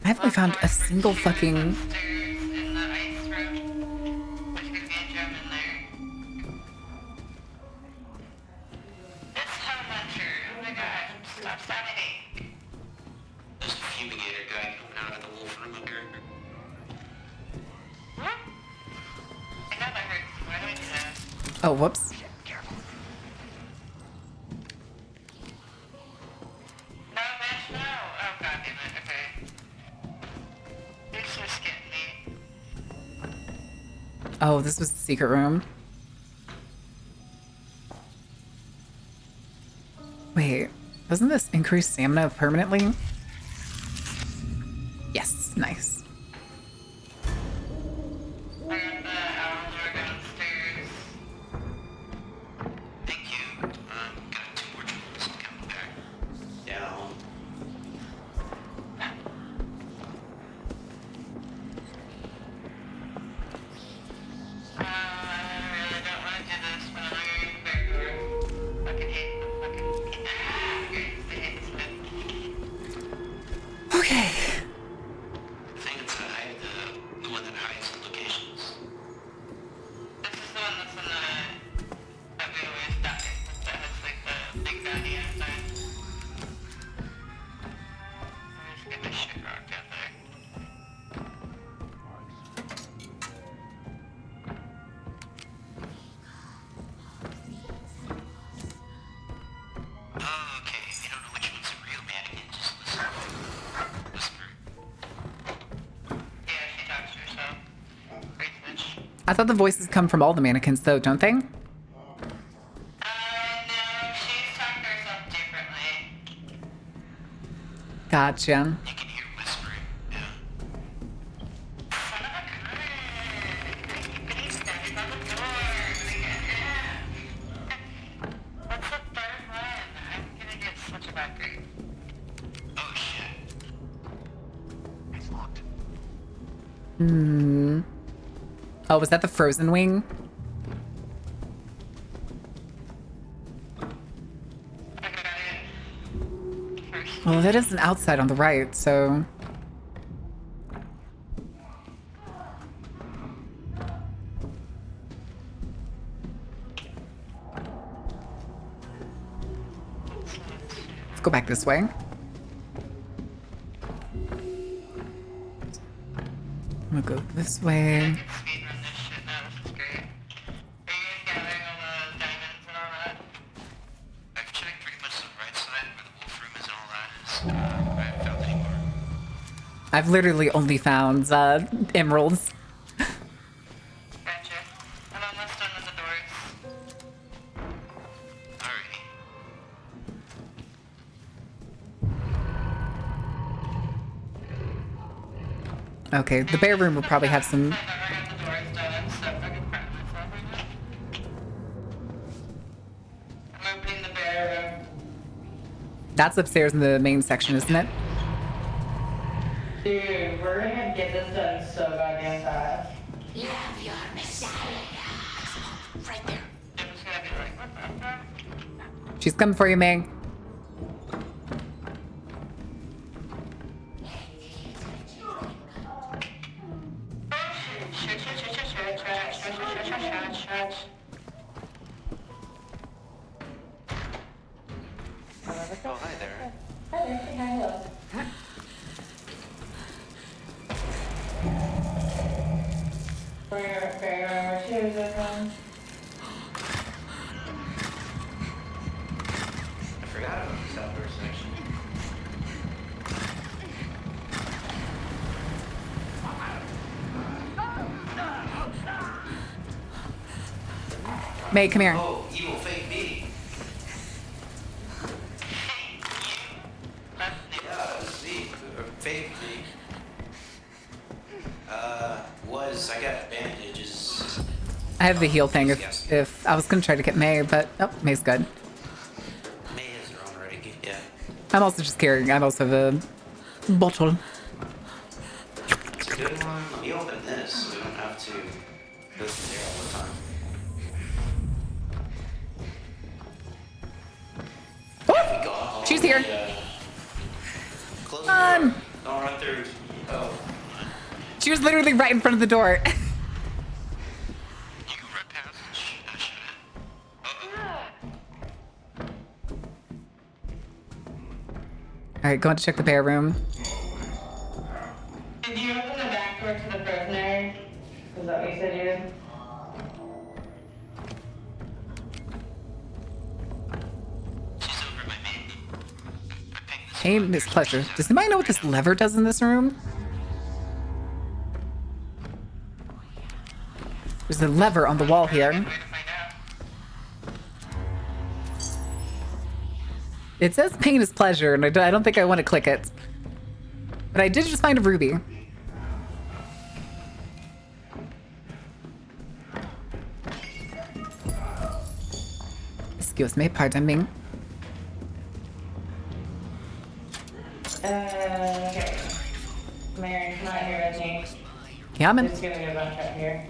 I haven't found a single fucking... Upstairs in the ice room. There's gonna be a gem in there. This helmeter. Oh my god. Stop sounding. There's a fumigator guy coming out of the wolf room here. What? I know that hurts. Why do I do that? Oh, whoops. No, bitch, no. Oh god damn it. Okay. You're just getting me. Oh, this was the secret room. Wait, doesn't this increase stamina permanently? Yes, nice. I got the owl door downstairs. Thank you. Got 2 more jewels coming back. Down. I really don't want to do this, but I'm going to back door. Fucking hate the fucking... I hate this bit. Okay. I think it's the one that hides the locations. This is the one that's in the... that we always die. That has like the big baddie outside. Let me just get this shit rocked out there. I thought the voices come from all the mannequins, though, don't they? No, she's talked herself differently. Gotcha. You can hear whispering, yeah. Son of a gun! But he's standing on the door. What's the third one? I'm gonna get such a bad grade. Oh shit. It's locked. Hmm. Oh, was that the frozen wing? Well, that is an outside on the right, so... Let's go back this way. I'm gonna go this way. I've checked pretty much the right side where the wolf room is and all that. I haven't found any more. I've literally only found emeralds. Gotcha. I'm almost done with the doors. Alrighty. Okay, the bear room will probably have some... I'm opening the bear room. That's upstairs in the main section, isn't it? Dude, we're gonna get this done so goddamn fast. You have your messiah. Right there. I'm just gonna be like, what the fuck? She's coming for you, Meg. Oh, hi there. Hi there, say hi, hello. Where shoes are from? I forgot about this outdoor section. Meg, come here. Oh, evil fake me. Yeah, it was me. Fake me. I got bandages. I have the heal thing if I was gonna try to get May, but oh, May's good. May has her own already, yeah. I'm also just carrying. I also have a bottle. It's a good one. Let me open this so we don't have to go through there all the time. Oh, she's here. Close the door. Don't run through. Oh. She was literally right in front of the door. All right, going to check the bear room. Did you open the back door to the frozen area? Is that what you said you did? Hey, Miss Pleasure. Does anybody know what this lever does in this room? There's a lever on the wall here. It says pain is pleasure, and I don't think I want to click it. But I did just find a ruby. Excuse me, pardon me. Okay. Mary, come out here with me. Yeah, I'm in. Just gonna get a bunch up here.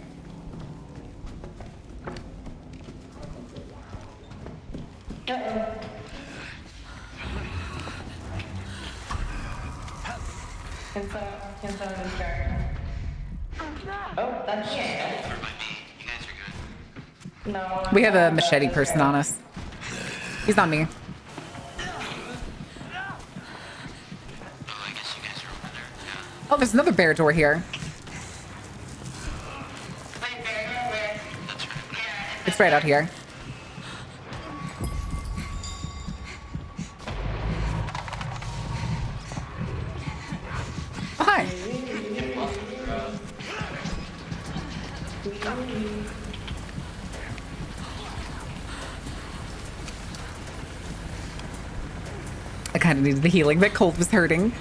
Uh-oh. Can someone distract her? Oh, that's Shannon. No. We have a machete person on us. He's on me. Oh, there's another bear door here. It's right out here. Oh, hi. kind of needed the healing. That cold was hurting.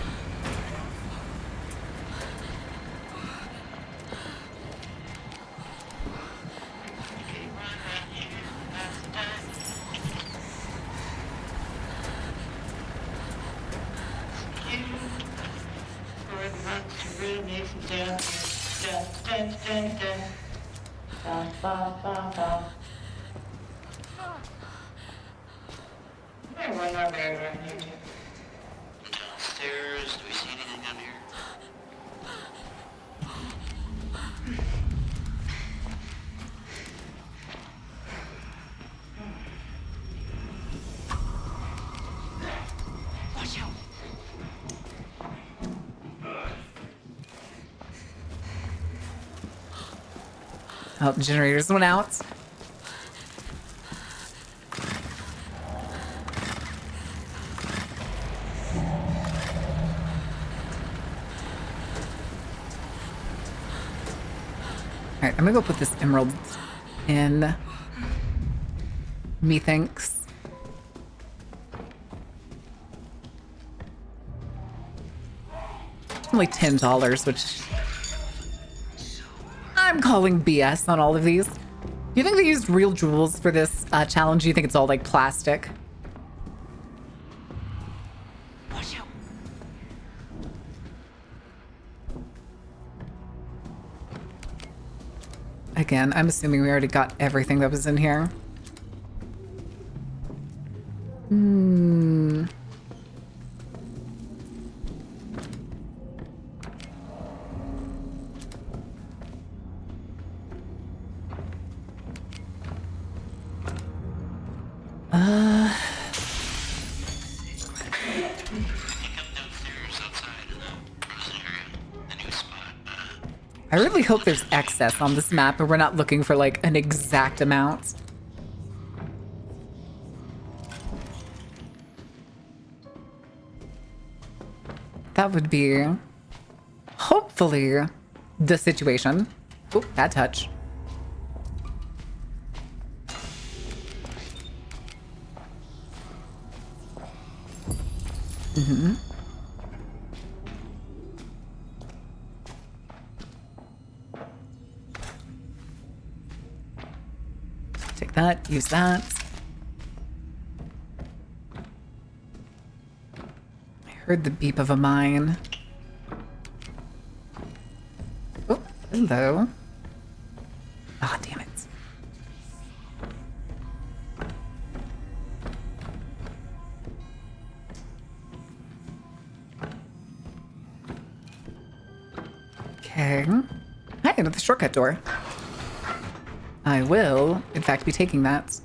Downstairs, do we see anything down here? Watch out. Oh, the generators went out. Alright, I'm gonna go put this emerald in. Methinks. Only $10, which I'm calling BS on all of these. Do you think they used real jewels for this challenge? Do you think it's all like plastic? Watch out. Again, I'm assuming we already got everything that was in here. Hmm. I really hope there's excess on this map and we're not looking for like an exact amount. That would be hopefully the situation. Oh, bad touch. Mm-hmm. Take that, use that. I heard the beep of a mine. Oh, hello. Ah, damn it. Okay. Hi, another shortcut door. I will, in fact, be taking that.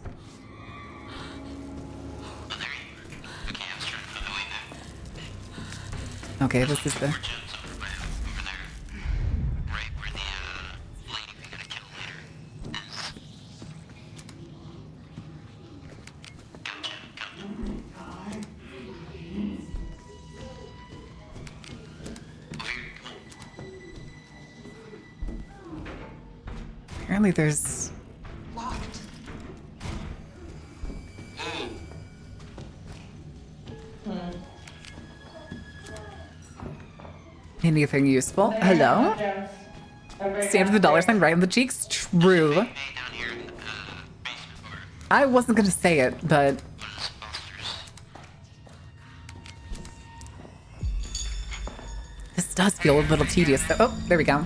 Okay, this is the... Apparently there's... Anything useful? Hello? Stand for the dollar sign right on the cheeks? True. I wasn't gonna say it, but... This does feel a little tedious, though. Oh, there we go.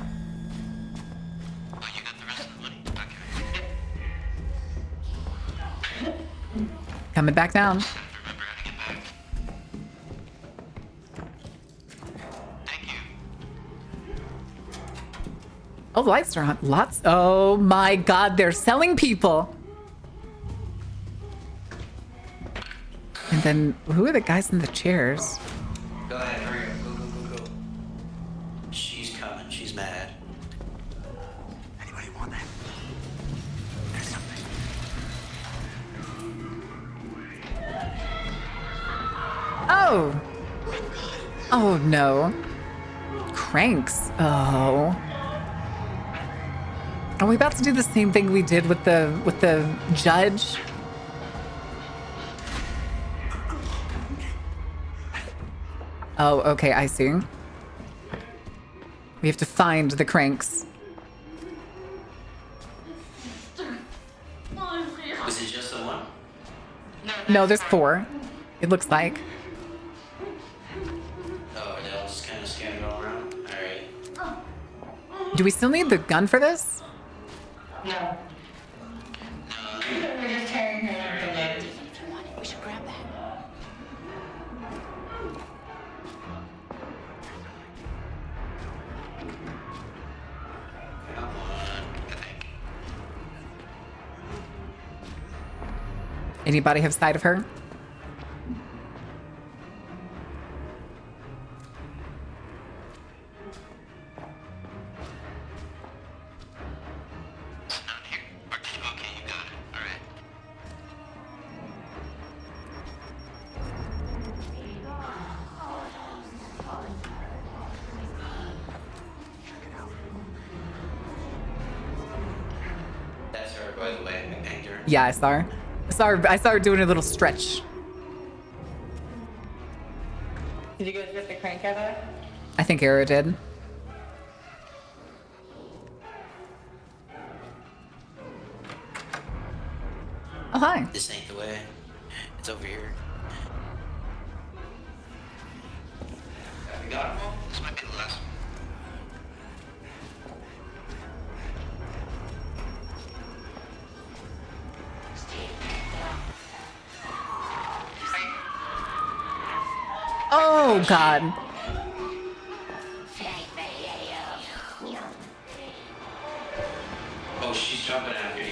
Coming back down. Oh, the lights are on. Lots. Oh my god, they're selling people. And then, who are the guys in the chairs? Go ahead, hurry up. Go, go, go, go. She's coming. She's mad. Anybody want that? There's something. Oh. Oh no. Cranks. Oh. Are we about to do the same thing we did with the judge? Oh, okay, I see. We have to find the cranks. Was it just the one? No, there's 4. It looks like. Oh, they'll just kind of scan go around? Alright. Do we still need the gun for this? No. We're just carrying her. We should grab that. Come on. Anybody have sight of her? That's her, by the way. I banged her. Yeah, I saw her. I saw her doing a little stretch. Did you guys get the crank out of it? I think Arrow did. Oh, hi. This ain't the way. It's over here. Have we got them all? This might be the last one. Oh, God. Oh, she's jumping after you.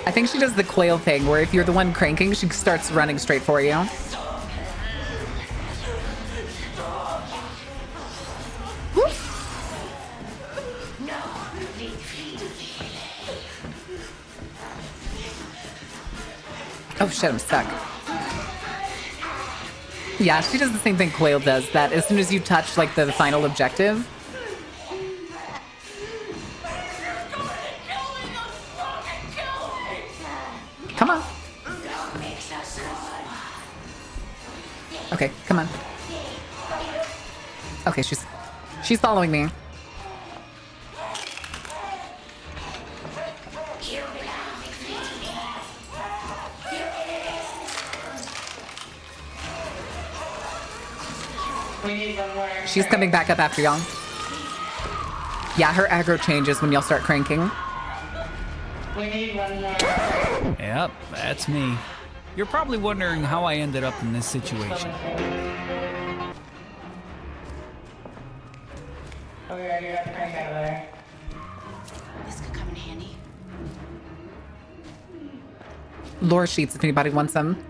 I think she does the quail thing, where if you're the one cranking, she starts running straight for you. Whoop. Oh shit, I'm stuck. Yeah, she does the same thing Quail does, that as soon as you touch like the final objective. Come on. Okay, come on. Okay, she's following me. We need one more. She's coming back up after y'all. Yeah, her aggro changes when y'all start cranking. We need one more. Yep, that's me. You're probably wondering how I ended up in this situation. Oh, we already got the crank out of there. This could come in handy. Lore sheets if anybody wants them.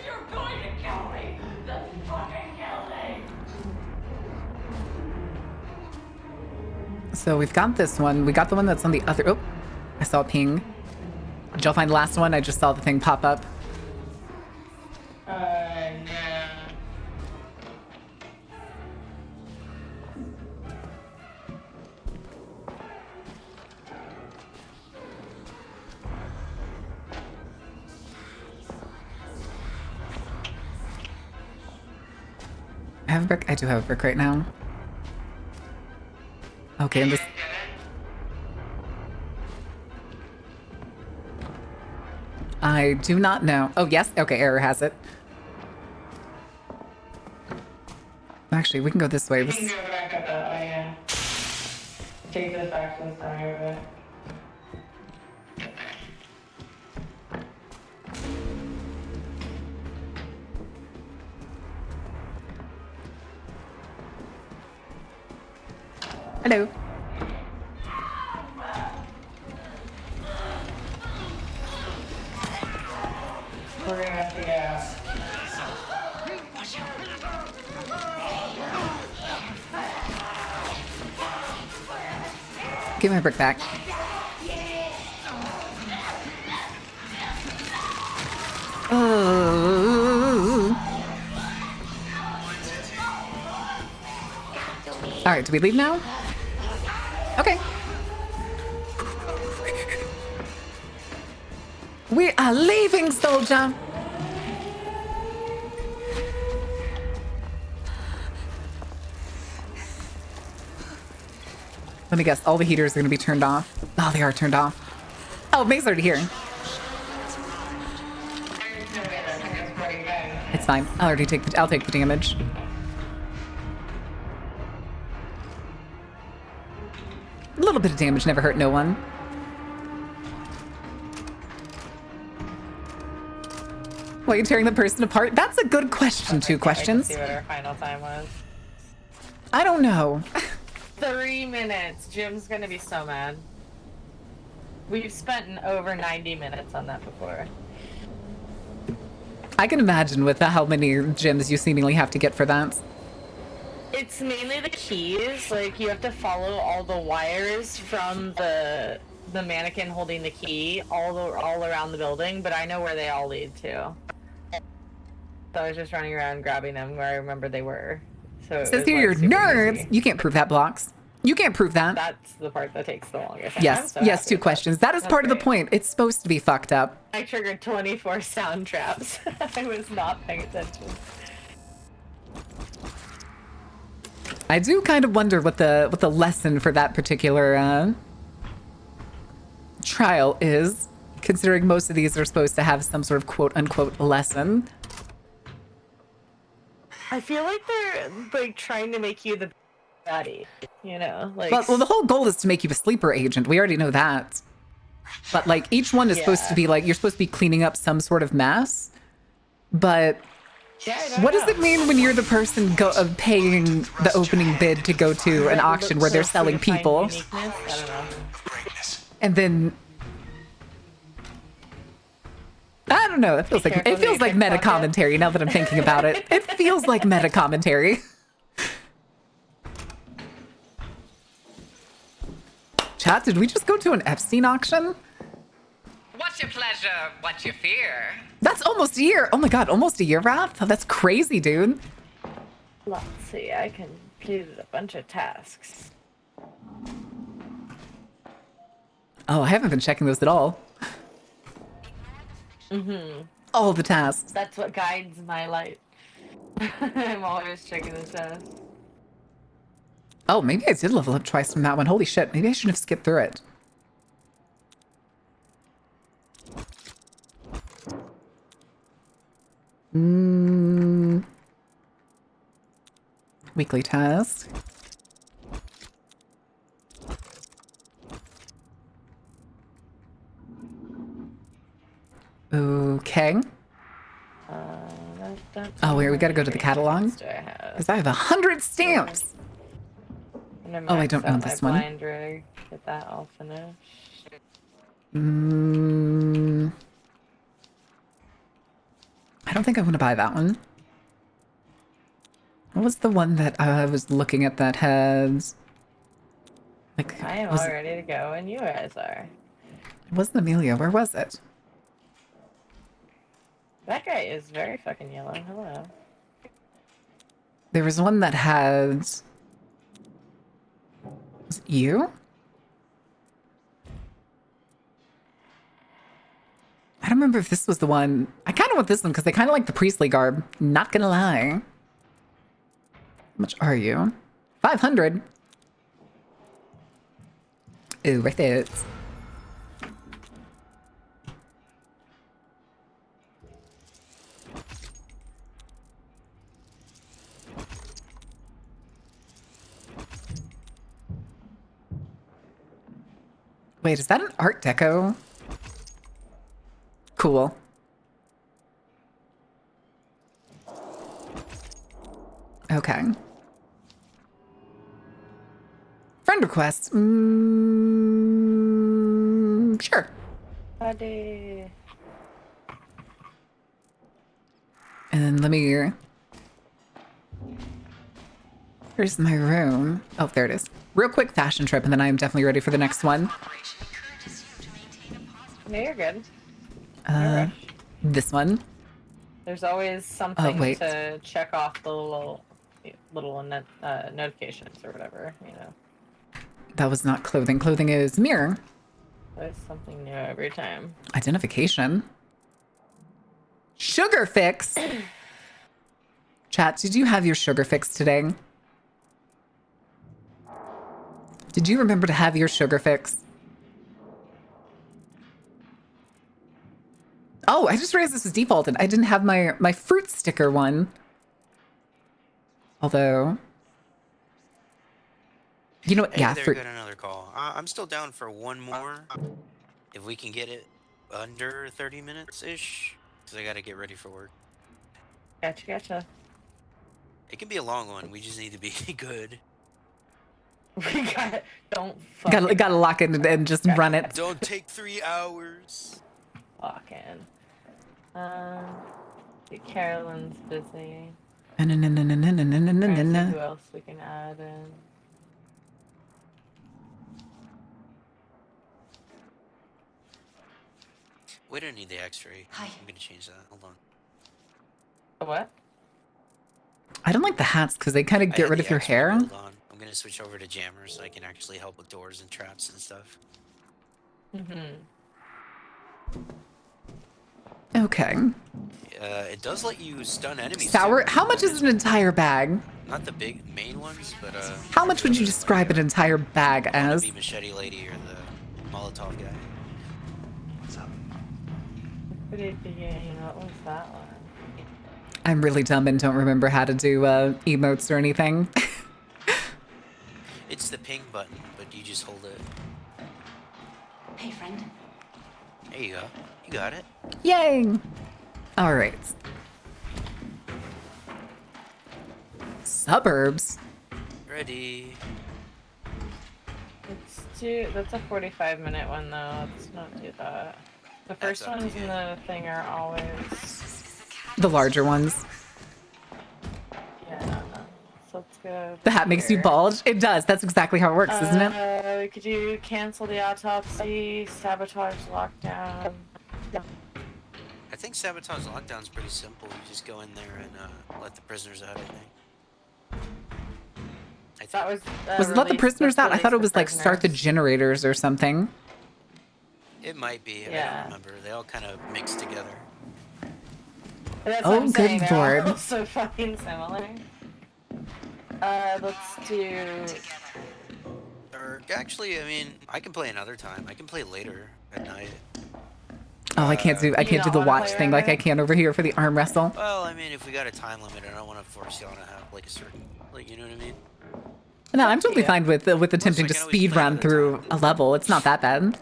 You're going to kill me. Just fucking kill me. So we've got this one. We got the one that's on the other. Oh, I saw a ping. Did y'all find the last one? I just saw the thing pop up. No. I have a brick. I do have a brick right now. Okay, and this. I do not know. Oh, yes. Okay, Error has it. Actually, we can go this way. We can go back up that way, yeah. Take this back to the center of it. Hello. We're gonna have to get Give my brick back. All right, do we leave now? Okay. We are leaving, soldier. Let me guess, all the heaters are going to be turned off. Oh, they are turned off. Oh, May's already here. It's fine. I'll take the damage. A little bit of damage never hurt no one. Why are you tearing the person apart? That's a good question. Two questions. See what our final time was. I don't know. 3 minutes. Jim's gonna be so mad. We've spent over 90 minutes on that before. I can imagine with how many gems you seemingly have to get for that. It's mainly the keys. Like, you have to follow all the wires from the mannequin holding the key all around the building, but I know where they all lead to. So I was just running around grabbing them where I remember they were. So it says here you're nerds. You can't prove that, Blocks. You can't prove that. That's the part that takes the longest. Yes, yes, 2 questions. That is part of the point. It's supposed to be fucked up. I triggered 24 sound traps. I was not paying attention. I do kind of wonder what the lesson for that particular trial is, considering most of these are supposed to have some sort of quote-unquote lesson. I feel like they're like trying to make you the baddie, you know? Like, Well, the whole goal is to make you a sleeper agent. We already know that. But like each one is supposed to be like you're supposed to be cleaning up some sort of mess. But what does it mean when you're the person paying the opening bid to go to an auction where they're selling people? And then I don't know. It feels like meta commentary now that I'm thinking about it. It feels like meta commentary. Chat, did we just go to an Epstein auction? What's your pleasure? What's your fear? That's almost a year. Oh my god, almost a year, Raph? Oh, that's crazy, dude. Let's see, I completed a bunch of tasks. Oh, I haven't been checking those at all. Mm-hmm. All the tasks. That's what guides my life. I'm always checking the tasks. Oh, maybe I did level up twice from that one. Holy shit, maybe I shouldn't have skipped through it. Weekly task. Okay. Oh, wait, we gotta go to the catalog? Because I have 100 stamps! Oh, I don't know this one. Blind rig. Get that all finished. I don't think I want to buy that one. What was the one that I was looking at that has... Like, I am all ready to go, and you guys are. It wasn't Amelia. Where was it? That guy is very fucking yellow. Hello. There was one that had... Was it you? I don't remember if this was the one. I kind of want this one because they kind of like the priestly garb. Not gonna lie. How much are you? 500. Ooh, worth it. Wait, is that an Art Deco? Cool. Okay. Friend request. Sure. Buddy. And then let me... Here's my room. Oh, there it is. Real quick fashion trip, and then I am definitely ready for the next one. No, you're good. This one. There's always something wait. to check off the little notifications or whatever, you know. That was not clothing. Clothing is mirror. There's something new every time. Identification. Sugar fix. Chat, did you have your sugar fix today? Did you remember to have your sugar fix? Oh, I just realized this was defaulted. I didn't have my fruit sticker one. Although, you know what? Hey Yeah, there, fruit. got another call. I'm still down for one more. If we can get it under 30 minutes-ish, because I got to get ready for work. Gotcha. It can be a long one. We just need to be good. We got don't Gotta lock in and just run it. Don't take 3 hours. Lock in. Carolyn's busy. No. Trying to see who else we can add in. We don't need the X-ray. I'm gonna change that. Hold on. What? I don't like the hats because they kind of get rid of your hair. Hold on. I'm gonna switch over to jammers so I can actually help with doors and traps and stuff. Okay. It does let you stun enemies. Sour. too. How much is an entire bag? Not the big main ones, but How much would you describe an entire bag as? the machete lady or the Molotov guy. What was that one? I'm really dumb and don't remember how to do emotes or anything. It's the ping button, but you just hold it. Hey, friend. There you go. You got it. Yay! All right. Suburbs. Ready. That's a 45-minute one though. Let's not do that. The first ones in the thing are always The larger ones. yeah. So let's go. The hat makes you here. bulge. It does. That's exactly how it works, isn't it? Could you cancel the autopsy, sabotage lockdown? I think sabotage lockdown's pretty simple. You just go in there and let the prisoners out, I think. That was Was it let the prisoners out? I thought it was like start the generators or something. It might be. I Yeah. don't remember. They all kind of mix together. That's Oh, what I'm good saying, they're all lord. so fucking similar. Let's do. Or actually, I mean, I can play another time. I can play later at night. Oh, I can't do the watch thing like I can over here for the arm wrestle. Well, I mean, if we got a time limit, I don't want to force y'all to have like a certain, like, you know what I mean? No, I'm totally fine with attempting to speed run through a level. It's not that bad.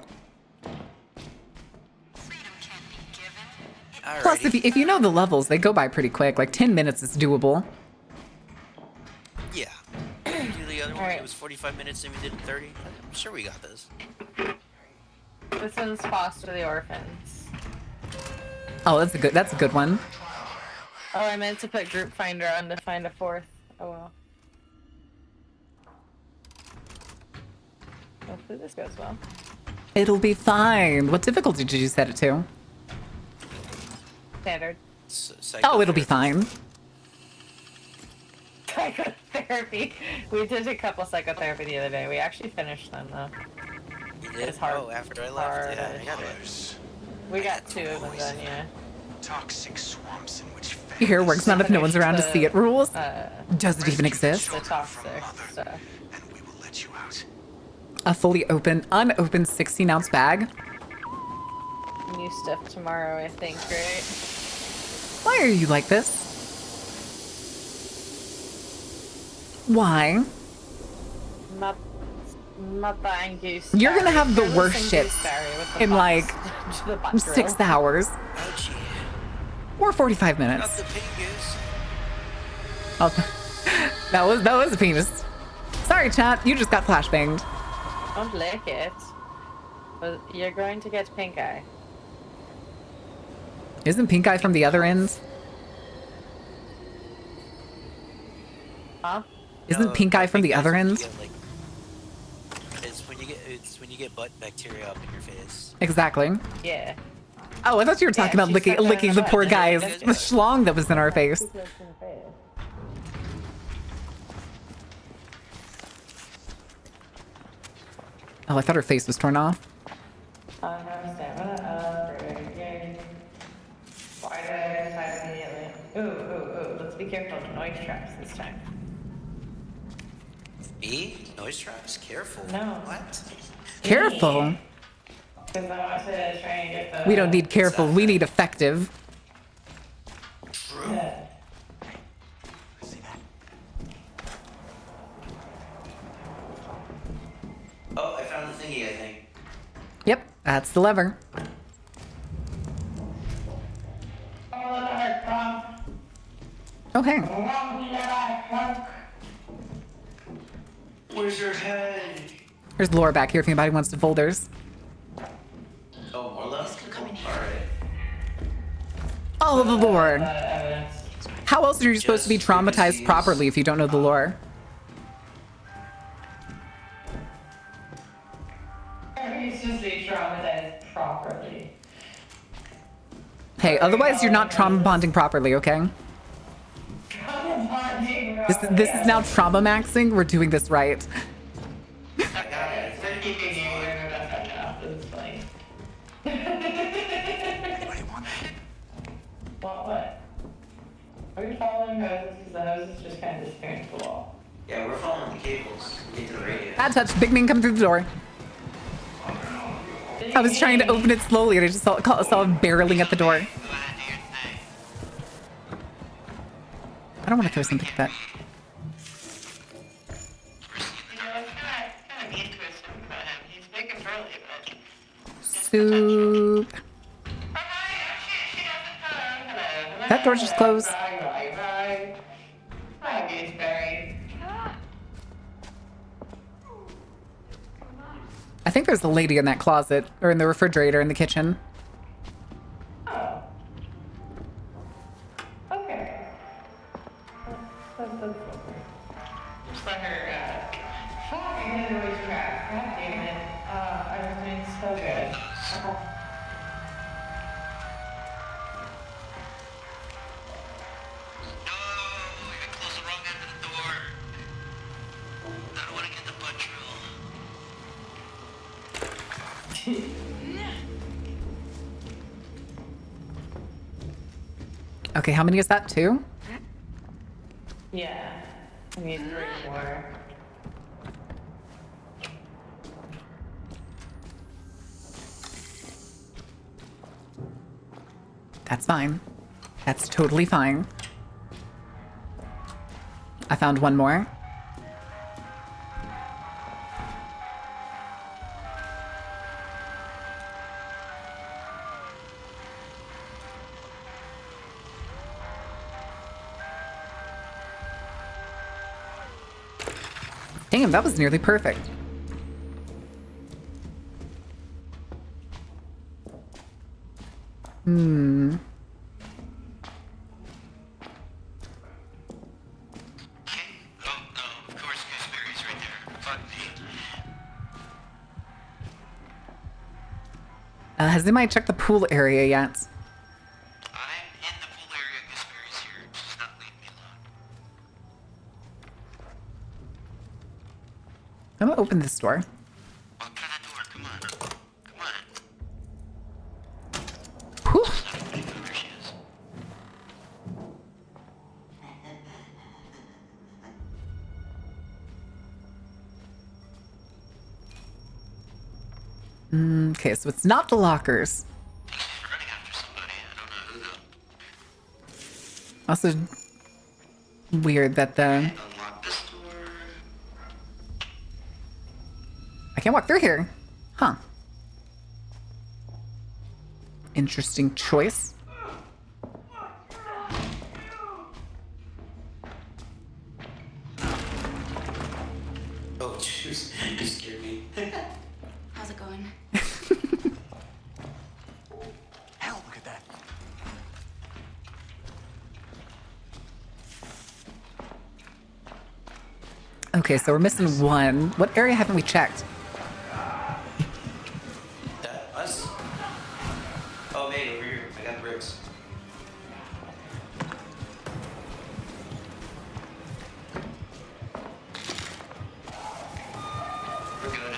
Plus, if you know the levels, they go by pretty quick. Like 10 minutes is doable. Yeah. We do the other one. It was 45 minutes and we did it in 30. I'm sure we got this. This one's Foster the Orphans. Oh, that's a good one. Oh, I meant to put Group Finder on to find a fourth. Oh well. Hopefully this goes well. It'll be fine. What difficulty did you set it to? Standard. Oh, it'll be fine. Psychotherapy. We did a couple psychotherapy the other day. We actually finished them though. You did? It's hard. Oh, after I left? Yeah, I got it. We got 2 of them done, yeah. Toxic swamps in which Your hair works not if no one's around to see it rules. Uh, Does it even exist? The toxic stuff. A fully unopened 16-ounce bag? New stuff tomorrow, I think, right? Why are you like this? Why? Not the Angus. You're gonna have the worst shit shit in like 6 hours. Or 45 minutes. Oh, that was a penis. Sorry, chat. You just got flashbanged. Don't lick it. But you're going to get pink eye. Isn't pink eye from the other end? Huh? Isn't pink eye from the other end? It's when you get butt bacteria up in your face. Exactly. Yeah. Oh, I thought you were talking about licking the poor guy's the schlong that was in our face. Oh, I thought her face was torn off. No stamina upgrade. Yay. Why did I decide immediately? Ooh. Let's be careful of noise traps this time. Me? Noise traps? Careful. No. What? Careful. Because I want to try and get the... We don't need careful. We need effective. True. Yeah. Oh, I found the thingy, I think. Yep, that's the lever. Okay. Where's your head? There's lore back here if anybody wants to folders. Oh, more left? Alright. Oh, the lore. How else are you supposed to be traumatized properly if you don't know the lore? He's just be traumatized properly. Hey, otherwise you're not trauma bonding properly, okay? This is now trauma maxing. We're doing this right. What? Are we following hoses? Because the hoses just kind of disappear into the wall. Yeah, we're following the cables. Get to the radio. Bad touch. Big man come through the door. I was trying to open it slowly and I just saw him barreling at the door. I don't want to throw something at that. Soup. That door just closed. I think there's a lady in that closet or in the refrigerator in the kitchen. Oh. Okay. Just let her, fucking hit the trap. God damn it. I was doing so good. Okay, how many is that? 2? Yeah. I need 3 more. That's fine. That's totally fine. I found 1 more. Damn, that was nearly perfect. Has anybody checked the pool area yet? I'm gonna open this door. Whew. Okay, so it's not the lockers. Also, weird that the... I can't walk through here. Huh. Interesting choice. Oh, jeez. You scared me. How's it going? Hell, look at that. Okay, so we're missing 1. What area haven't we checked? That us? Oh, hey, over here. I got bricks. We're good.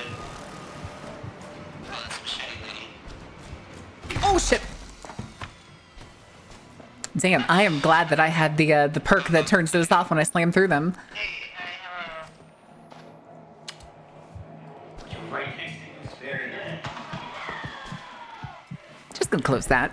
Damn, I am glad that I had the perk that turns those off when I slam through them. You're right next to me. It's very nice. Just gonna close that.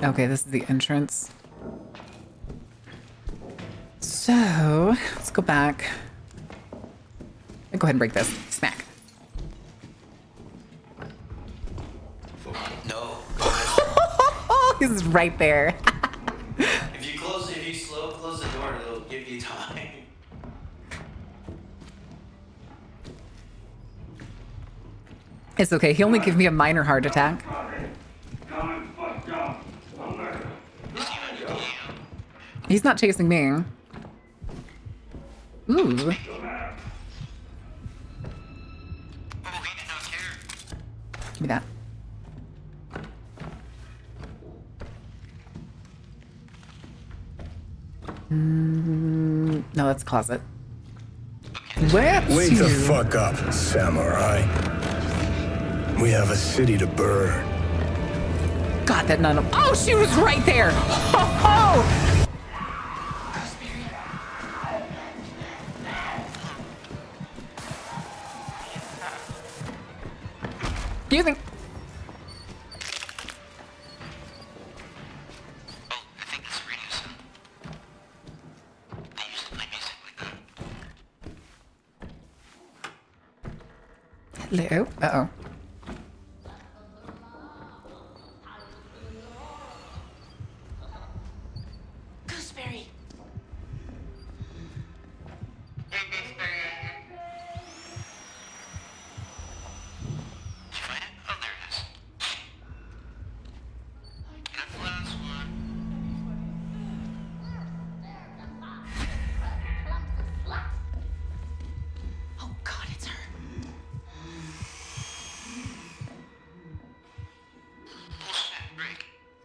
Okay, this is the entrance. So, let's go back. Go ahead and break this. Smack. No. He's right there. If you close the door, it'll give you time. It's okay. He only gave me a minor heart attack. He's not chasing me. Ooh. Give me that. No, that's a closet. Where Wake the fuck up, samurai. We have a city to burn. God, that none of... Oh, she was right there! Ho, ho! Excuse me. Hello? Uh-oh. Gooseberry. Oh God, it's her.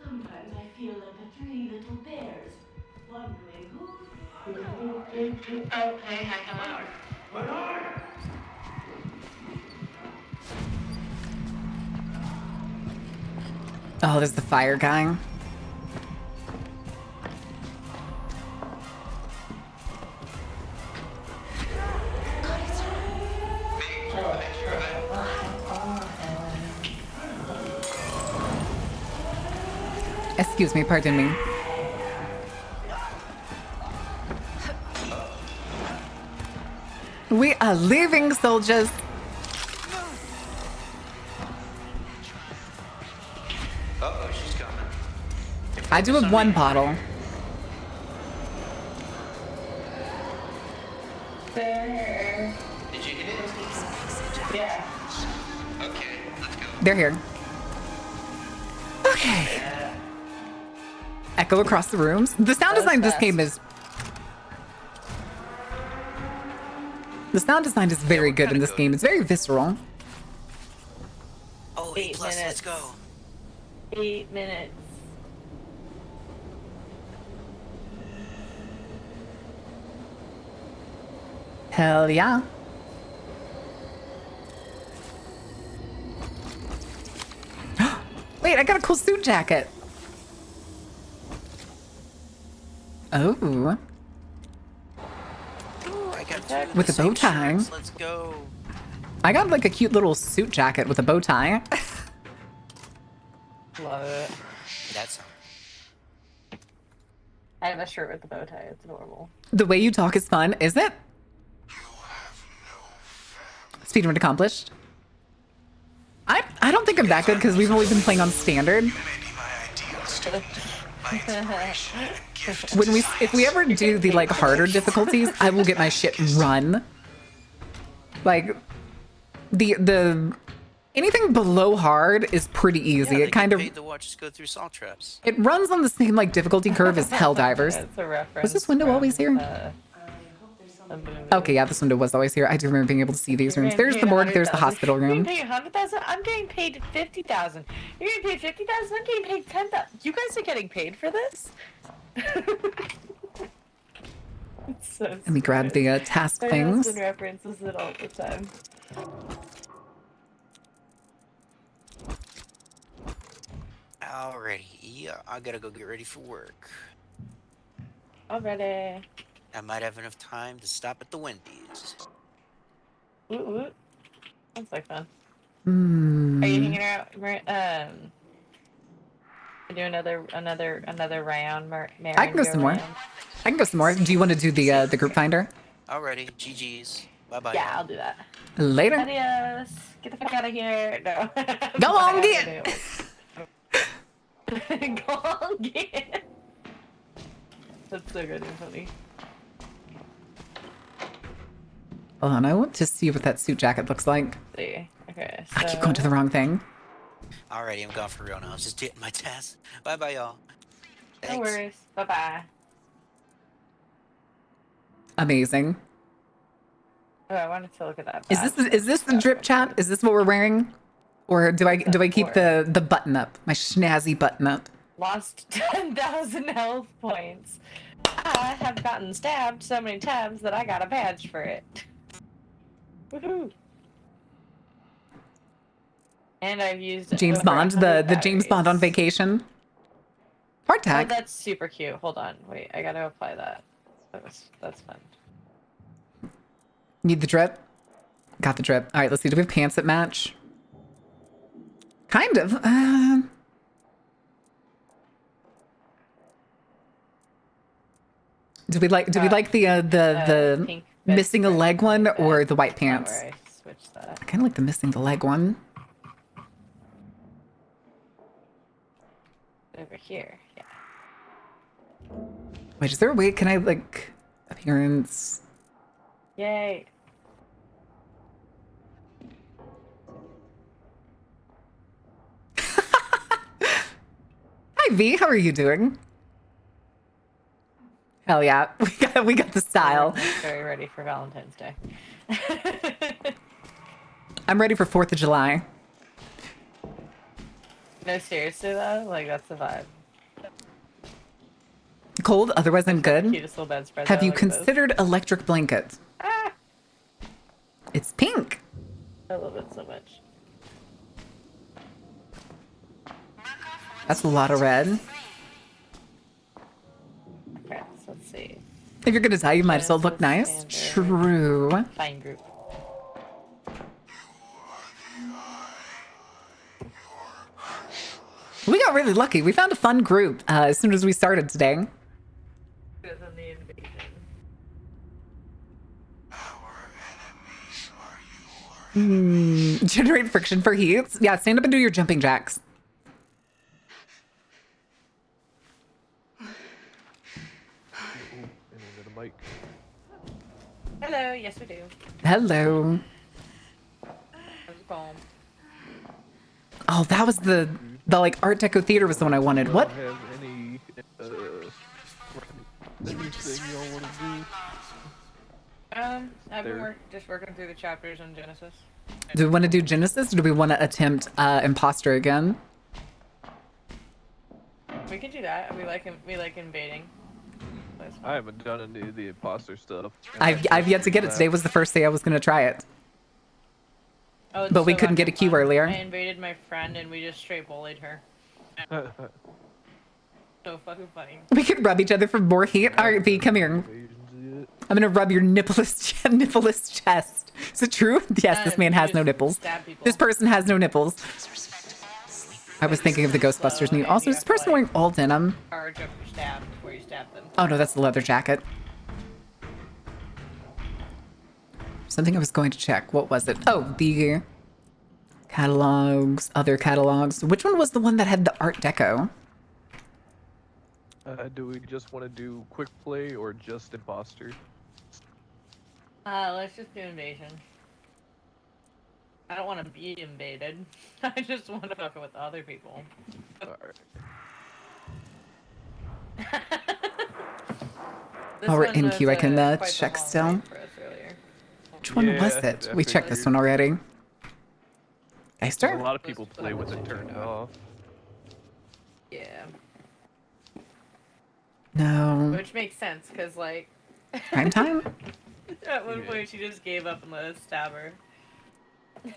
Sometimes I feel like a 3 little bears, wondering who. Oh, hey, hi, hello. Oh, there's the fire guy. Excuse me, pardon me. We are leaving, soldiers. Uh-oh, she's coming. I do have one bottle. There. Did you hit it? Yeah. Okay, let's go. They're here. Okay. Echo across the rooms. The sound design of this game is... The sound design is very good in this game. It's very visceral. Oh, 8 8 plus, minutes. let's go. 8 minutes. Hell yeah. Wait, I got a cool suit jacket. Oh. Ooh, I got 2 of With the a bow same tie. shirts. Let's go. I got like a cute little suit jacket with a bow tie. Love it. That's I have a shirt with the bow tie. It's adorable. The way you talk is fun, is it? Speedrun accomplished. I don't think I'm that good because we've only been playing on standard. If we ever do the like harder difficulties, I will get my shit run. Like the anything below hard is pretty easy. Yeah, It kind of paid to watch us go through salt traps. it runs on the same like difficulty curve as Helldivers. It's a reference. Was this window always here? Okay, yeah, this window was always here. I do remember being able to see these You're rooms. getting There's the paid morgue, there's the 100,000. hospital You're room. getting paid 100,000. I'm getting paid 50,000. You're getting paid 50,000. I'm getting paid 10,000. You guys are getting paid for this? It's so Let me grab the task My things. husband references it all the time. Alrighty, yeah, I gotta go get ready for work. Already. I might have enough time to stop at the Wendy's. Ooh, ooh. Sounds like fun. Hmm. Are you hanging out? Do another round, Mary? I can go some more. I can go some more. Do you want to do the group finder? Alrighty, GG's. Bye bye. Yeah, I'll do that. Later. Adios. Get the fuck out of here. No. Go on, get. Go on, get. That's so good and funny. Hold on, I want to see what that suit jacket looks like. See. Okay. So... I keep going to the wrong thing. Alrighty, I'm gone for real now. I was just getting my task. Bye bye, y'all. No worries. Bye bye. Amazing. Oh, I wanted to look at that. Is this the drip chat? Is this what we're wearing? Or do I keep the button up? My snazzy button up. Lost 10,000 health points. I have gotten stabbed so many times that I got a badge for it. Woohoo! And I've used James over Bond, 100 the James Bond on vacation. Hard Oh, tag. that's super cute. Hold on, wait, I gotta apply that. That's fun. Need the drip? Got the drip. All right, let's see. Do we have pants that match? Kind of. Do we like the pink missing a leg one or the white pants? Where I switched that. I kind of like the missing the leg one. Over here, yeah. Wait, is there a way? Can I like appearance? Yay. Hi V, how are you doing? Hell yeah, we got the style. Very ready for Valentine's Day. I'm ready for 4th of July. No, seriously though, like that's the vibe. Cold, otherwise I'm good. Cutest little bedspread. Have though, you look at those. considered electric blanket? Ah, It's pink. I love it so much. That's a lot of red. Okay, so let's see. If you're gonna die, you might as well look nice. True. Fine group. We got really lucky. We found a fun group as soon as we started today. Generate friction for heats. Yeah, stand up and do your jumping jacks. Hello, yes we do. Hello. How's it going? Oh, that was the like Art Deco theater was the one I wanted. What? Have any anything y'all want to do? I've been just working through the chapters on Genesis. Do we want to do Genesis or do we want to attempt Imposter again? We can do that. We like invading. I haven't done any of the imposter stuff. I've yet to get it. Today was the first day I was going to try it. Oh, But we couldn't get a queue earlier. I invaded my friend and we just straight bullied her. So fucking funny. We could rub each other for more heat. All right, V, come here. I'm gonna rub your nippleless chest. Is it true? Yes, this man has no nipples. This person has no nipples. I was thinking of the Ghostbusters new. Also, is this person wearing all denim? Charge up your stab before you stab them. Oh no, that's the leather jacket. Something I was going to check. What was it? Oh, the catalogs, other catalogs. Which one was the one that had the Art Deco? Do we just want to do quick play or just imposter? Let's just do invasion. I don't want to be invaded. I just want to fuck with other people. Alright. This Oh, we're one in was, queue. I can quite the check long still. wait for us earlier. Which one was it? We checked this one already. A Geister? lot of people play with it turned off. Yeah. No. Which makes sense, because, like... Prime time? At one point, she just gave up and let us stab her.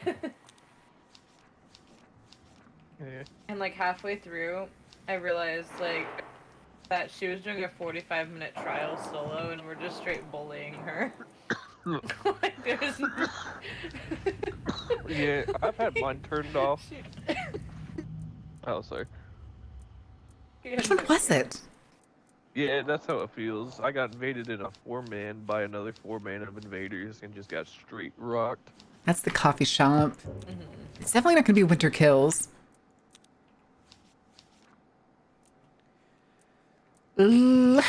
Yeah. And, like, halfway through, I realized, like, that she was doing a 45-minute trial solo, and we're just straight bullying her. Like, there's no... Yeah, I've had mine turned off. Oh, sorry. Which one was it? Yeah, that's how it feels. I got invaded in a 4-man by another 4-man of invaders and just got straight rocked. That's the coffee shop. It's definitely not going to be Winter Kills. Yeah,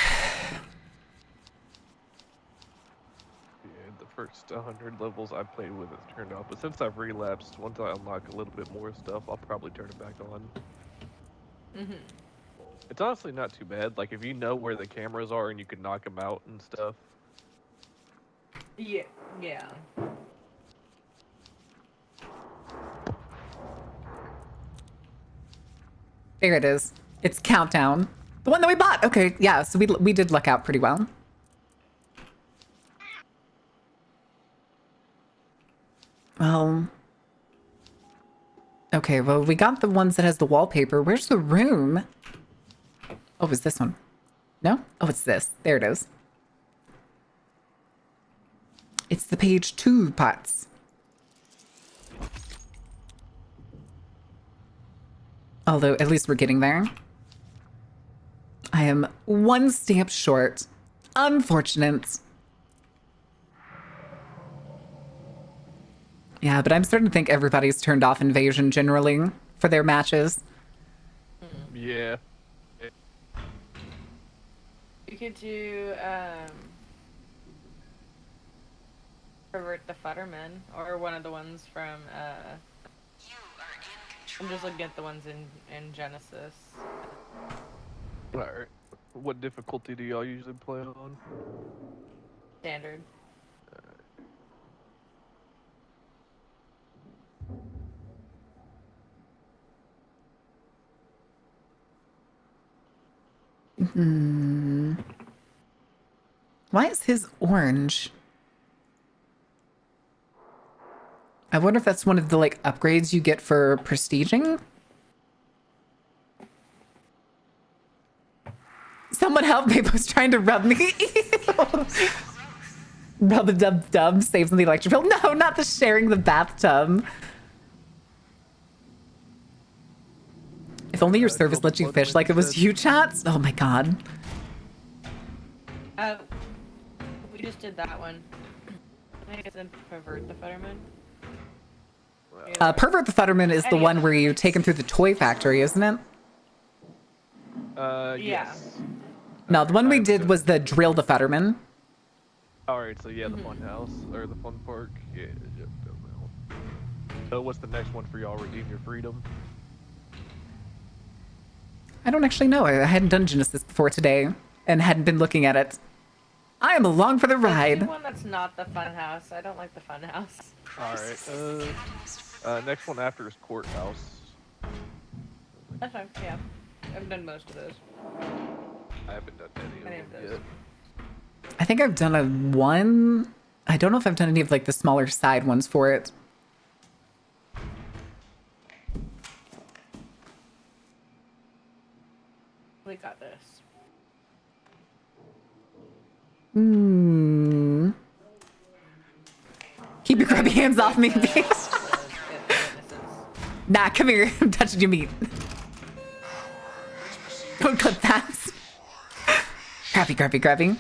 the first 100 levels I played with is turned off, but since I've relapsed, once I unlock a little bit more stuff, I'll probably turn it back on. It's honestly not too bad. Like, if you know where the cameras are and you can knock them out and stuff. Yeah. Yeah. There it is. It's Countdown. The one that we bought. Okay, yeah, so we did luck out pretty well. Well... Okay, well, we got the ones that has the wallpaper. Where's the room? Oh, it's this one. No? Oh, it's this. There it is. It's the page 2 pots. Although, at least we're getting there. I am one stamp short. Unfortunate. Yeah, but I'm starting to think everybody's turned off Invasion generally for their matches. Yeah. You could do, Pervert the Futterman, or one of the ones from, I'm just looking at the ones in Genesis. Alright. What difficulty do y'all usually play on? Standard. Why is his orange? I wonder if that's one of the like upgrades you get for prestiging. Someone help me! Was trying to rub me. Rub a dub dub saves on the electric bill. No, not the sharing the bathtub. If only your service let you fish like it was you, chats. Oh my god. We just did that one. I think it's in Pervert the Futterman. Pervert the Futterman is the one where you take him through the toy factory, isn't it? Yes. No, the one we did was the Drill the Futterman. Alright, so yeah, the fun house, or the fun park. Yeah, yep, that one. So what's the next one for y'all? Redeem your freedom? I don't actually know. I hadn't done Genesis before today and hadn't been looking at it. I am along for the ride. The one that's not the fun house. I don't like the fun house. Alright, next one after is Courthouse. That's fine, yeah. I've done most of those. I haven't done any of them yet. I think I've done a one. I don't know if I've done any of like the smaller side ones for it. We got this. Keep your grubby hands off me, bitch. Nah, come here. I'm touching your meat. Don't clip that. Grabby, grabby, grabby.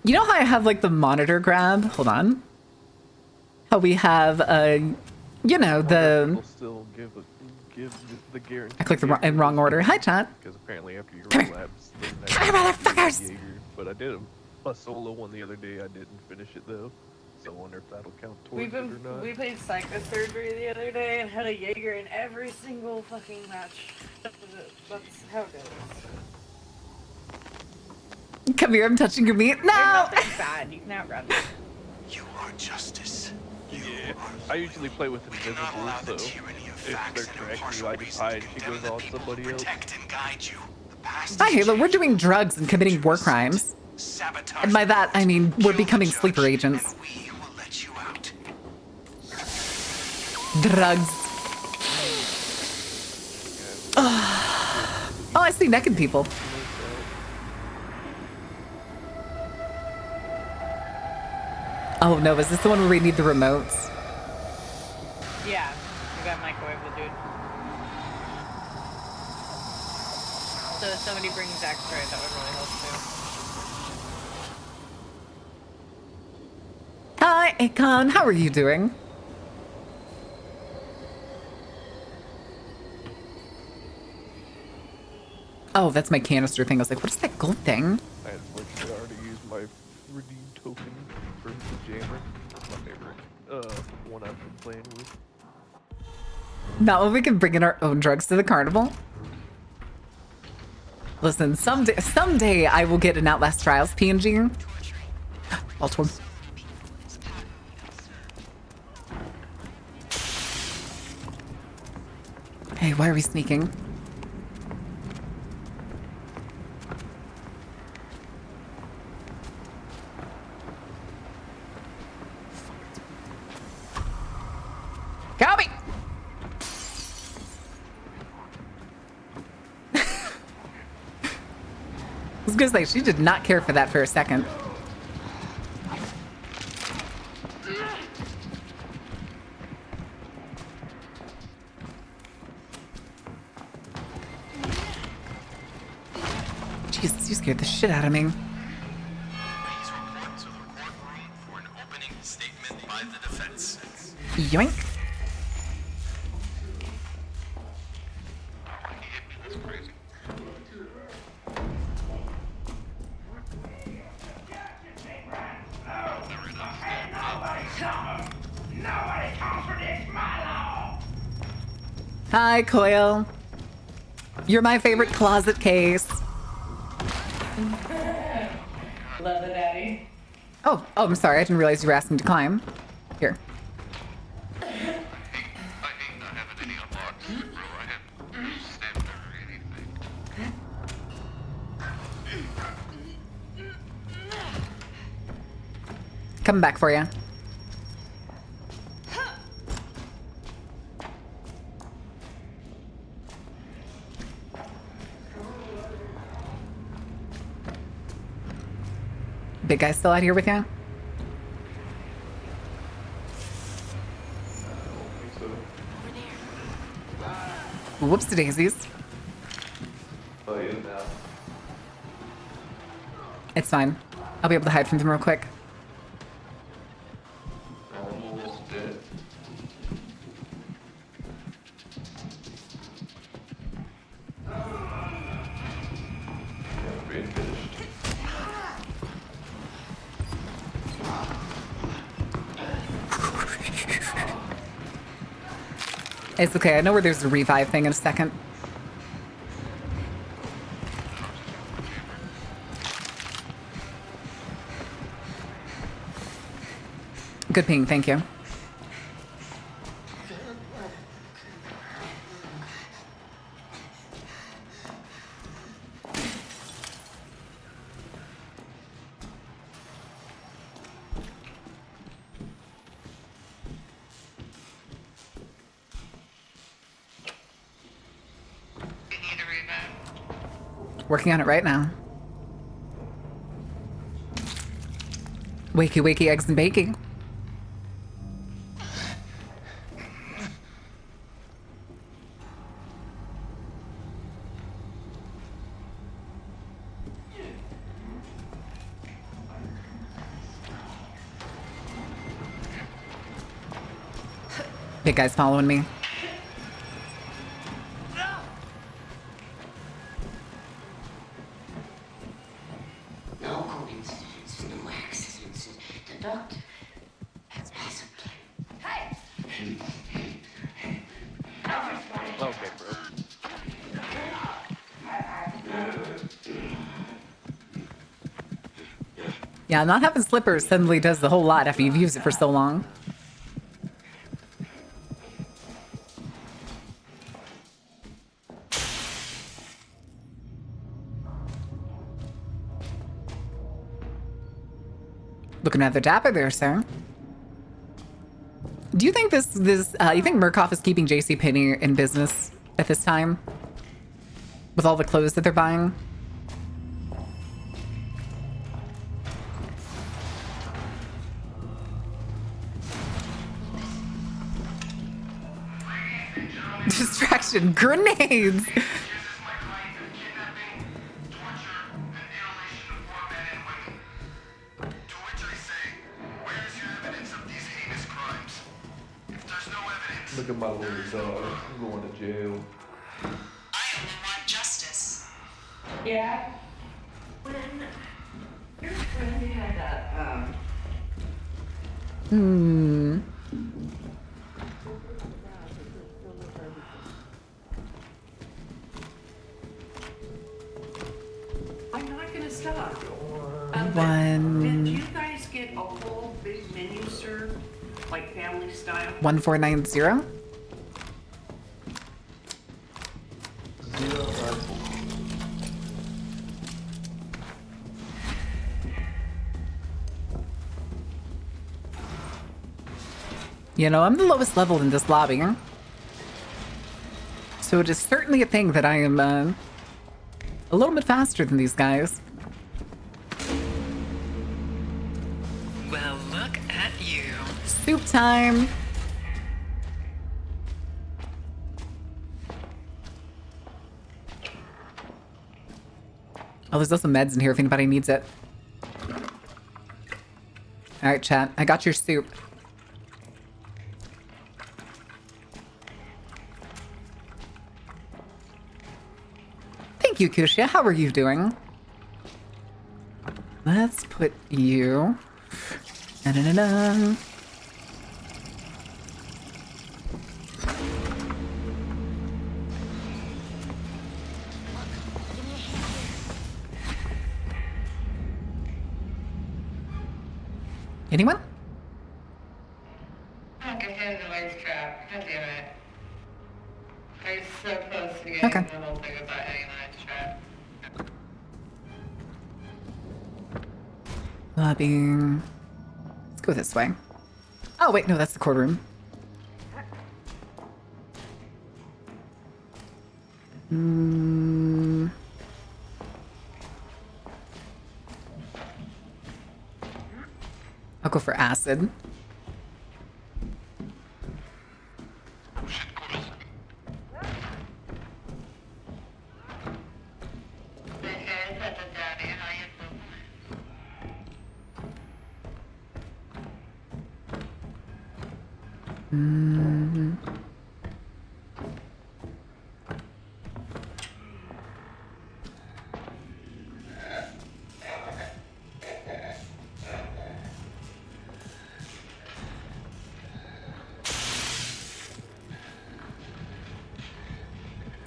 You know how I have like the monitor grab? Hold on. How we have, you know, the... Still give the guarantee. I clicked the wrong order. Hi, chat. Because apparently after you Come here. relapse, Come here, motherfuckers! but I did a solo one the other day. I didn't finish it though. still wonder if that'll count towards it or not. We played psychosurgery the other day and had a Jaeger in every single fucking match. That's how it goes. Come here, I'm touching your meat. No! Nothing bad. You can outrun me. You are justice. Yeah, I usually play with invisible, so if they're correct, I just hide. She goes on somebody else. Hi, Halo. We're doing drugs and committing war crimes. And by that, I mean we're becoming sleeper agents. Drugs. Oh, I see naked people. Oh no, is this the one where we need the remotes? Yeah, you got microwave the dude. So if somebody brings extra, that would really help too. Hi, Akon. How are you doing? Oh, that's my canister thing. I was like, what is that gold thing? I had literally already used my redeem token for the jammer. That's my favorite one I've been playing with. Not when we can bring in our own drugs to the carnival. Listen, someday I will get an Outlast Trials PNG. Ultra. Hey, why are we sneaking? Copy! I was gonna say, she did not care for that for a second. Jesus, you scared the shit out of me. Yoink. Hi, Coil. You're my favorite closet case. Love the daddy. Oh, I'm sorry. I didn't realize you were asking to climb. Here. Coming back for you. Big guy still out here with you? Whoops daisies. Oh, yeah, now. It's fine. I'll be able to hide from them real quick. Almost dead. Yeah, being finished. It's okay. I know where there's a revive thing in a second. Good ping, thank you. Working on it right now. Wakey, wakey, eggs and bacon. Big guy's following me. No coincidence, no accidents. The doctor Yeah, not having slippers suddenly does the whole lot after you've used it for so long. Looking rather dapper there, sir. Do you think you think Murkoff is keeping JCPenney in business at this time? With all the clothes that they're buying? Distraction. Grenades! Look at my little dog. I'm going to jail. I only want justice. Yeah. When your friend had that, I'm not gonna stop. Did you guys get a whole big menu served, like family style? 1490? You know, I'm the lowest level in this lobby. So it is certainly a thing that I am a little bit faster than these guys. Well, look at you. Soup time! Oh, there's also meds in here if anybody needs it. Alright, chat. I got your soup. Thank you, Kushia. How are you doing? Let's put you... Da-da-da-da. Anyone? I can hit the waste trap. God damn it. I was so close to getting Okay. the whole thing about hitting the waste trap. Lobby. Let's go this way. Oh, wait, no, that's the courtroom. I'll go for acid.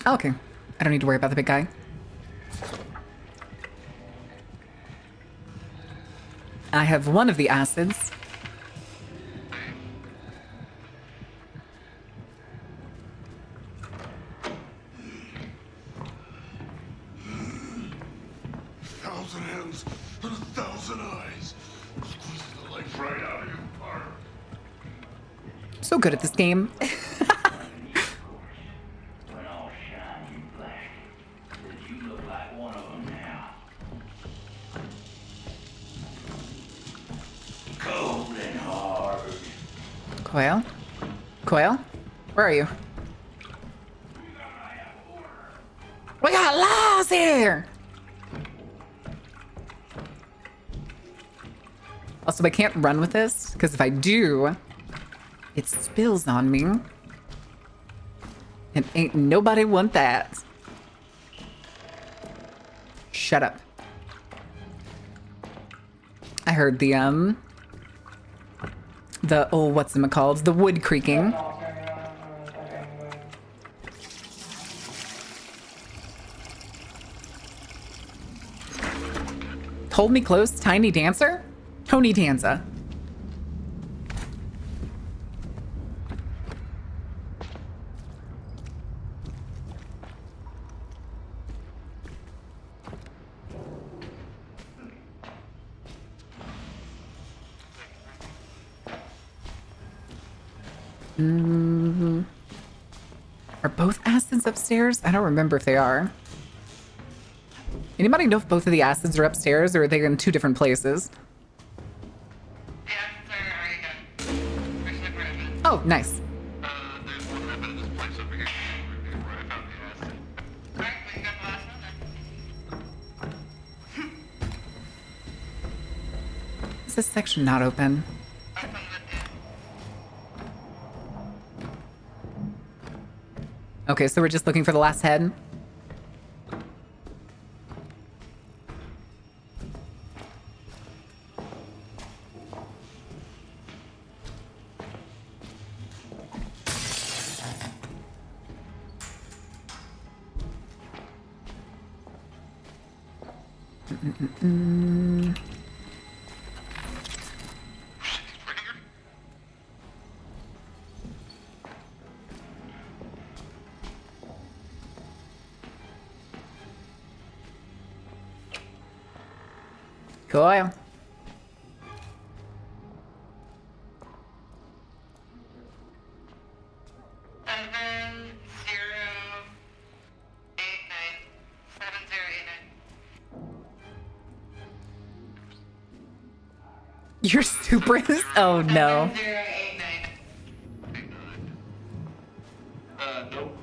Okay. I don't need to worry about the big guy. I have one of the acids. Thousand hands and 1,000 eyes. Squeeze the life right out of you, Park. So good at this game. Quail? Quail? Where are you? We got laws here! Also, I can't run with this, because if I do, it spills on me. And ain't nobody want that. Shut up. I heard the, oh, what's it called? The wood creaking. Hold me close, tiny dancer? Tony Danza. Are both acids upstairs? I don't remember if they are. Anybody know if both of the acids are upstairs or are they in two different places? Oh, nice. Is this section not open? Okay, so we're just looking for the last head. Cool. You're super. Oh no. Nope.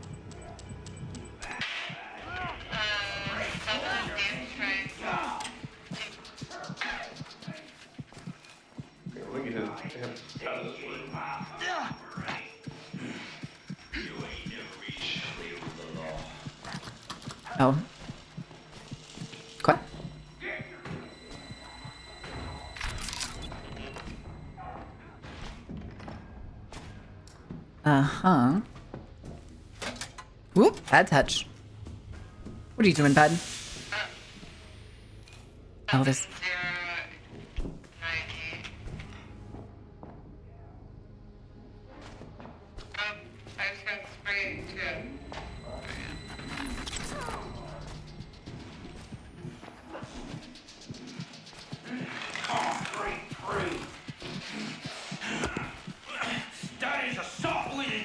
Look at him. Oh. What? Uh-huh. Whoop, bad touch. What are you doing, bud? Oh, this... That is assault with it.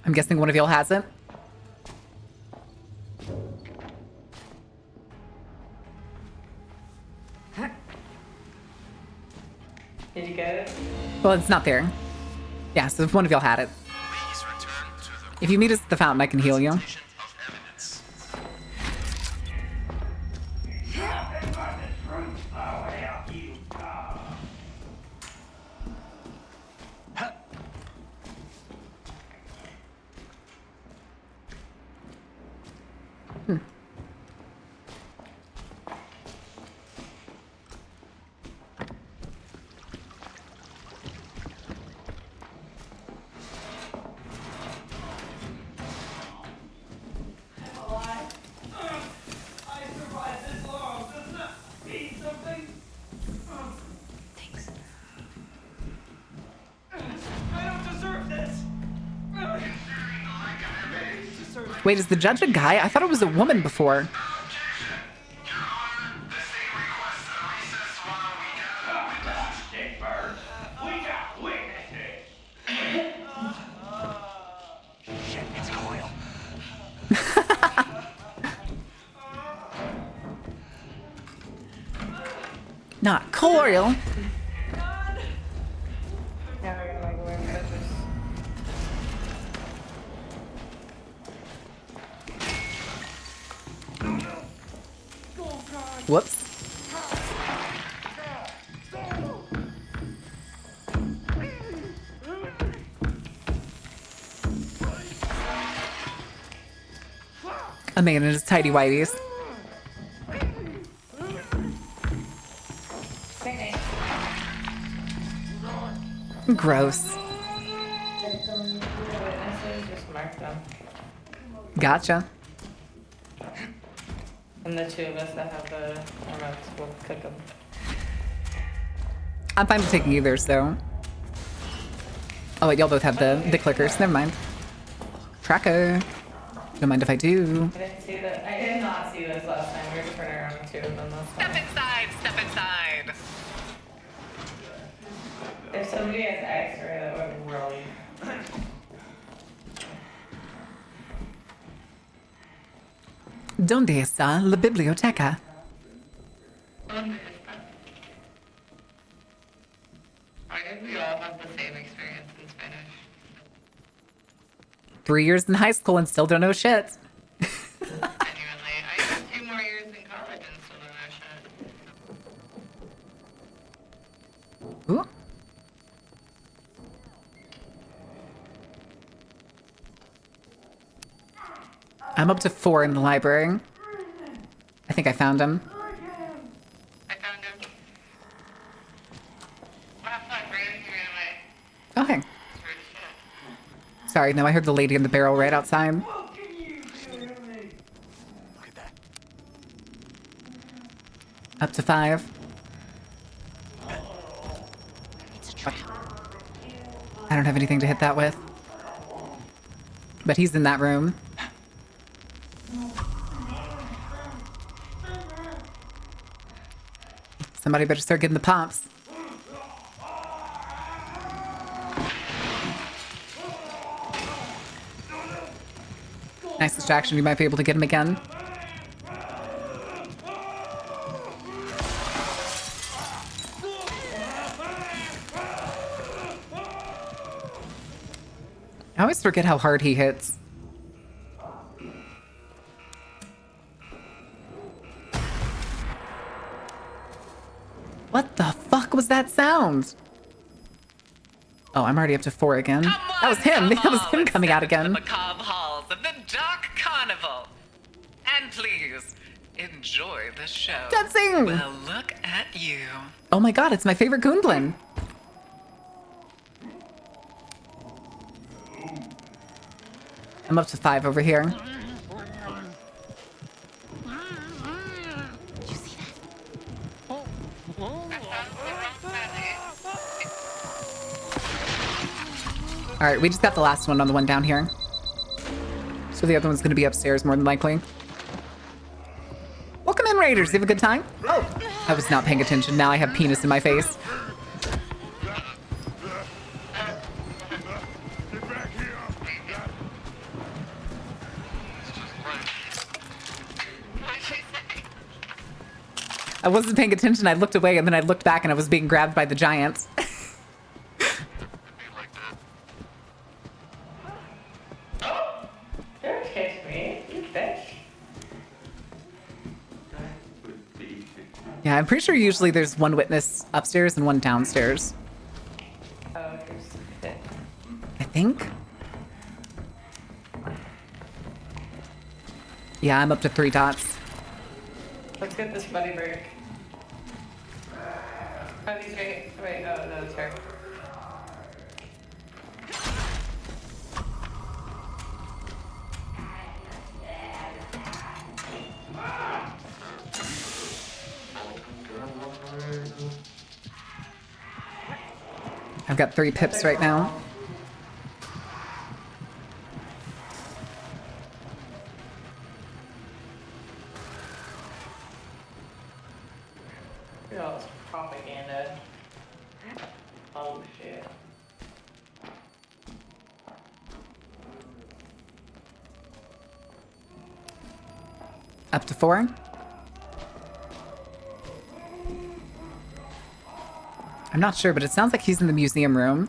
I'm guessing one of y'all has it. Did you get it? Well, it's not there. Yeah, so if one of y'all had it. If you meet us at the fountain, I can heal you. Wait, is the judge a guy? I thought it was a woman before. Not Coil. Whoops. A man in his tidy whities. Gross. mark them. Gotcha. And the two of us that have the remotes will cook them. I'm fine with taking either, so. Oh wait, y'all both have the clickers. Never mind. Tracker. Don't mind if I do. I didn't see that. I did not see this last time. We were just running around with two of them last time. Step inside, step inside. If somebody has X-ray, that would really. ¿Dónde está la biblioteca? I guess we all have the same experience in Spanish. 3 years in high school and still don't know shit. Genuinely. I have 2 more years in college and still don't know shit. Ooh. I'm up to 4 in the library. I think I found him. I found him. Wow, fuck, right as he ran away. Okay. Sorry, no, I heard the lady in the barrel right outside. Look at that. Up to 5. I don't have anything to hit that with. But he's in that room. Somebody better start getting the pops. Nice distraction. You might be able to get him again. I always forget how hard he hits. What the fuck was that sound? Oh, I'm already up to 4 again. That was him. That was him coming out again. Macabre halls of the Dark Carnival. And please, enjoy the show. Dancing! Well, look at you. Oh my god, it's my favorite Goonblin. I'm up to 5 over here. Alright, we just got the last one on the one down here. So the other one's gonna be upstairs more than likely. Welcome in, Raiders. You have a good time? Oh, I was not paying attention. Now I have penis in my face. I wasn't paying attention. I looked away and then I looked back and I was being grabbed by the giants. Don't kiss me, you bitch. Yeah, I'm pretty sure usually there's one witness upstairs and one downstairs. Oh, here's I think. Yeah, I'm up to 3 dots. Let's get this buddy break. Oh, these right. Wait, oh, no, it's her. I've got 3 pips right now. Look at all this propaganda. Oh, shit. Up to 4. I'm not sure, but it sounds like he's in the museum room.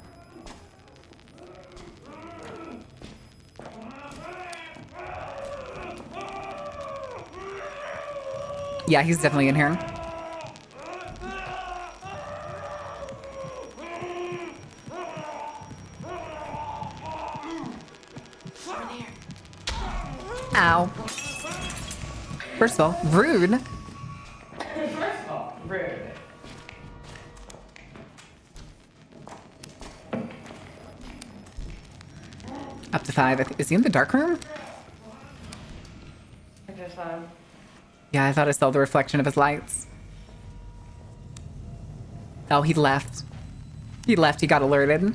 Yeah, he's definitely in here. Ow. First of all, rude. First of all, rude. Up to 5. Is he in the dark room? I just saw him. Yeah, I thought I saw the reflection of his lights. Oh, he left. He left. He got alerted.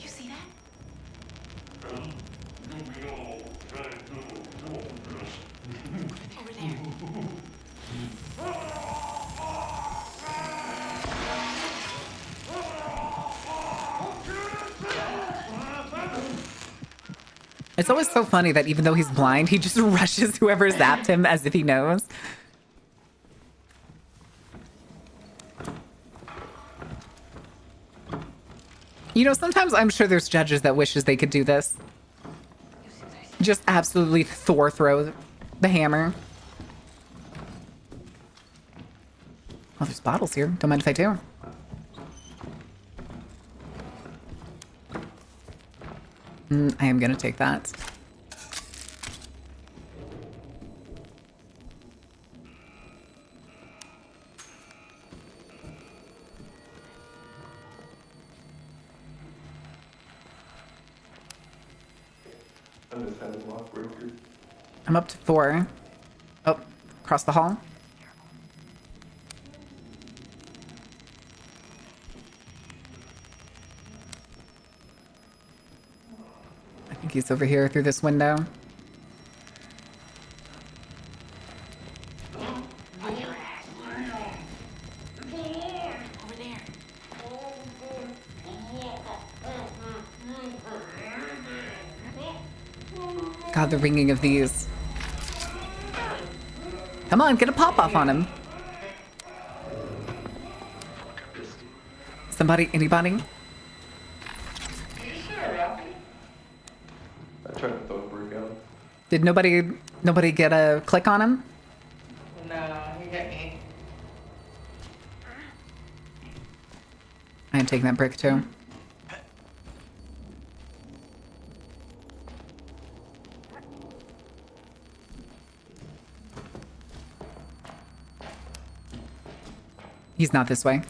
You see that? Over there. It's always so funny that even though he's blind, he just rushes whoever zapped him as if he knows. You know, sometimes I'm sure there's judges that wishes they could do this. Just absolutely Thor throw the hammer. Oh, there's bottles here. Don't mind if I do. I am gonna take that. I'm up to 4. Oh, across the hall. I think he's over here through this window. God, the ringing of these. Come on, get a pop off on him. Somebody, anybody? I tried to throw a brick out. Did nobody get a click on him? No, he hit me. I am taking that brick too. He's not this way.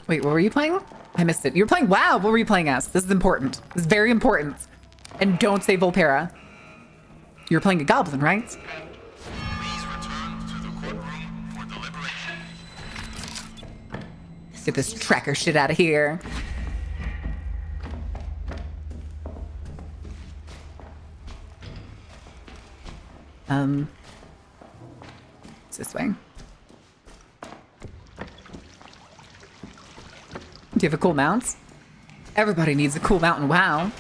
Wait, what were you playing? I missed it. You were playing WoW. What were you playing as? This is important. This is very important. And don't say Volpera. You're playing a goblin, right? Get this tracker shit out of here. It's this way. Do you have a cool mount? Everybody needs a cool mount in WoW.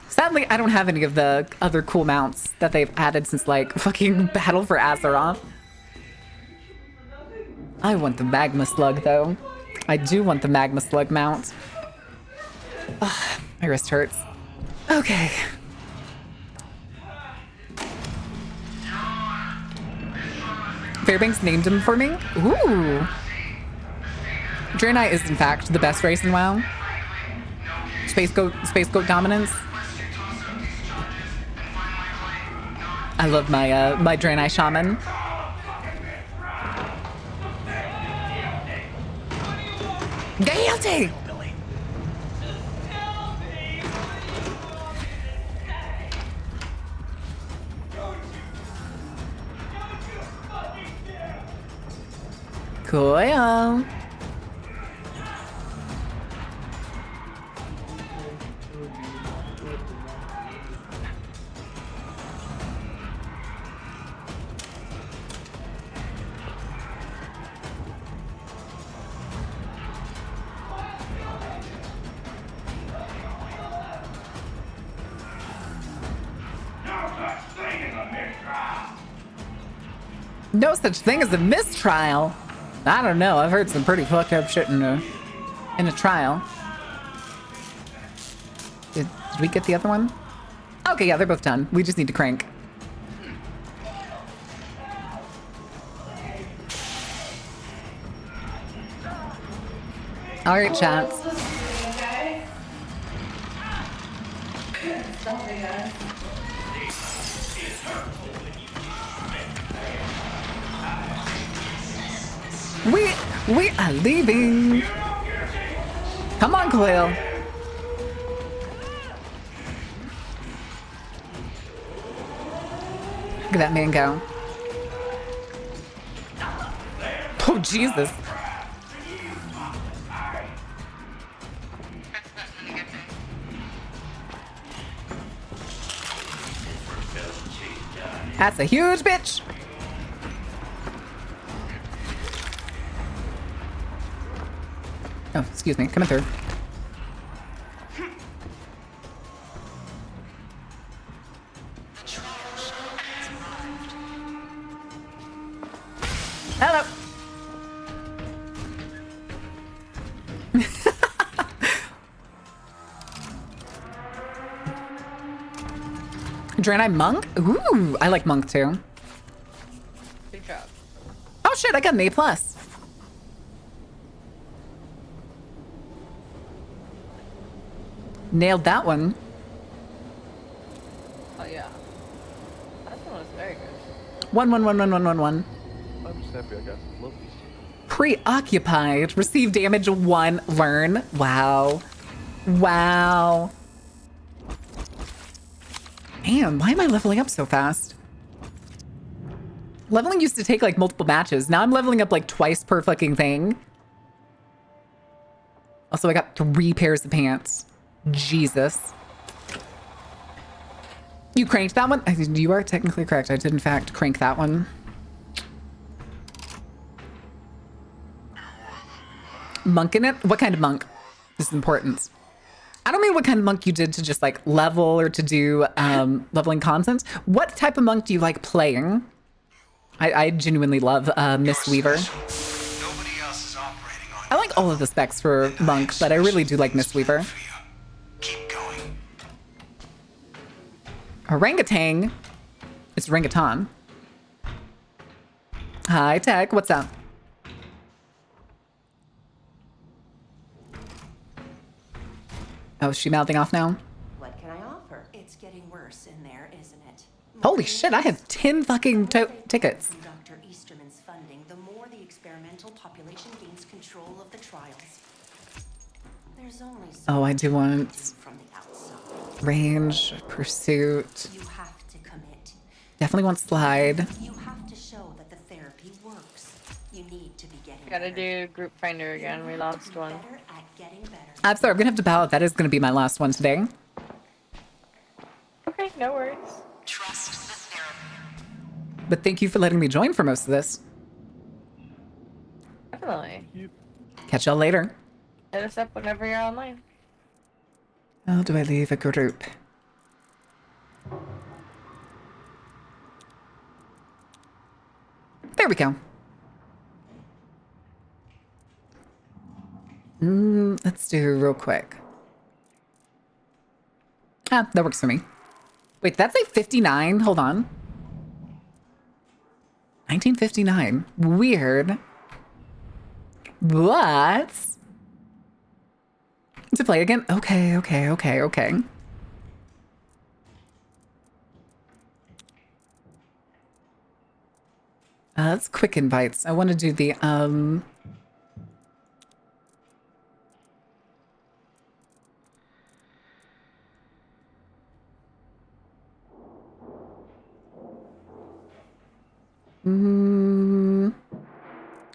Sadly, I don't have any of the other cool mounts that they've added since, like, fucking Battle for Azeroth. I want the Magma Slug, though. I do want the Magma Slug mount. Ugh, my wrist hurts. Okay. Fairbanks named him for me? Ooh. Draenei is, in fact, the best race in WoW. Space Goat dominance. I love my my Draenei shaman. Guilty! Cool. No such thing as a mistrial. I don't know. I've heard some pretty fucked up shit in a trial. Did we get the other one? Okay, yeah, they're both done. We just need to crank. All right, chat. We are leaving. Come on, Coil. Look at that man go. Oh, Jesus. That's a huge bitch. Oh, excuse me. Coming through. Hello. Draenei Monk? Ooh, I like Monk too. Good job. Oh shit, I got an A+. Nailed that one. Oh yeah. That one was very good. 1. I'm just happy I got some loopies. Preoccupied. Receive damage 1. Learn. Wow. Wow. Man, why am I leveling up so fast? Leveling used to take like multiple matches. Now I'm leveling up like twice per fucking thing. Also, I got 3 pairs of pants. Jesus. You cranked that one? You are technically correct. I did in fact crank that one. Monk in it? What kind of monk? This is important. I don't mean what kind of monk you did to just like level or to do leveling content. What type of monk do you like playing? I genuinely love Miss Weaver. I like all of the specs for monk, but I really do like Miss Weaver. Orangutan. It's orangutan. Hi, Tech. What's up? Oh, is she mouthing off now? What can I offer? It's getting worse in there, isn't it? Holy shit, I have 10 fucking tickets. From Dr. Easterman's funding, the more the experimental population gains control of the trials. There's only Oh, I do want from the outside. range, pursuit. You have to commit. Definitely want slide. You have to show that the therapy works. You need to be getting Gotta do group finder again. We lost one. better at getting better. I'm sorry, I'm gonna have to bow out. That is gonna be my last one today. Okay, no worries. Trust the therapy. But thank you for letting me join for most of this. Definitely. Catch y'all later. Hit us up whenever you're online. How do I leave a group? There we go. Let's do real quick. Ah, that works for me. Wait, that's a 59? Hold on. 1959. Weird. What? To play again? Okay. That's quick invites. I want to do the,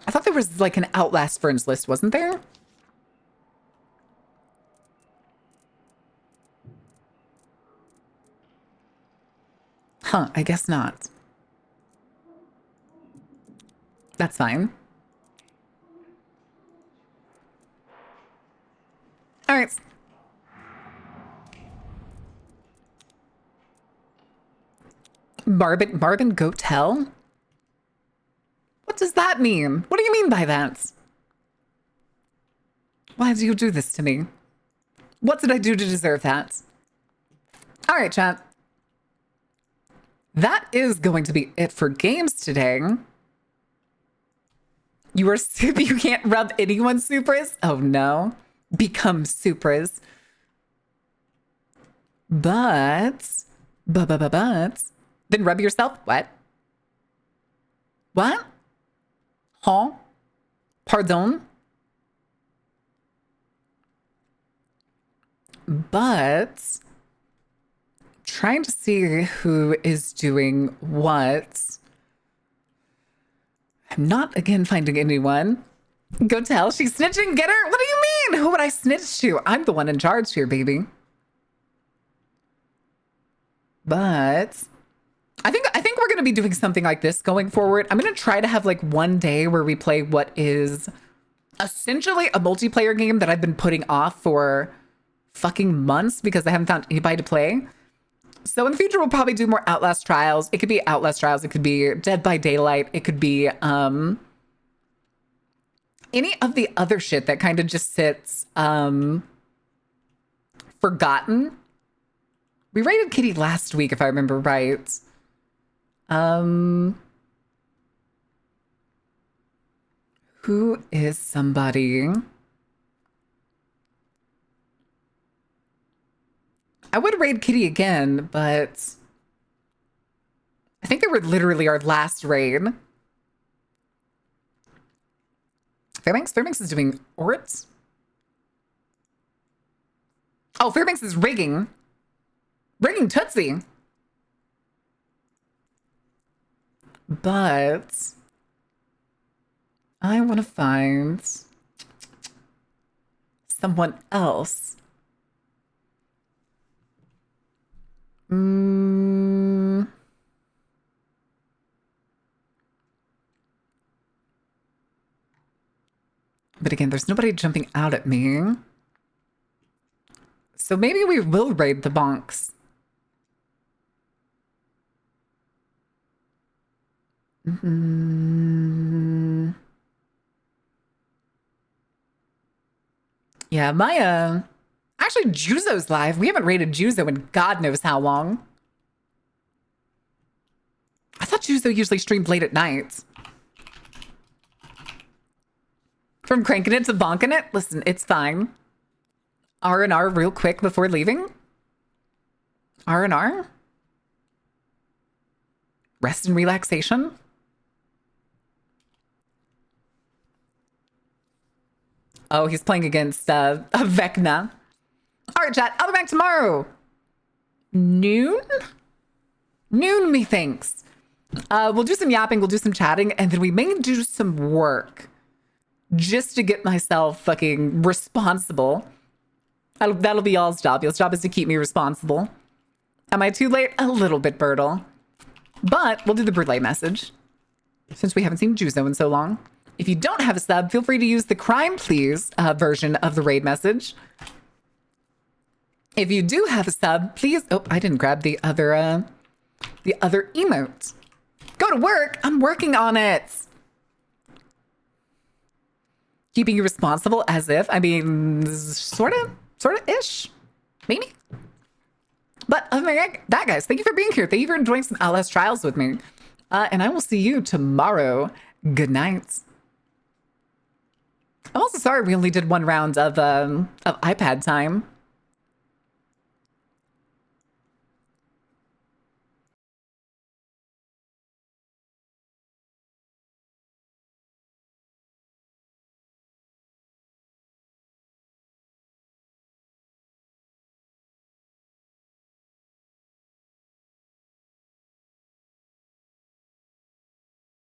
I thought there was like an Outlast friends list, wasn't there? Huh, I guess not. That's fine. All right. Barbin Gotel? What does that mean? What do you mean by that? Why do you do this to me? What did I do to deserve that? All right, chat. That is going to be it for games today. You are super. You can't rub anyone's supras. Oh no. Become supras. But. Then rub yourself. What? What? Huh? Pardon? But trying to see who is doing what. I'm not again finding anyone. Go tell she's snitching. Get her. What do you mean? Who would I snitch to? I'm the one in charge here, baby. But I think we're gonna be doing something like this going forward. I'm gonna try to have like one day where we play what is essentially a multiplayer game that I've been putting off for fucking months because I haven't found anybody to play. So in the future, we'll probably do more Outlast trials. It could be Outlast trials. It could be Dead by Daylight. It could be any of the other shit that kind of just sits forgotten. We rated Kitty last week, if I remember right. Who is somebody? I would raid Kitty again, but I think they were literally our last raid. Fairbanks is doing Orts. Oh, Fairbanks is rigging. Rigging Tootsie. But I want to find someone else. But again, there's nobody jumping out at me. So maybe we will raid the bonks. Yeah, my actually Juzo's live. We haven't raided Juzo in God knows how long. I thought Juzo usually streamed late at night. From cranking it to bonking it? Listen, it's fine. R&R real quick before leaving. R&R? Rest and relaxation? Oh, he's playing against Vecna. All right, chat. I'll be back tomorrow. Noon? Noon, methinks. We'll do some yapping. We'll do some chatting. And then we may do some work. Just to get myself fucking responsible. That'll be y'all's job. Y'all's job is to keep me responsible. Am I too late? A little bit, Birtle. But we'll do the Brûlée message. Since we haven't seen Juzo in so long. If you don't have a sub, feel free to use the Crime Please version of the raid message. If you do have a sub, please... Oh, I didn't grab the other emote. Go to work. I'm working on it. Keeping you responsible as if. I mean, sort of-ish. Maybe. But other than that, guys, thank you for being here. Thank you for enjoying some Outlast trials with me. And I will see you tomorrow. Good night. I'm also sorry we only did one round of iPad time.